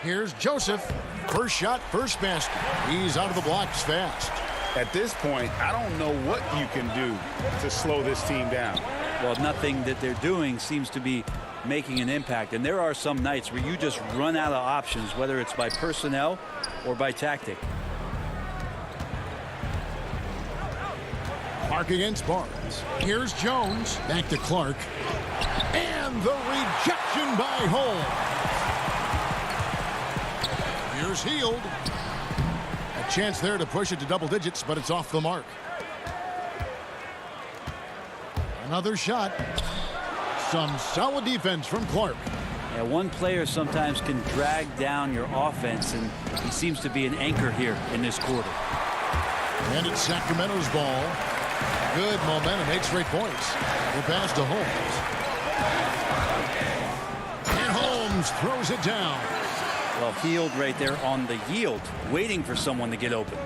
Here's Joseph. First shot, first basket. He's out of the blocks fast. At this point, I don't know what you can do to slow this team down. Well, nothing that they're doing seems to be making an impact. And there are some nights where you just run out of options, whether it's by personnel or by tactic. Clark against Barnes. Here's Jones. Back to Clark. And the rejection by Holmes. Here's Hield. A chance there to push it to double digits, but it's off the mark. Another shot. Some solid defense from Clark. Yeah, one player sometimes can drag down your offense, and he seems to be an anchor here in this quarter. And it's Sacramento's ball. Good momentum, 8 straight points. The pass to Holmes. And Holmes throws it down. Well, Hield right there on the yield, waiting for someone to get open.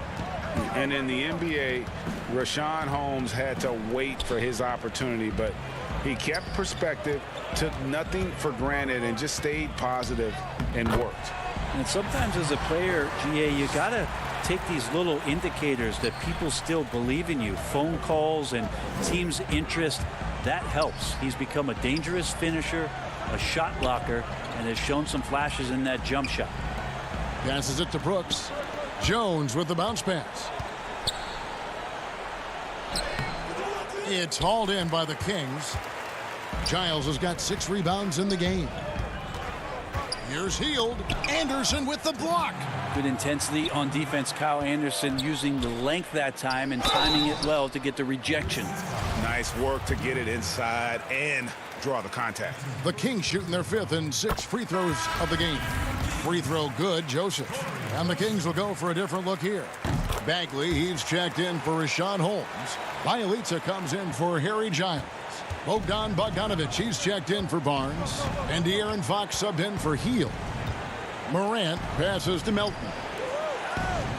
And in the NBA, Richaun Holmes had to wait for his opportunity, but he kept perspective, took nothing for granted, and just stayed positive and worked. And sometimes as a player, GA, you got to take these little indicators that people still believe in you, phone calls and team's interest, that helps. He's become a dangerous finisher, a shot blocker, and has shown some flashes in that jump shot. Passes it to Brooks. Jones with the bounce pass. It's hauled in by the Kings. Giles has got 6 rebounds in the game. Here's Heald. Anderson with the block. Good intensity on defense. Kyle Anderson using the length that time and timing it well to get the rejection. Nice work to get it inside and draw the contact. The Kings shooting their 5th and 6th free throws of the game. Free throw good, Joseph. And the Kings will go for a different look here. Bagley, he's checked in for Rashawn Holmes. Bielitsa comes in for Harry Giles. Bogdan Bogdanovic, he's checked in for Barnes. And De'Aaron Fox subbed in for Heald. Morant passes to Melton.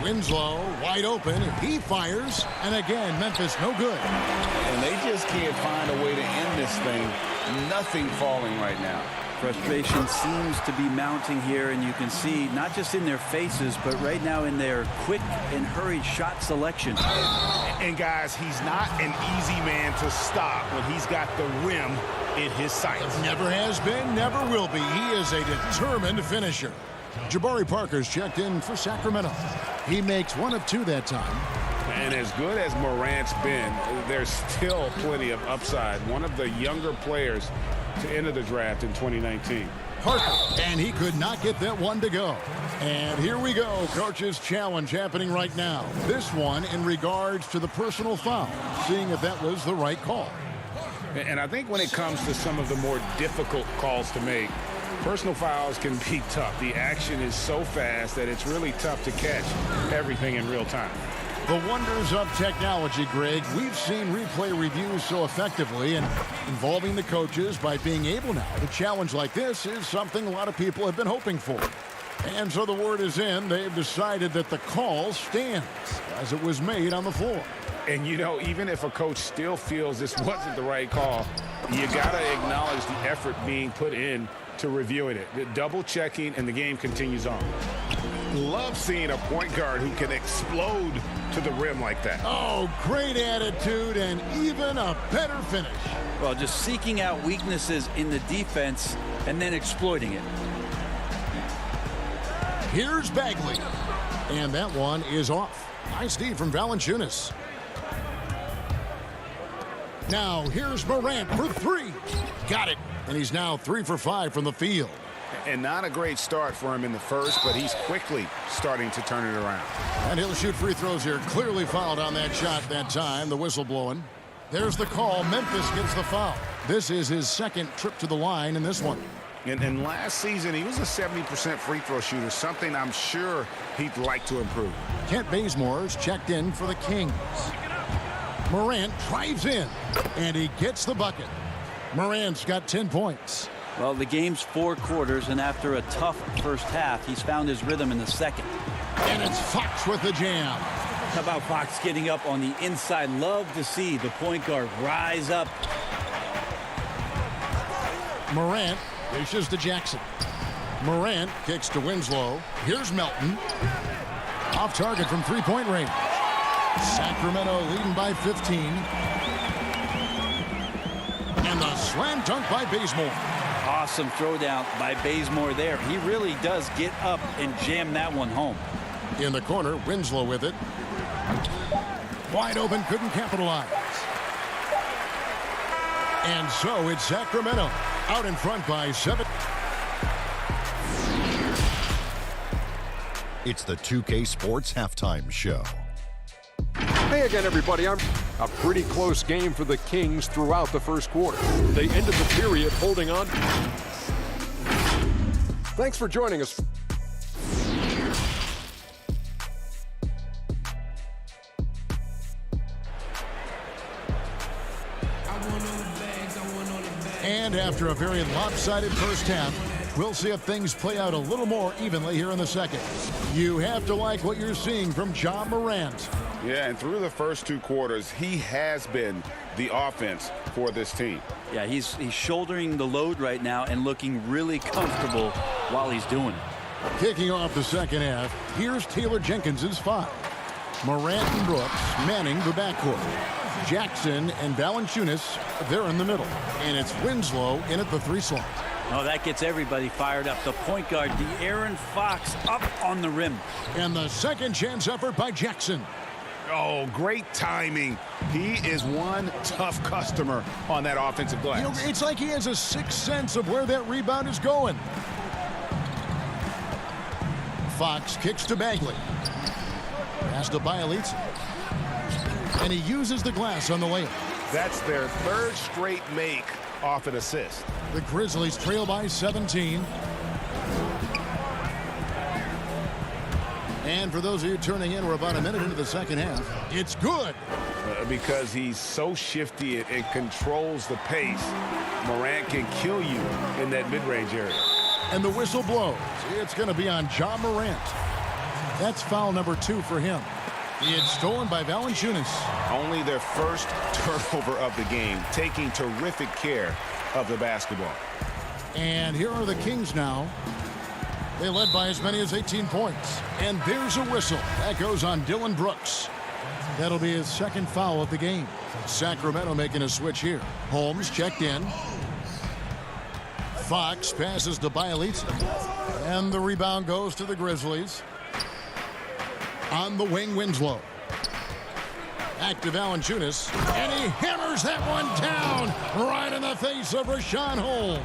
Winslow wide open. He fires. And again, Memphis no good. And they just can't find a way to end this thing. Nothing falling right now. Frustration seems to be mounting here, and you can see not just in their faces, but right now in their quick and hurried shot selection. And guys, he's not an easy man to stop when he's got the rim in his sights. Never has been, never will be. He is a determined finisher. Jabari Parker's checked in for Sacramento. He makes 1 of 2 that time. And as good as Morant's been, there's still plenty of upside. One of the younger players to enter the draft in 2019. Parker, and he could not get that one to go. And here we go, coach's challenge happening right now. This one in regards to the personal foul, seeing if that was the right call. And I think when it comes to some of the more difficult calls to make, personal fouls can be tough. The action is so fast that it's really tough to catch everything in real time. The wonders of technology, Greg. We've seen replay reviews so effectively, and involving the coaches by being able now to challenge like this is something a lot of people have been hoping for. And so the word is in. They've decided that the call stands as it was made on the floor. And, you know, even if a coach still feels this wasn't the right call, you got to acknowledge the effort being put in to reviewing it. The double checking, and the game continues on. Love seeing a point guard who can explode to the rim like that. Oh, great attitude and even a better finish. Well, just seeking out weaknesses in the defense and then exploiting it. Here's Bagley. And that one is off. Nice D from Valanciunas. Now here's Morant for 3. Got it. And he's now 3 for 5 from the field. And not a great start for him in the first, but he's quickly starting to turn it around. And he'll shoot free throws here. Clearly fouled on that shot that time. The whistle blowing. There's the call. Memphis gets the foul. This is his 2nd trip to the line in this one. And last season, he was a 70% free throw shooter, something I'm sure he'd like to improve. Kent Bazemore's checked in for the Kings. Morant drives in, and he gets the bucket. Morant's got 10 points. Well, the game's 4 quarters, and after a tough first half, he's found his rhythm in the second. And it's Fox with the jam. How about Fox getting up on the inside? Love to see the point guard rise up. Morant dishes to Jackson. Morant kicks to Winslow. Here's Melton. Off target from 3-point range. Sacramento leading by 15. And the slam dunk by Bazemore. Awesome throwdown by Bazemore there. He really does get up and jam that one home. In the corner, Winslow with it. Wide open, couldn't capitalize. And so it's Sacramento out in front by 7. It's the 2K Sports Halftime Show. Hey again, everybody. A pretty close game for the Kings throughout the first quarter. They ended the period holding on. Thanks for joining us. And after a very lopsided first half, we'll see if things play out a little more evenly here in the second. You have to like what you're seeing from Ja Morant. Yeah, and through the first 2 quarters, he has been the offense for this team. Yeah, he's shouldering the load right now and looking really comfortable while he's doing it. Kicking off the second half, here's Taylor Jenkins's 5. Morant and Brooks manning the backcourt. Jackson and Valanciunas, they're in the middle. And it's Winslow in at the 3 slot. Oh, that gets everybody fired up. The point guard, De'Aaron Fox, up on the rim. And the second chance effort by Jackson. Oh, great timing. He is one tough customer on that offensive glass. You know, it's like he has a sixth sense of where that rebound is going. Fox kicks to Bagley. Pass to Bielitsa. And he uses the glass on the layup. That's their 3rd straight make off an assist. The Grizzlies trail by 17. And for those of you turning in, we're about a minute into the second half. It's good. Because he's so shifty and controls the pace, Morant can kill you in that mid-range area. And the whistle blows. It's going to be on Ja Morant. That's foul number 2 for him. It's stolen by Valanciunas. Only their first turnover of the game, taking terrific care of the basketball. And here are the Kings now. They led by as many as 18 points. And there's a whistle. That goes on Dylan Brooks. That'll be his 2nd foul of the game. Sacramento making a switch here. Holmes checked in. Fox passes to Bielitsa. And the rebound goes to the Grizzlies. On the wing, Winslow. Back to Valanciunas. And he hammers that one down right in the face of Richaun Holmes.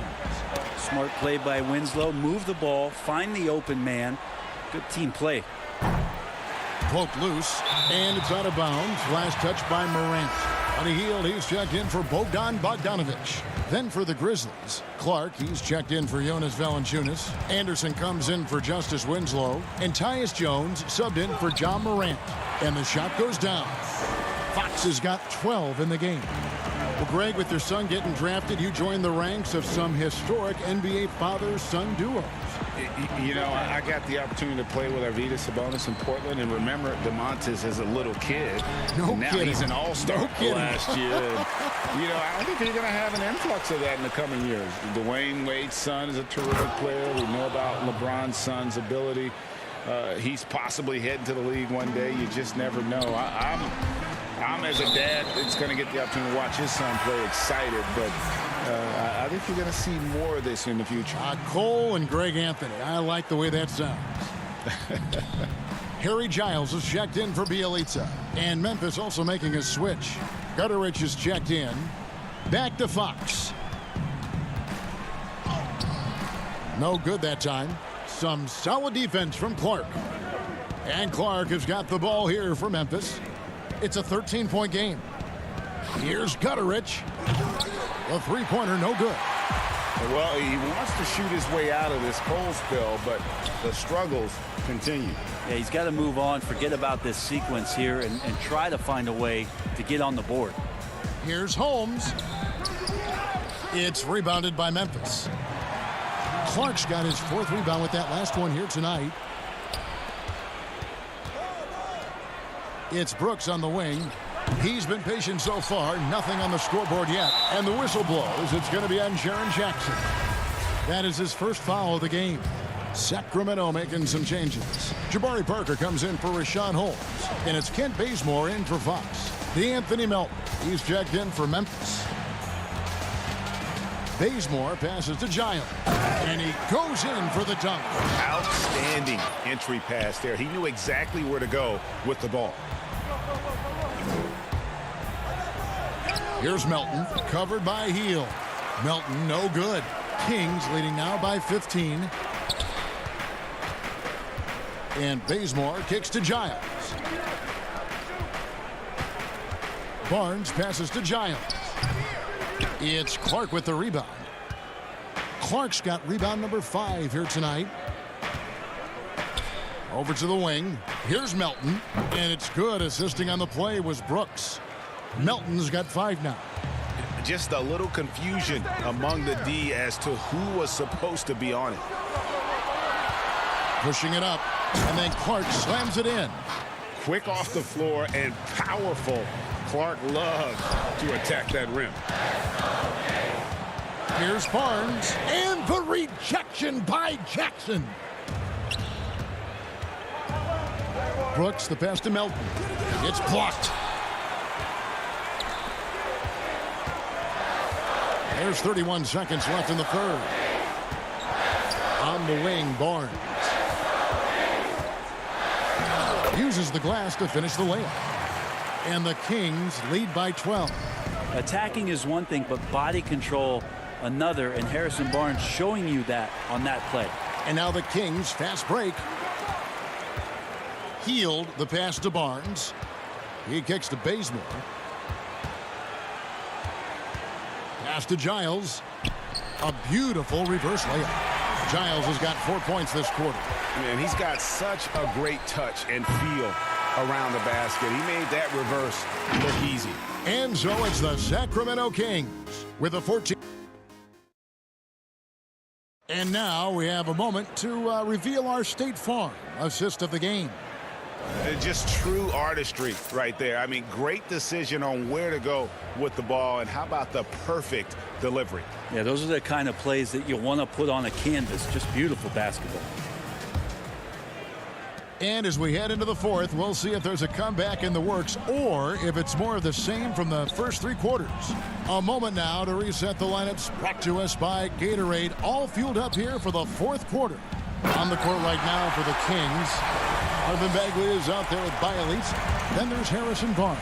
Smart play by Winslow. Move the ball. Find the open man. Good team play. Poked loose. And it's out of bounds. Last touch by Morant. On a heel, he's checked in for Bogdan Bogdanovic. Then for the Grizzlies, Clark, he's checked in for Jonas Valanciunas. Anderson comes in for Justice Winslow. And Tyus Jones subbed in for Ja Morant. And the shot goes down. Fox has got 12 in the game. Well, Greg, with your son getting drafted, you joined the ranks of some historic NBA father-son duos. You know, I got the opportunity to play with Arvydas Sabonis in Portland, and remember DeMontis as a little kid. No now kidding. He's an all-star last year. You know, I think you're going to have an influx of that in the coming years. Dwayne Wade's son is a terrific player. We know about LeBron's son's ability. He's possibly heading to the league one day. You just never know. I'm as a dad that's going to get the opportunity to watch his son play excited, but I think you're going to see more of this in the future. Cole and Greg Anthony. I like the way that sounds. Harry Giles is checked in for Bielitsa. And Memphis also making a switch. Gutterich is checked in. Back to Fox. No good that time. Some solid defense from Clark. And Clark has got the ball here for Memphis. It's a 13-point game. Here's Gutterich. A 3-pointer, no good. Well, he wants to shoot his way out of this cold spell, but the struggles continue. Yeah, he's got to move on, forget about this sequence here, and try to find a way to get on the board. Here's Holmes. It's rebounded by Memphis. Clark's got his 4th rebound with that last one here tonight. It's Brooks on the wing. He's been patient so far. Nothing on the scoreboard yet. And the whistle blows. It's going to be on Jaren Jackson. That is his 1st foul of the game. Sacramento making some changes. Jabari Parker comes in for Richaun Holmes. And it's Kent Bazemore in for Fox. DeAnthony Melton. He's checked in for Memphis. Bazemore passes to Giles. And he goes in for the dunk. Outstanding entry pass there. He knew exactly where to go with the ball. Here's Melton, covered by Heel. Melton, no good. Kings leading now by 15. And Bazemore kicks to Giles. Barnes passes to Giles. It's Clark with the rebound. Clark's got rebound number 5 here tonight. Over to the wing. Here's Melton. And it's good. Assisting on the play was Brooks. Melton's got 5 now. Just a little confusion among the D as to who was supposed to be on it. Pushing it up. And then Clark slams it in. Quick off the floor and powerful. Clark loves to attack that rim. Here's Barnes. And the rejection by Jackson. Brooks, the pass to Melton. It's blocked. There's 31 seconds left in the third. On the wing, Barnes. Uses the glass to finish the layup. And the Kings lead by 12. Attacking is one thing, but body control another, and Harrison Barnes showing you that on that play. And now the Kings fast break. Healed the pass to Barnes. He kicks to Bazemore. Pass to Giles. A beautiful reverse layup. Giles has got 4 points this quarter. Man, he's got such a great touch and feel around the basket. He made that reverse look easy. And so it's the Sacramento Kings with a 14. And now we have a moment to reveal our State Farm assist of the game. Just true artistry right there. I mean, great decision on where to go with the ball, and how about the perfect delivery? Yeah, those are the kind of plays that you want to put on a canvas. Just beautiful basketball. And as we head into the fourth, we'll see if there's a comeback in the works or if it's more of the same from the first 3 quarters. A moment now to reset the lineups, brought to us by Gatorade, all fueled up here for the fourth quarter. On the court right now for the Kings, Marvin Bagley is out there with Bialitz. Then there's Harrison Barnes.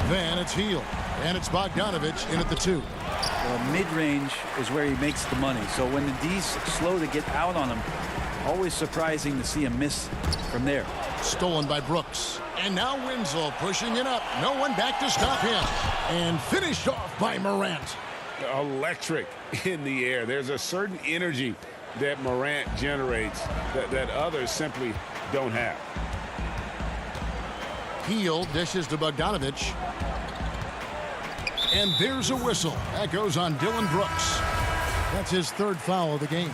Then it's Hield. And it's Bogdanovich in at the 2. Well, mid-range is where he makes the money. So when the D's slow to get out on him, always surprising to see him miss from there. Stolen by Brooks. And now Winslow pushing it up. No one back to stop him. And finished off by Morant. Electric in the air. There's a certain energy that Morant generates that others simply don't have. Hield dishes to Bogdanovich. And there's a whistle. That goes on Dylan Brooks. That's his 3rd foul of the game.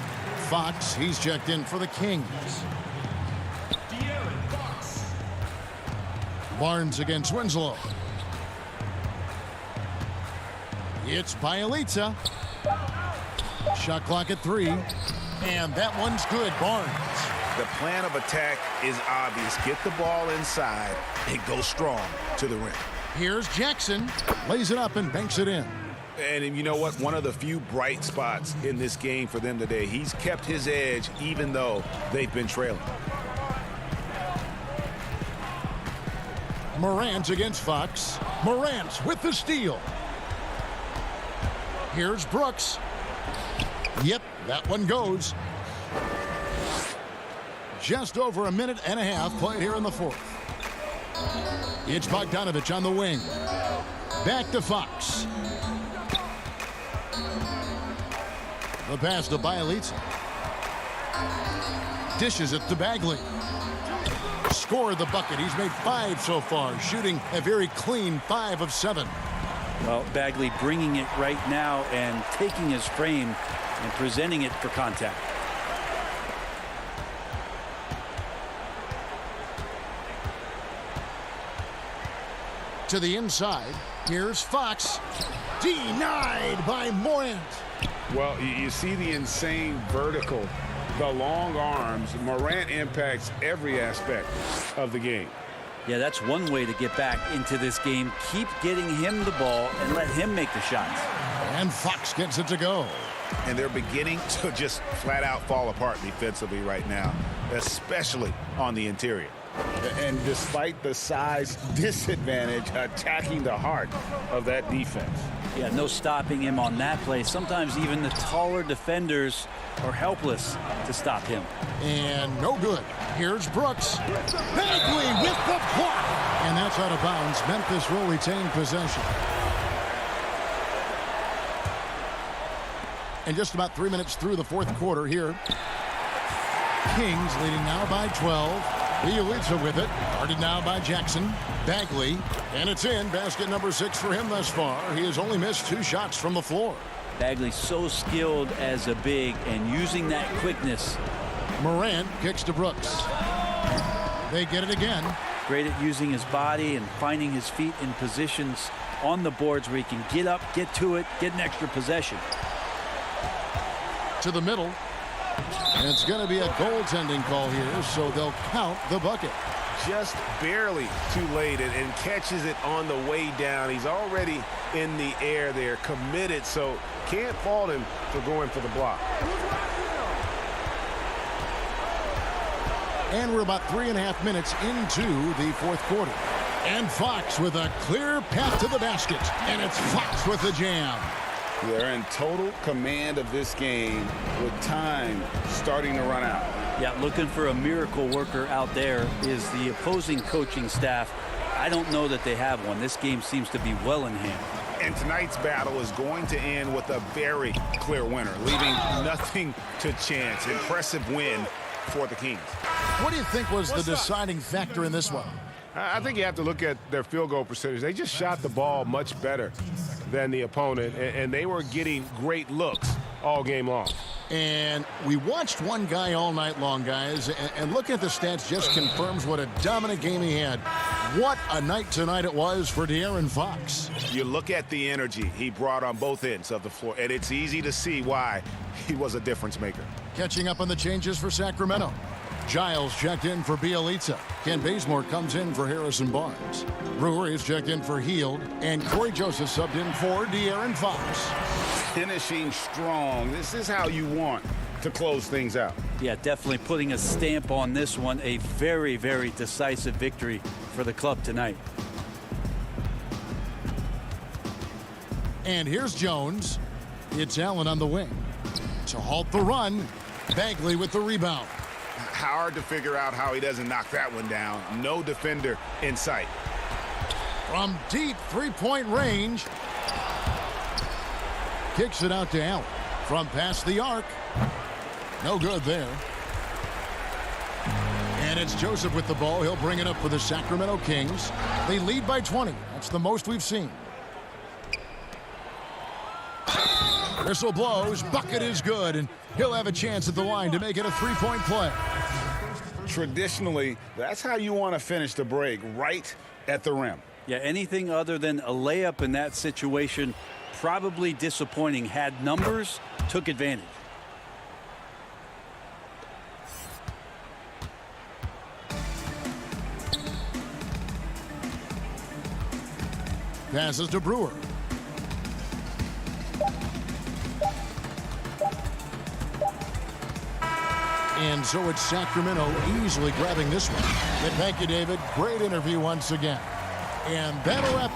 Fox, he's checked in for the Kings. Barnes against Winslow. It's Bialitz. Shot clock at 3. And that one's good, Barnes. The plan of attack is obvious. Get the ball inside and go strong to the rim. Here's Jackson. Lays it up and banks it in. And you know what? One of the few bright spots in this game for them today. He's kept his edge even though they've been trailing. Morant against Fox. Morant with the steal. Here's Brooks. Yep, that one goes. Just over a minute and a half played here in the fourth. It's Bogdanovich on the wing. Back to Fox. The pass to Bialitz. Dishes it to Bagley. Scored the bucket. He's made 5 so far, shooting a very clean 5 of 7. Well, Bagley bringing it right now and taking his frame and presenting it for contact. To the inside. Here's Fox. Denied by Morant. Well, you see the insane vertical, the long arms. Morant impacts every aspect of the game. Yeah, that's one way to get back into this game. Keep getting him the ball and let him make the shots. And Fox gets it to go. And they're beginning to just flat out fall apart defensively right now, especially on the interior. And despite the size disadvantage, attacking the heart of that defense. Yeah, no stopping him on that play. Sometimes even the taller defenders are helpless to stop him. And no good. Here's Brooks. Bagley with the block. And that's out of bounds. Memphis will retain possession. And just about 3 minutes through the fourth quarter here. Kings leading now by 12. Bialitz with it. Guarded now by Jackson. Bagley. And it's in. Basket number 6 for him thus far. He has only missed 2 shots from the floor. Bagley so skilled as a big and using that quickness. Morant kicks to Brooks. They get it again. Great at using his body and finding his feet in positions on the boards where he can get up, get to it, get an extra possession. To the middle. And it's going to be a goaltending call here, so they'll count the bucket. just barely too late and catches it on the way down. He's already in the air there, committed, so can't fault him for going for the block. And we're about 3.5 minutes into the fourth quarter. And Fox with a clear path to the basket. And it's Fox with the jam. They're in total command of this game with time starting to run out. Yeah, looking for a miracle worker out there is the opposing coaching staff. I don't know that they have one. This game seems to be well in hand. And tonight's battle is going to end with a very clear winner, leaving nothing to chance. Impressive win for the Kings. What do you think was the deciding factor in this one? I think you have to look at their field goal percentage. They just shot the ball much better than the opponent, and they were getting great looks all game long. And we watched one guy all night long, guys, and looking at the stats just confirms what a dominant game he had. What a night tonight it was for De'Aaron Fox. You look at the energy he brought on both ends of the floor, and it's easy to see why he was a difference maker. Catching up on the changes for Sacramento. Giles checked in for Bielitsa. Ken Bazemore comes in for Harrison Barnes. Brewer is checked in for Hield. And Corey Joseph subbed in for De'Aaron Fox. Finishing strong. This is how you want to close things out. Yeah, definitely putting a stamp on this one. A very, very decisive victory for the club tonight. And here's Jones. It's Allen on the wing. To halt the run, Bagley with the rebound. Hard to figure out how he doesn't knock that one down. No defender in sight. From deep three-point range. Kicks it out to Allen. From past the arc. No good there. And it's Joseph with the ball. He'll bring it up for the Sacramento Kings. They lead by 20. That's the most we've seen. Whistle blows. Bucket is good. And he'll have a chance at the line to make it a three-point play. Traditionally, that's how you want to finish the break, right at the rim. Yeah, anything other than a layup in that situation, probably disappointing. Had numbers, took advantage. Passes to Brewer. And so it's Sacramento easily grabbing this one. And thank you, David. Great interview once again. And that'll wrap.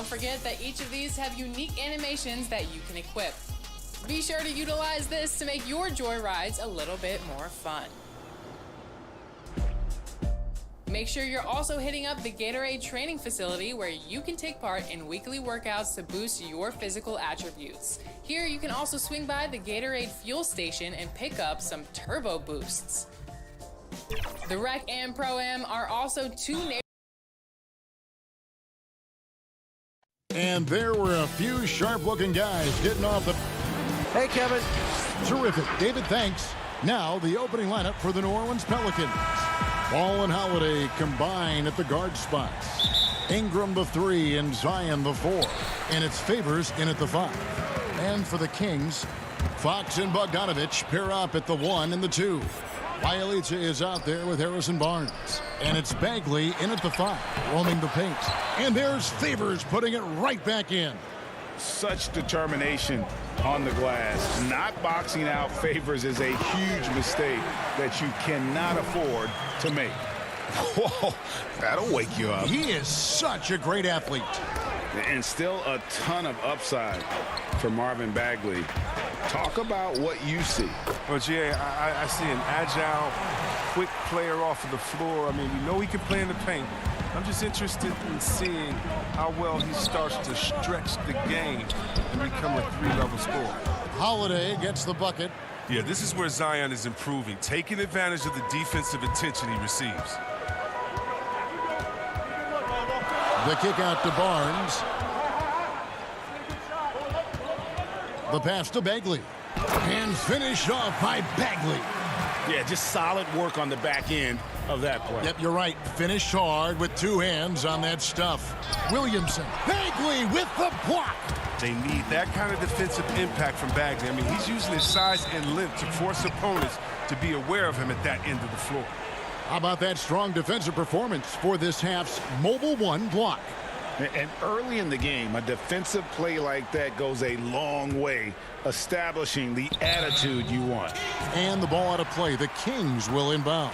don't forget that each of these have unique animations that you can equip. Be sure to utilize this to make your joy rides a little bit more fun. Make sure you're also hitting up the Gatorade training facility where you can take part in weekly workouts to boost your physical attributes. Here you can also swing by the Gatorade fuel station and pick up some turbo boosts. The Rec and Pro-Am are also two And there were a few sharp-looking guys getting off the... Hey, Kevin. Terrific. David, thanks. Now, the opening lineup for the New Orleans Pelicans. Ball and Holiday combine at the guard spots. Ingram the 3 and Zion the 4. And it's Favors in at the 5. And for the Kings, Fox and Bogdanovich pair up at the 1 and the 2. Bialica is out there with Harrison Barnes. And it's Bagley in at the 5, roaming the paint. And there's Favors putting it right back in. Such determination on the glass. Not boxing out Favors is a huge mistake that you cannot afford to make. Whoa, that'll wake you up. He is such a great athlete. And still a ton of upside for Marvin Bagley. Talk about what you see. Well, Jay, I see an agile, quick player off of the floor. I mean, we know he can play in the paint. I'm just interested in seeing how well he starts to stretch the game and become a 3-level scorer. Holiday gets the bucket. Yeah, this is where Zion is improving, taking advantage of the defensive attention he receives. The kick out to Barnes. The pass to Bagley. And finished off by Bagley. Yeah, just solid work on the back end of that play. Yep, you're right. Finished hard with 2 hands on that stuff. Williamson. Bagley with the block. They need that kind of defensive impact from Bagley. I mean, he's using his size and length to force opponents to be aware of him at that end of the floor. How about that strong defensive performance for this half's Mobile 1 block? And early in the game, a defensive play like that goes a long way, establishing the attitude you want. And the ball out of play. The Kings will inbound.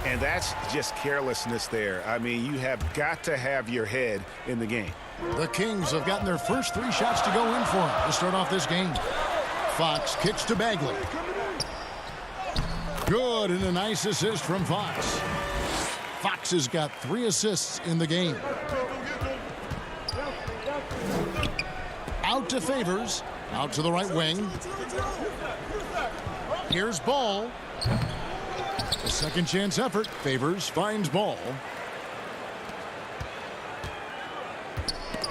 And that's just carelessness there. I mean, you have got to have your head in the game. The Kings have gotten their first 3 shots to go in for them to start off this game. Fox kicks to Bagley. Good, and a nice assist from Fox. Fox has got 3 assists in the game. Out to Favors. Out to the right wing. Here's Ball. A second chance effort. Favors finds Ball.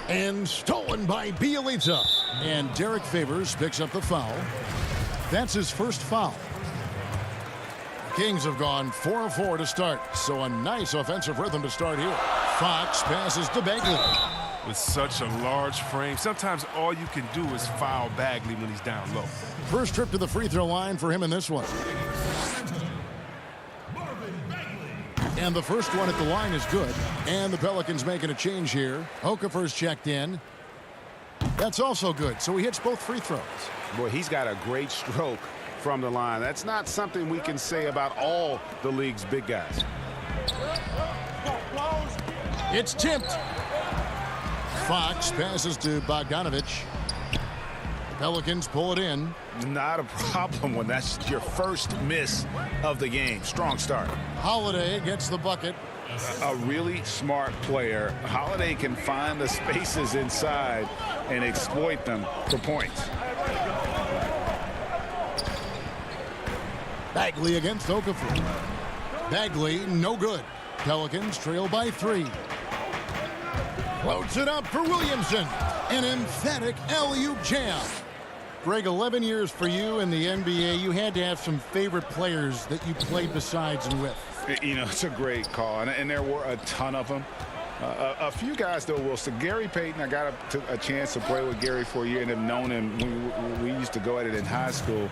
And stolen by Bialica. And Derek Favors picks up the foul. That's his first foul. Kings have gone 4 of 4 to start, so a nice offensive rhythm to start here. Fox passes to Bagley. With such a large frame, sometimes all you can do is foul Bagley when he's down low. First trip to the free throw line for him in this one. And the first one at the line is good. And the Pelicans making a change here. Okafor's checked in. That's also good, so he hits both free throws. Boy, he's got a great stroke from the line. That's not something we can say about all the league's big guys. It's tipped. Fox passes to Bogdanovich. The Pelicans pull it in. Not a problem when that's your first miss of the game. Strong start. Holiday gets the bucket. A really smart player. Holiday can find the spaces inside and exploit them for points. Bagley against Okafor. Bagley, no good. Pelicans trail by 3. Floats it up for Williamson. An emphatic alley-oop jam. Greg, 11 years for you in the NBA. You had to have some favorite players that you played besides and with. You know, it's a great call, and there were a ton of them. A few guys, though, Wilson. Gary Payton, I got a chance to play with Gary for a year and have known him. We used to go at it in high school,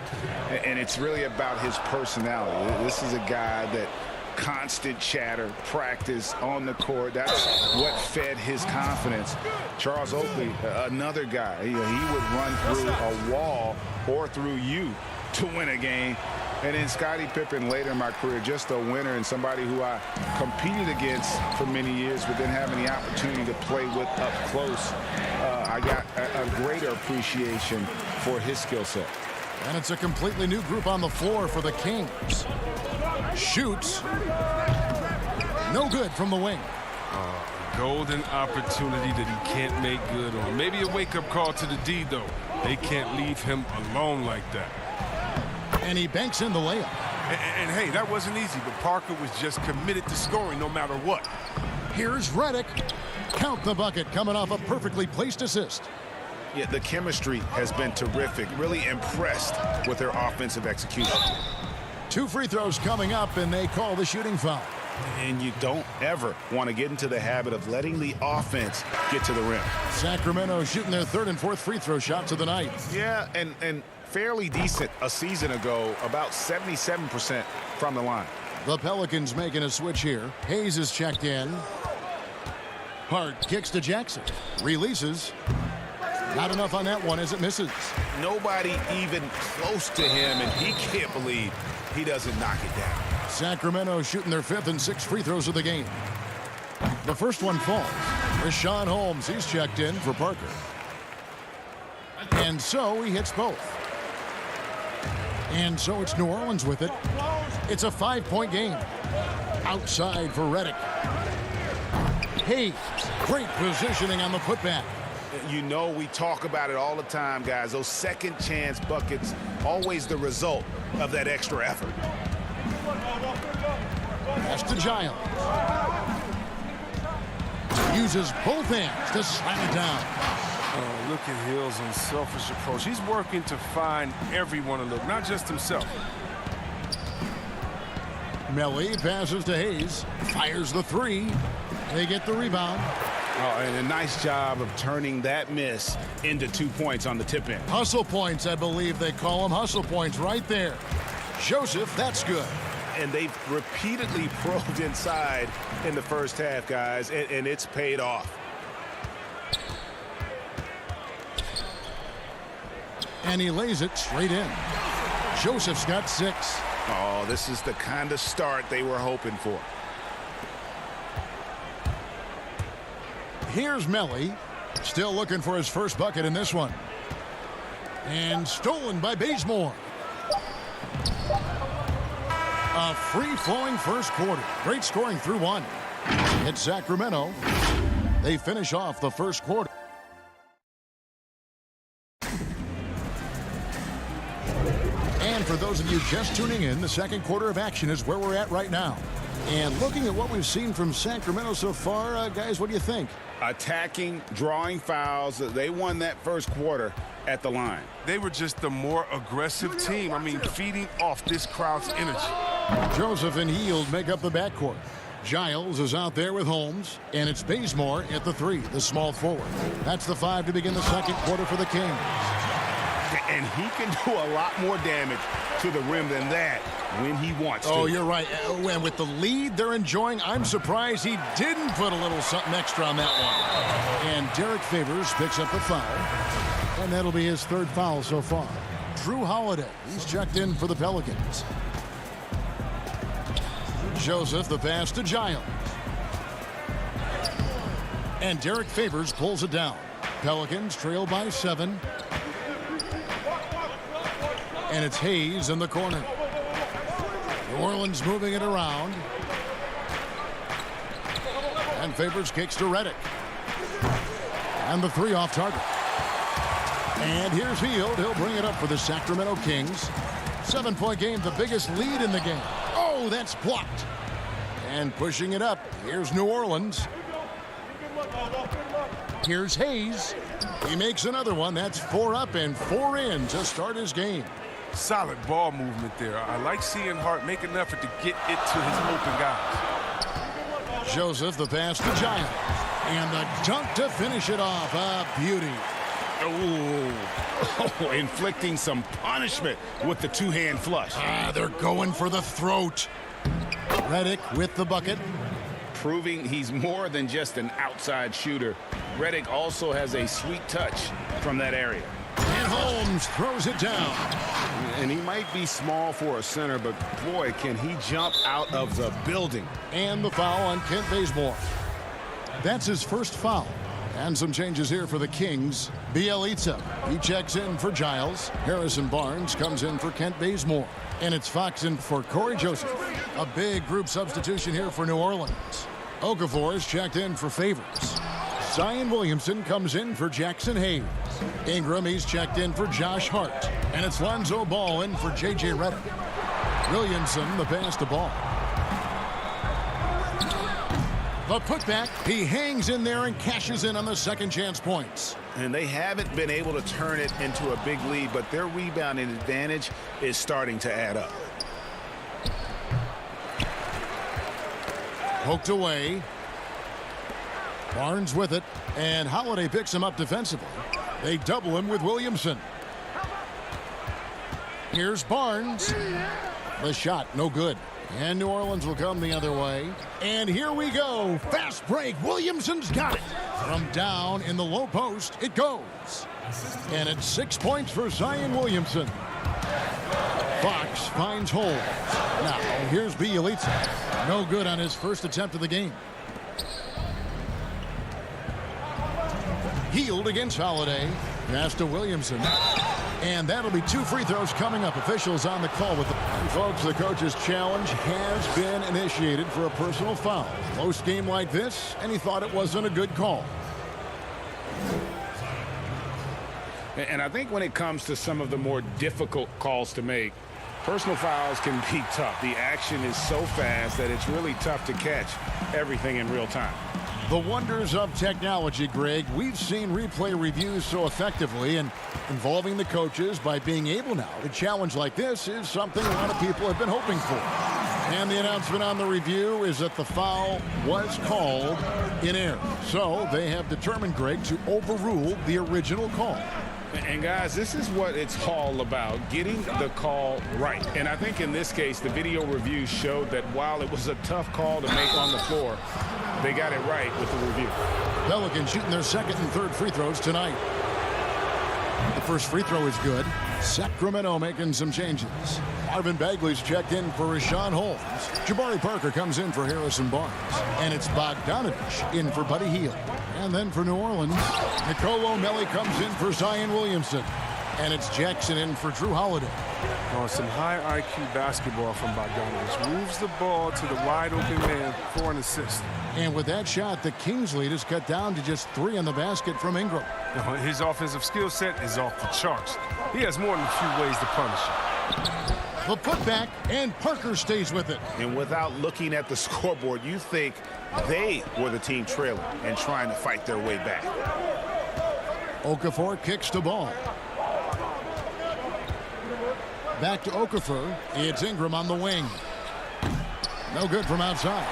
and it's really about his personality. This is a guy that constant chatter, practice on the court. That's what fed his confidence. Charles Oakley, another guy. He would run through a wall or through you to win a game. And then Scottie Pippen later in my career, just a winner and somebody who I competed against for many years, but then having the opportunity to play with up close, I got a greater appreciation for his skill set. And it's a completely new group on the floor for the Kings. Shoots. No good from the wing. Golden opportunity that he can't make good on. Maybe a wake-up call to the D, though. They can't leave him alone like that. And he banks in the layup. And hey, that wasn't easy, but Parker was just committed to scoring no matter what. Here's Redick. Count the bucket, coming off a perfectly placed assist. Yeah, the chemistry has been terrific. Really impressed with their offensive execution. 2 free throws coming up, and they call the shooting foul. And you don't ever want to get into the habit of letting the offense get to the rim. Sacramento shooting their 3rd and 4th free throw shots of the night. Yeah, and fairly decent a season ago, about 77% from the line. The Pelicans making a switch here. Hayes is checked in. Hart kicks to Jackson. Releases. Not enough on that one as it misses. Nobody even close to him, and he can't believe he doesn't knock it down. Sacramento shooting their 5th and 6th free throws of the game. The first one falls. Rashawn Holmes, he's checked in for Parker. And so he hits both. And so it's New Orleans with it. It's a 5-point game. Outside for Redick. Hayes, great positioning on the putback. You know, we talk about it all the time, guys. Those second chance buckets, always the result of that extra effort. Pass to Giles. Uses both hands to slam it down. Oh, look at Hill's unselfish approach. He's working to find everyone to look, not just himself. Melly passes to Hayes. Fires the 3. They get the rebound. Oh, and a nice job of turning that miss into 2 points on the tip in. Hustle points, I believe they call them. Hustle points right there. Joseph, that's good. And they've repeatedly probed inside in the first half, guys, and it's paid off. And he lays it straight in. Joseph's got 6. Oh, this is the kind of start they were hoping for. Here's Melly, still looking for his first bucket in this one. And stolen by Bazemore. A free-flowing first quarter. Great scoring through 1. It's Sacramento. They finish off the first quarter. And for those of you just tuning in, the second quarter of action is where we're at right now. And looking at what we've seen from Sacramento so far, guys, what do you think? Attacking, drawing fouls. They won that first quarter at the line. They were just the more aggressive team. I mean, feeding off this crowd's energy. Joseph and Hield make up the backcourt. Giles is out there with Holmes, and it's Bazemore at the 3, the small forward. That's the 5 to begin the second quarter for the Kings. And he can do a lot more damage to the rim than that when he wants to. Oh, you're right. And with the lead they're enjoying, I'm surprised he didn't put a little something extra on that one. And Derek Favors picks up a foul, and that'll be his 3rd foul so far. Drew Holiday, he's checked in for the Pelicans. Joseph, the pass to Giles. And Derek Favors pulls it down. Pelicans trail by 7. And it's Hayes in the corner. New Orleans moving it around. And Favors kicks to Redick. And the 3 off target. And here's Hield. He'll bring it up for the Sacramento Kings. 7-point game, the biggest lead in the game. Oh, that's blocked. And pushing it up, here's New Orleans. Here's Hayes. He makes another one. That's 4 up and 4 in to start his game. Solid ball movement there. I like seeing Hart make an effort to get it to his open guys. Joseph, the pass to Giles. And the dunk to finish it off. A beauty. Oh, inflicting some punishment with the 2-hand flush. They're going for the throat. Redick with the bucket. Proving he's more than just an outside shooter. Redick also has a sweet touch from that area. And Holmes throws it down. And he might be small for a center, but boy, can he jump out of the building. And the foul on Kent Bazemore. That's his first foul. And some changes here for the Kings. Bielitsa, he checks in for Giles. Harrison Barnes comes in for Kent Bazemore. And it's Fox in for Corey Joseph. A big group substitution here for New Orleans. Okafor is checked in for Favors. Zion Williamson comes in for Jackson Hayes. Ingram, he's checked in for Josh Hart. And it's Lonzo Ball in for J.J. Redick. Williamson, the pass to Ball. The putback, he hangs in there and cashes in on the second chance points. And they haven't been able to turn it into a big lead, but their rebounding advantage is starting to add up. Poked away. Barnes with it, and Holiday picks him up defensively. They double him with Williamson. Here's Barnes. The shot, no good. And New Orleans will come the other way. And here we go. Fast break. Williamson's got it. From down in the low post, it goes. And it's 6 points for Zion Williamson. Fox finds Holmes. Now, here's Bielitsa. No good on his first attempt of the game. Healed against Holiday. Pass to Williamson. And that'll be 2 free throws coming up. Officials on the call with the... And folks, the coach's challenge has been initiated for a personal foul. Close game like this, and he thought it wasn't a good call. And I think when it comes to some of the more difficult calls to make, personal fouls can be tough. The action is so fast that it's really tough to catch everything in real time. The wonders of technology, Greg. We've seen replay reviews so effectively, and involving the coaches by being able now to challenge like this is something a lot of people have been hoping for. And the announcement on the review is that the foul was called in error. So they have determined, Greg, to overrule the original call. And guys, this is what it's all about, getting the call right. And I think in this case, the video review showed that while it was a tough call to make on the floor, they got it right with the review. Pelicans shooting their second and third free throws tonight. The first free throw is good. Sacramento making some changes. Marvin Bagley's checked in for Rashawn Holmes. Jabari Parker comes in for Harrison Barnes. And it's Bogdanovich in for Buddy Hield. And then for New Orleans, Nicolo Melli comes in for Zion Williamson. And it's Jackson in for Drew Holiday. Oh, some high IQ basketball from Bogdanovich. Moves the ball to the wide open man for an assist. And with that shot, the Kings lead is cut down to just 3 in the basket from Ingram. His offensive skill set is off the charts. He has more than a few ways to punish him. The putback, and Parker stays with it. And without looking at the scoreboard, you think they were the team trailing and trying to fight their way back. Okafor kicks the ball. Back to Okafor. It's Ingram on the wing. No good from outside.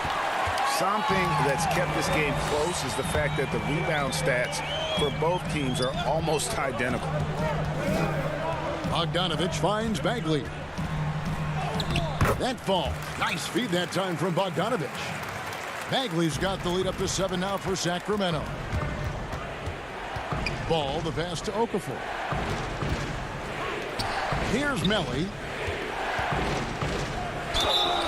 Something that's kept this game close is the fact that the rebound stats for both teams are almost identical. Bogdanovich finds Bagley. That fall. Nice feed that time from Bogdanovich. Bagley's got the lead up to 7 now for Sacramento. Ball, the pass to Okafor. Here's Melli.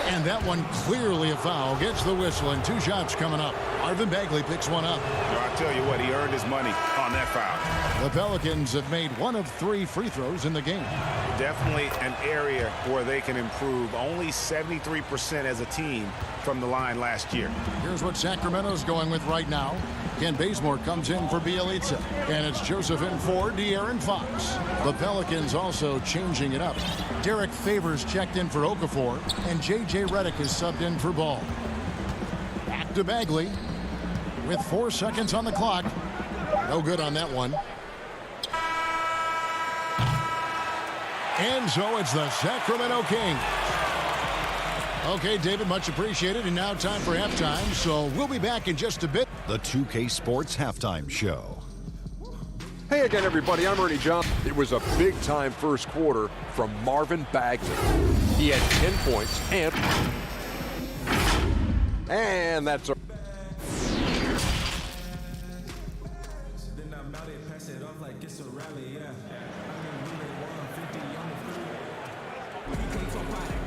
And that one clearly a foul. Gets the whistle, and 2 shots coming up. Marvin Bagley picks one up. Well, I tell you what, he earned his money on that foul. The Pelicans have made 1 of 3 free throws in the game. Definitely an area where they can improve. Only 73% as a team from the line last year. Here's what Sacramento's going with right now. Kent Bazemore comes in for Bielitsa. And it's Joseph in for De'Aaron Fox. The Pelicans also changing it up. Derek Favors checked in for Okafor. And J.J. Redick is subbed in for Ball. Back to Bagley. With 4 seconds on the clock. No good on that one. And so it's the Sacramento Kings. Okay, David, much appreciated. And now time for halftime. So we'll be back in just a bit. The 2K Sports Halftime Show. Hey again, everybody. I'm Ernie Johnson. It was a big-time first quarter from Marvin Bagley. He had 10 points and that's a...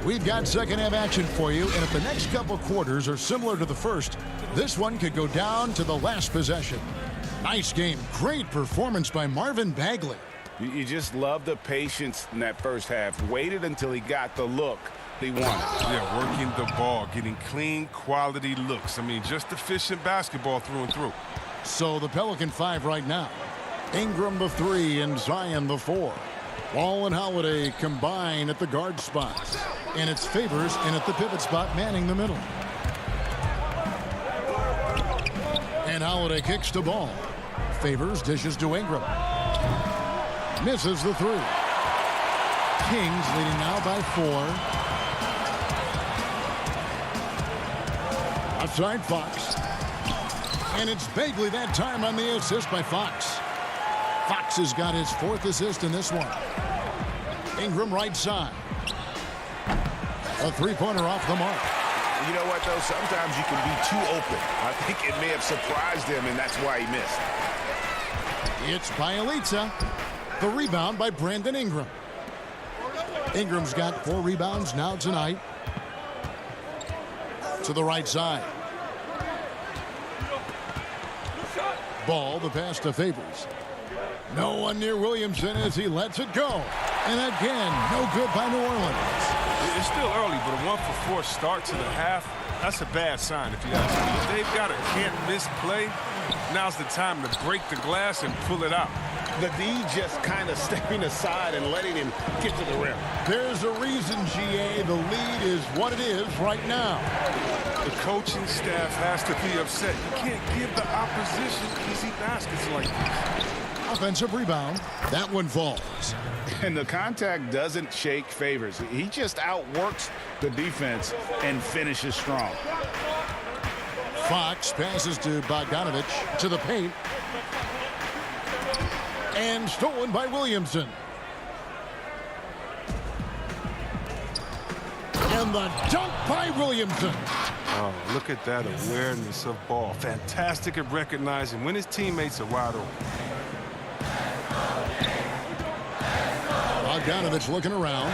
We've got second half action for you, and if the next couple quarters are similar to the first, this one could go down to the last possession. Nice game. Great performance by Marvin Bagley. You just love the patience in that first half. Waited until he got the look he wanted. Yeah, working the ball, getting clean, quality looks. I mean, just efficient basketball through and through. So the Pelican 5 right now. Ingram the 3 and Zion the 4. Ball and Holiday combine at the guard spots. And it's Favors in at the pivot spot, manning the middle. And Holiday kicks the ball. Favors dishes to Ingram. Misses the 3. Kings leading now by 4. Outside Fox. And it's Bagley that time on the assist by Fox. Fox has got his 4th assist in this one. Ingram right side. A three-pointer off the mark. You know what, though? Sometimes you can be too open. I think it may have surprised him, and that's why he missed. It's Bielitsa. The rebound by Brandon Ingram. Ingram's got 4 rebounds now tonight. To the right side. Ball, the pass to Favors. No one near Williamson as he lets it go. And again, no good by New Orleans. It's still early, but a 1-for-4 start to the half, that's a bad sign if you ask me. If they've got a can't-miss play, now's the time to break the glass and pull it out. The D just kind of stepping aside and letting him get to the rim. There's a reason, GA, the lead is what it is right now. The coaching staff has to be upset. You can't give the opposition easy baskets like this. Offensive rebound. That one falls. And the contact doesn't shake Favors. He just outworks the defense and finishes strong. Fox passes to Bogdanovich to the paint. And stolen by Williamson. And the dunk by Williamson. Oh, look at that awareness of ball. Fantastic at recognizing when his teammates are wide open. Bogdanovich looking around.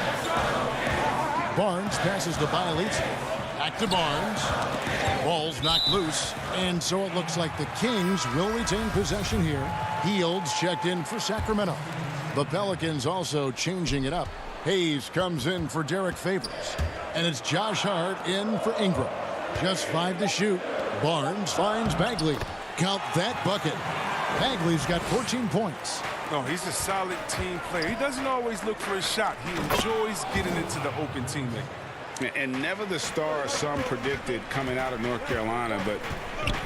Barnes passes to Bielitsa. Back to Barnes. Ball's knocked loose. And so it looks like the Kings will retain possession here. Fields checked in for Sacramento. The Pelicans also changing it up. Hayes comes in for Derek Favors. And it's Josh Hart in for Ingram. Just 5 to shoot. Barnes finds Bagley. Count that bucket. Bagley's got 14 points. No, he's a solid team player. He doesn't always look for a shot. He enjoys getting into the open teammate. And never the star some predicted coming out of North Carolina, but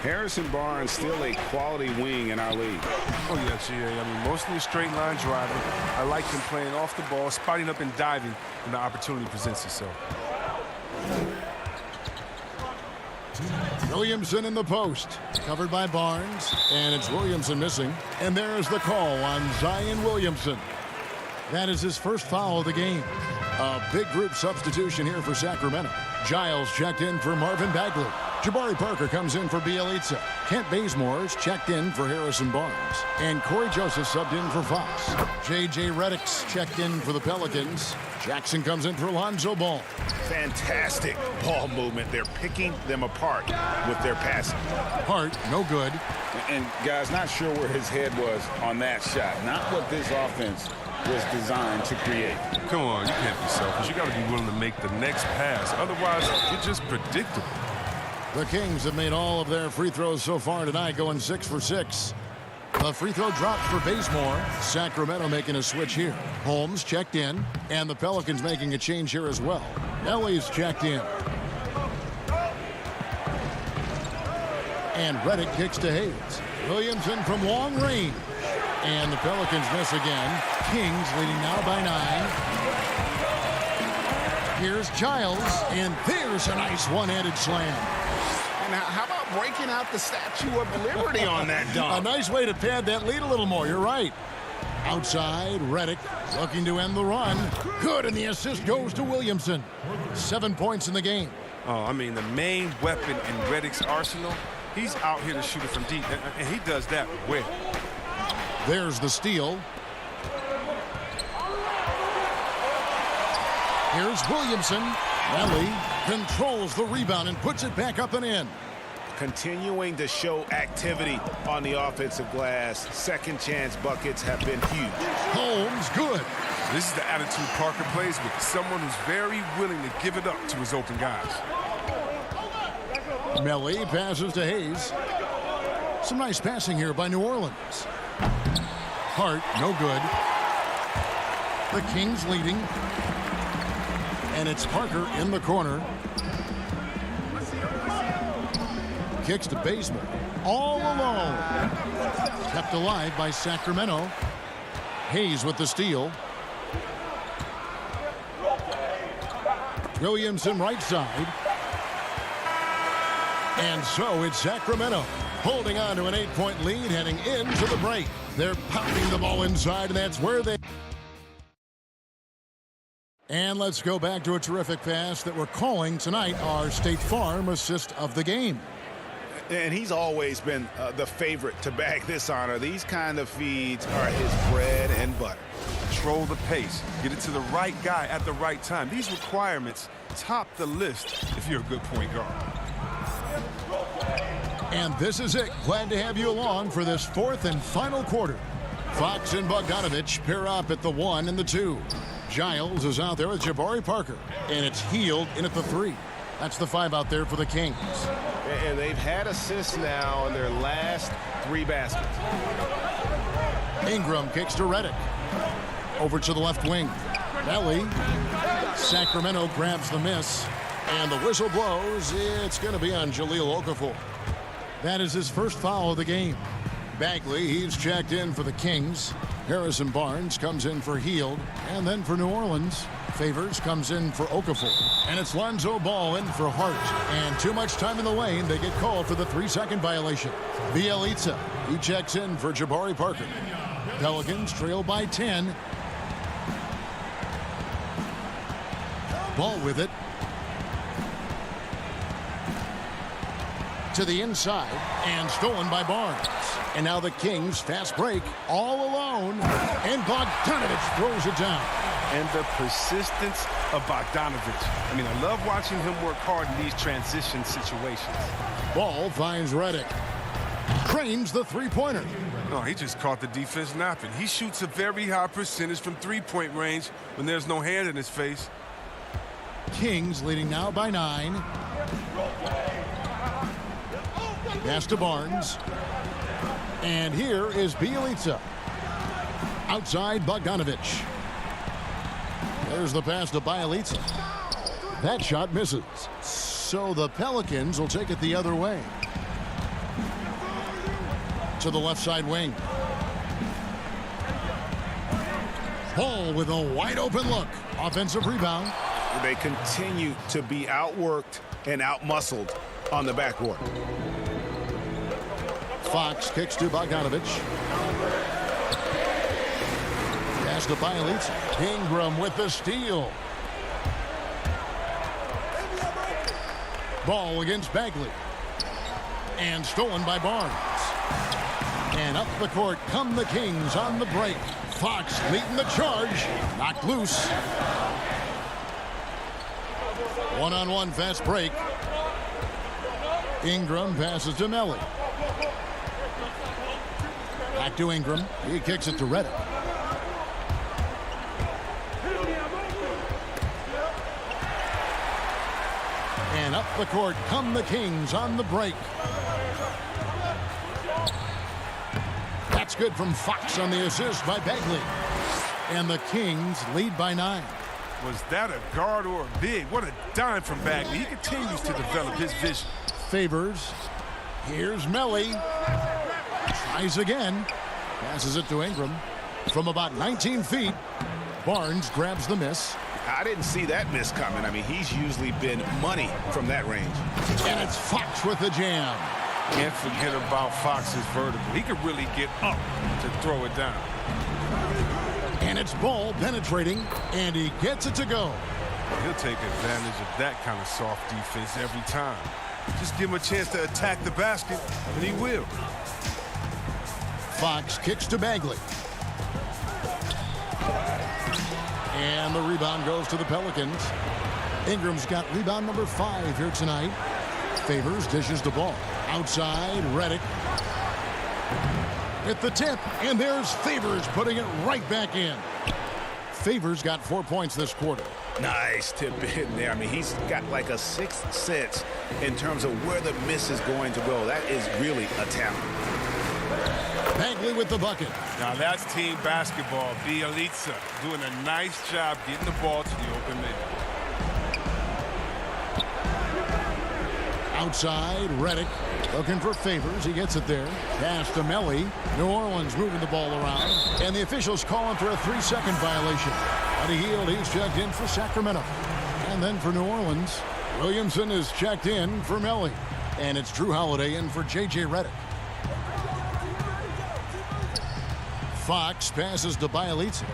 Harrison Barnes still a quality wing in our league. Oh, yeah, GA. I mean, mostly a straight line driver. I like him playing off the ball, spotting up and diving when the opportunity presents itself. Williamson in the post. Covered by Barnes. And it's Williamson missing. And there's the call on Zion Williamson. That is his first foul of the game. A big group substitution here for Sacramento. Giles checked in for Marvin Bagley. Jabari Parker comes in for Bielitsa. Kent Bazemore's checked in for Harrison Barnes. And Corey Joseph subbed in for Fox. J.J. Redick's checked in for the Pelicans. Jackson comes in for Lonzo Ball. Fantastic ball movement. They're picking them apart with their passing. Hart, no good. And guys, not sure where his head was on that shot. Not what this offense was designed to create. Come on, you can't be selfish. You got to be willing to make the next pass. Otherwise, you're just predictable. The Kings have made all of their free throws so far tonight, going 6 for 6. The free throw drops for Bazemore. Sacramento making a switch here. Holmes checked in, and the Pelicans making a change here as well. Ellie's checked in. And Redick kicks to Hayes. Williamson from long range. And the Pelicans miss again. Kings leading now by 9. Here's Giles, and there's a nice one-handed slam. And how about breaking out the Statue of Liberty on that dunk? A nice way to pad that lead a little more. You're right. Outside, Redick looking to end the run. Good, and the assist goes to Williamson. 7 points in the game. Oh, I mean, the main weapon in Redick's arsenal, he's out here to shoot it from deep, and he does that well. There's the steal. Here's Williamson. Ellie controls the rebound and puts it back up and in. Continuing to show activity on the offensive glass. Second chance buckets have been huge. Holmes, good. This is the attitude Parker plays with, someone who's very willing to give it up to his open guys. Melly passes to Hayes. Some nice passing here by New Orleans. Hart, no good. The Kings leading. And it's Parker in the corner. Kicks to Bazemore. All alone. Kept alive by Sacramento. Hayes with the steal. Williamson right side. And so it's Sacramento holding on to an 8-point lead heading into the break. They're pounding the ball inside, and that's where they... And let's go back to a terrific pass that we're calling tonight our State Farm assist of the game. And he's always been the favorite to bag this honor. These kind of feeds are his bread and butter. Control the pace. Get it to the right guy at the right time. These requirements top the list if you're a good point guard. And this is it. Glad to have you along for this fourth and final quarter. Fox and Bogdanovich pair up at the 1 and the 2. Giles is out there with Jabari Parker. And it's Healed in at the 3. That's the 5 out there for the Kings. And they've had assists now in their last 3 baskets. Ingram kicks to Redick. Over to the left wing. Belly. Sacramento grabs the miss. And the whistle blows. It's going to be on Jahlil Okafor. That is his first foul of the game. Bagley, he's checked in for the Kings. Harrison Barnes comes in for Healed. And then for New Orleans, Favors comes in for Okafor. And it's Lonzo Ball in for Hart. And too much time in the lane. They get called for the 3-second violation. Bielitsa, he checks in for Jabari Parker. Pelicans trail by 10. Ball with it. To the inside and stolen by Barnes. And now the Kings fast break all alone. And Bogdanovich throws it down. And the persistence of Bogdanovich. I mean, I love watching him work hard in these transition situations. Ball finds Redick. Cranes the three-pointer. No, he just caught the defense napping. He shoots a very high percentage from three-point range when there's no hand in his face. Kings leading now by 9. Pass to Barnes. And here is Bielitsa. Outside Bogdanovich. There's the pass to Bielitsa. That shot misses. So the Pelicans will take it the other way. To the left side wing. Ball with a wide open look. Offensive rebound. They continue to be outworked and outmuscled on the backboard. Fox kicks to Bogdanovich. Pass to Bielitsa. Ingram with the steal. Ball against Bagley. And stolen by Barnes. And up the court come the Kings on the break. Fox leading the charge. Knocked loose. One-on-one fast break. Ingram passes to Melly. Back to Ingram. He kicks it to Redick. And up the court come the Kings on the break. That's good from Fox on the assist by Bagley. And the Kings lead by 9. Was that a guard or a big? What a dime from Bagley. He continues to develop his vision. Favors. Here's Melly. Tries again. Passes it to Ingram. From about 19 feet, Barnes grabs the miss. I didn't see that miss coming. I mean, he's usually been money from that range. And it's Fox with the jam. Can't forget about Fox's vertical. He could really get up to throw it down. And it's Ball penetrating, and he gets it to go. He'll take advantage of that kind of soft defense every time. Just give him a chance to attack the basket, and he will. Fox kicks to Bagley. And the rebound goes to the Pelicans. Ingram's got rebound number 5 here tonight. Favors dishes the ball. Outside, Redick. At the tip, and there's Favors putting it right back in. Favors got 4 points this quarter. Nice tip in there. I mean, he's got like a sixth sense in terms of where the miss is going to go. That is really a talent. Bagley with the bucket. Now that's team basketball. Bielitsa doing a nice job getting the ball to the open man. Outside, Redick looking for Favors. He gets it there. Pass to Melly. New Orleans moving the ball around. And the officials calling for a 3-second violation. Buddy Hield, he's checked in for Sacramento. And then for New Orleans, Williamson is checked in for Melly. And it's Drew Holiday in for J.J. Redick. Fox passes to Bielitsa.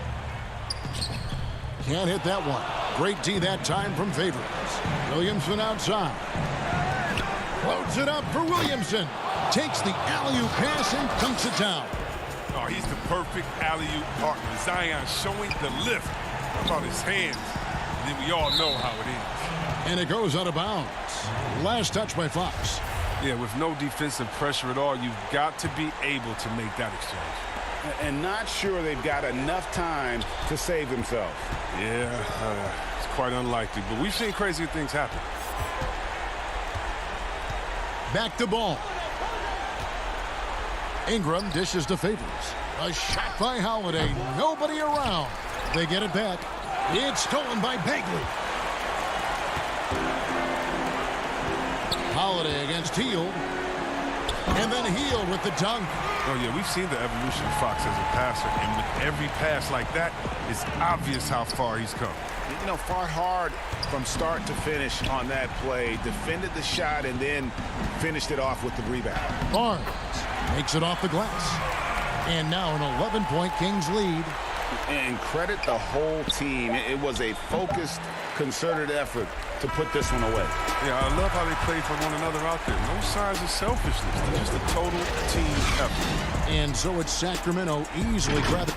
Can't hit that one. Great D that time from Favors. Williamson outside. Loads it up for Williamson. Takes the alley-oop pass and dunks it down. Oh, he's the perfect alley-oop partner. Zion showing the lift about his hands. And then we all know how it is. And it goes out of bounds. Last touch by Fox. Yeah, with no defensive pressure at all, you've got to be able to make that exchange. And not sure they've got enough time to save themselves. Yeah, it's quite unlikely. But we've seen crazier things happen. Back to ball. Ingram dishes to Favors. A shot by Holiday. Nobody around. They get it back. It's stolen by Bagley. Holiday against Hield. And then Hield with the dunk. Oh, yeah, we've seen the evolution of Fox as a passer. And with every pass like that, it's obvious how far he's come. You know, fought hard from start to finish on that play. Defended the shot and then finished it off with the rebound. Barnes makes it off the glass. And now an 11-point Kings lead. And credit the whole team. It was a focused, concerted effort to put this one away. Yeah, I love how they play for one another out there. No signs of selfishness. They're just a total team effort. And so it's Sacramento easily grabbing.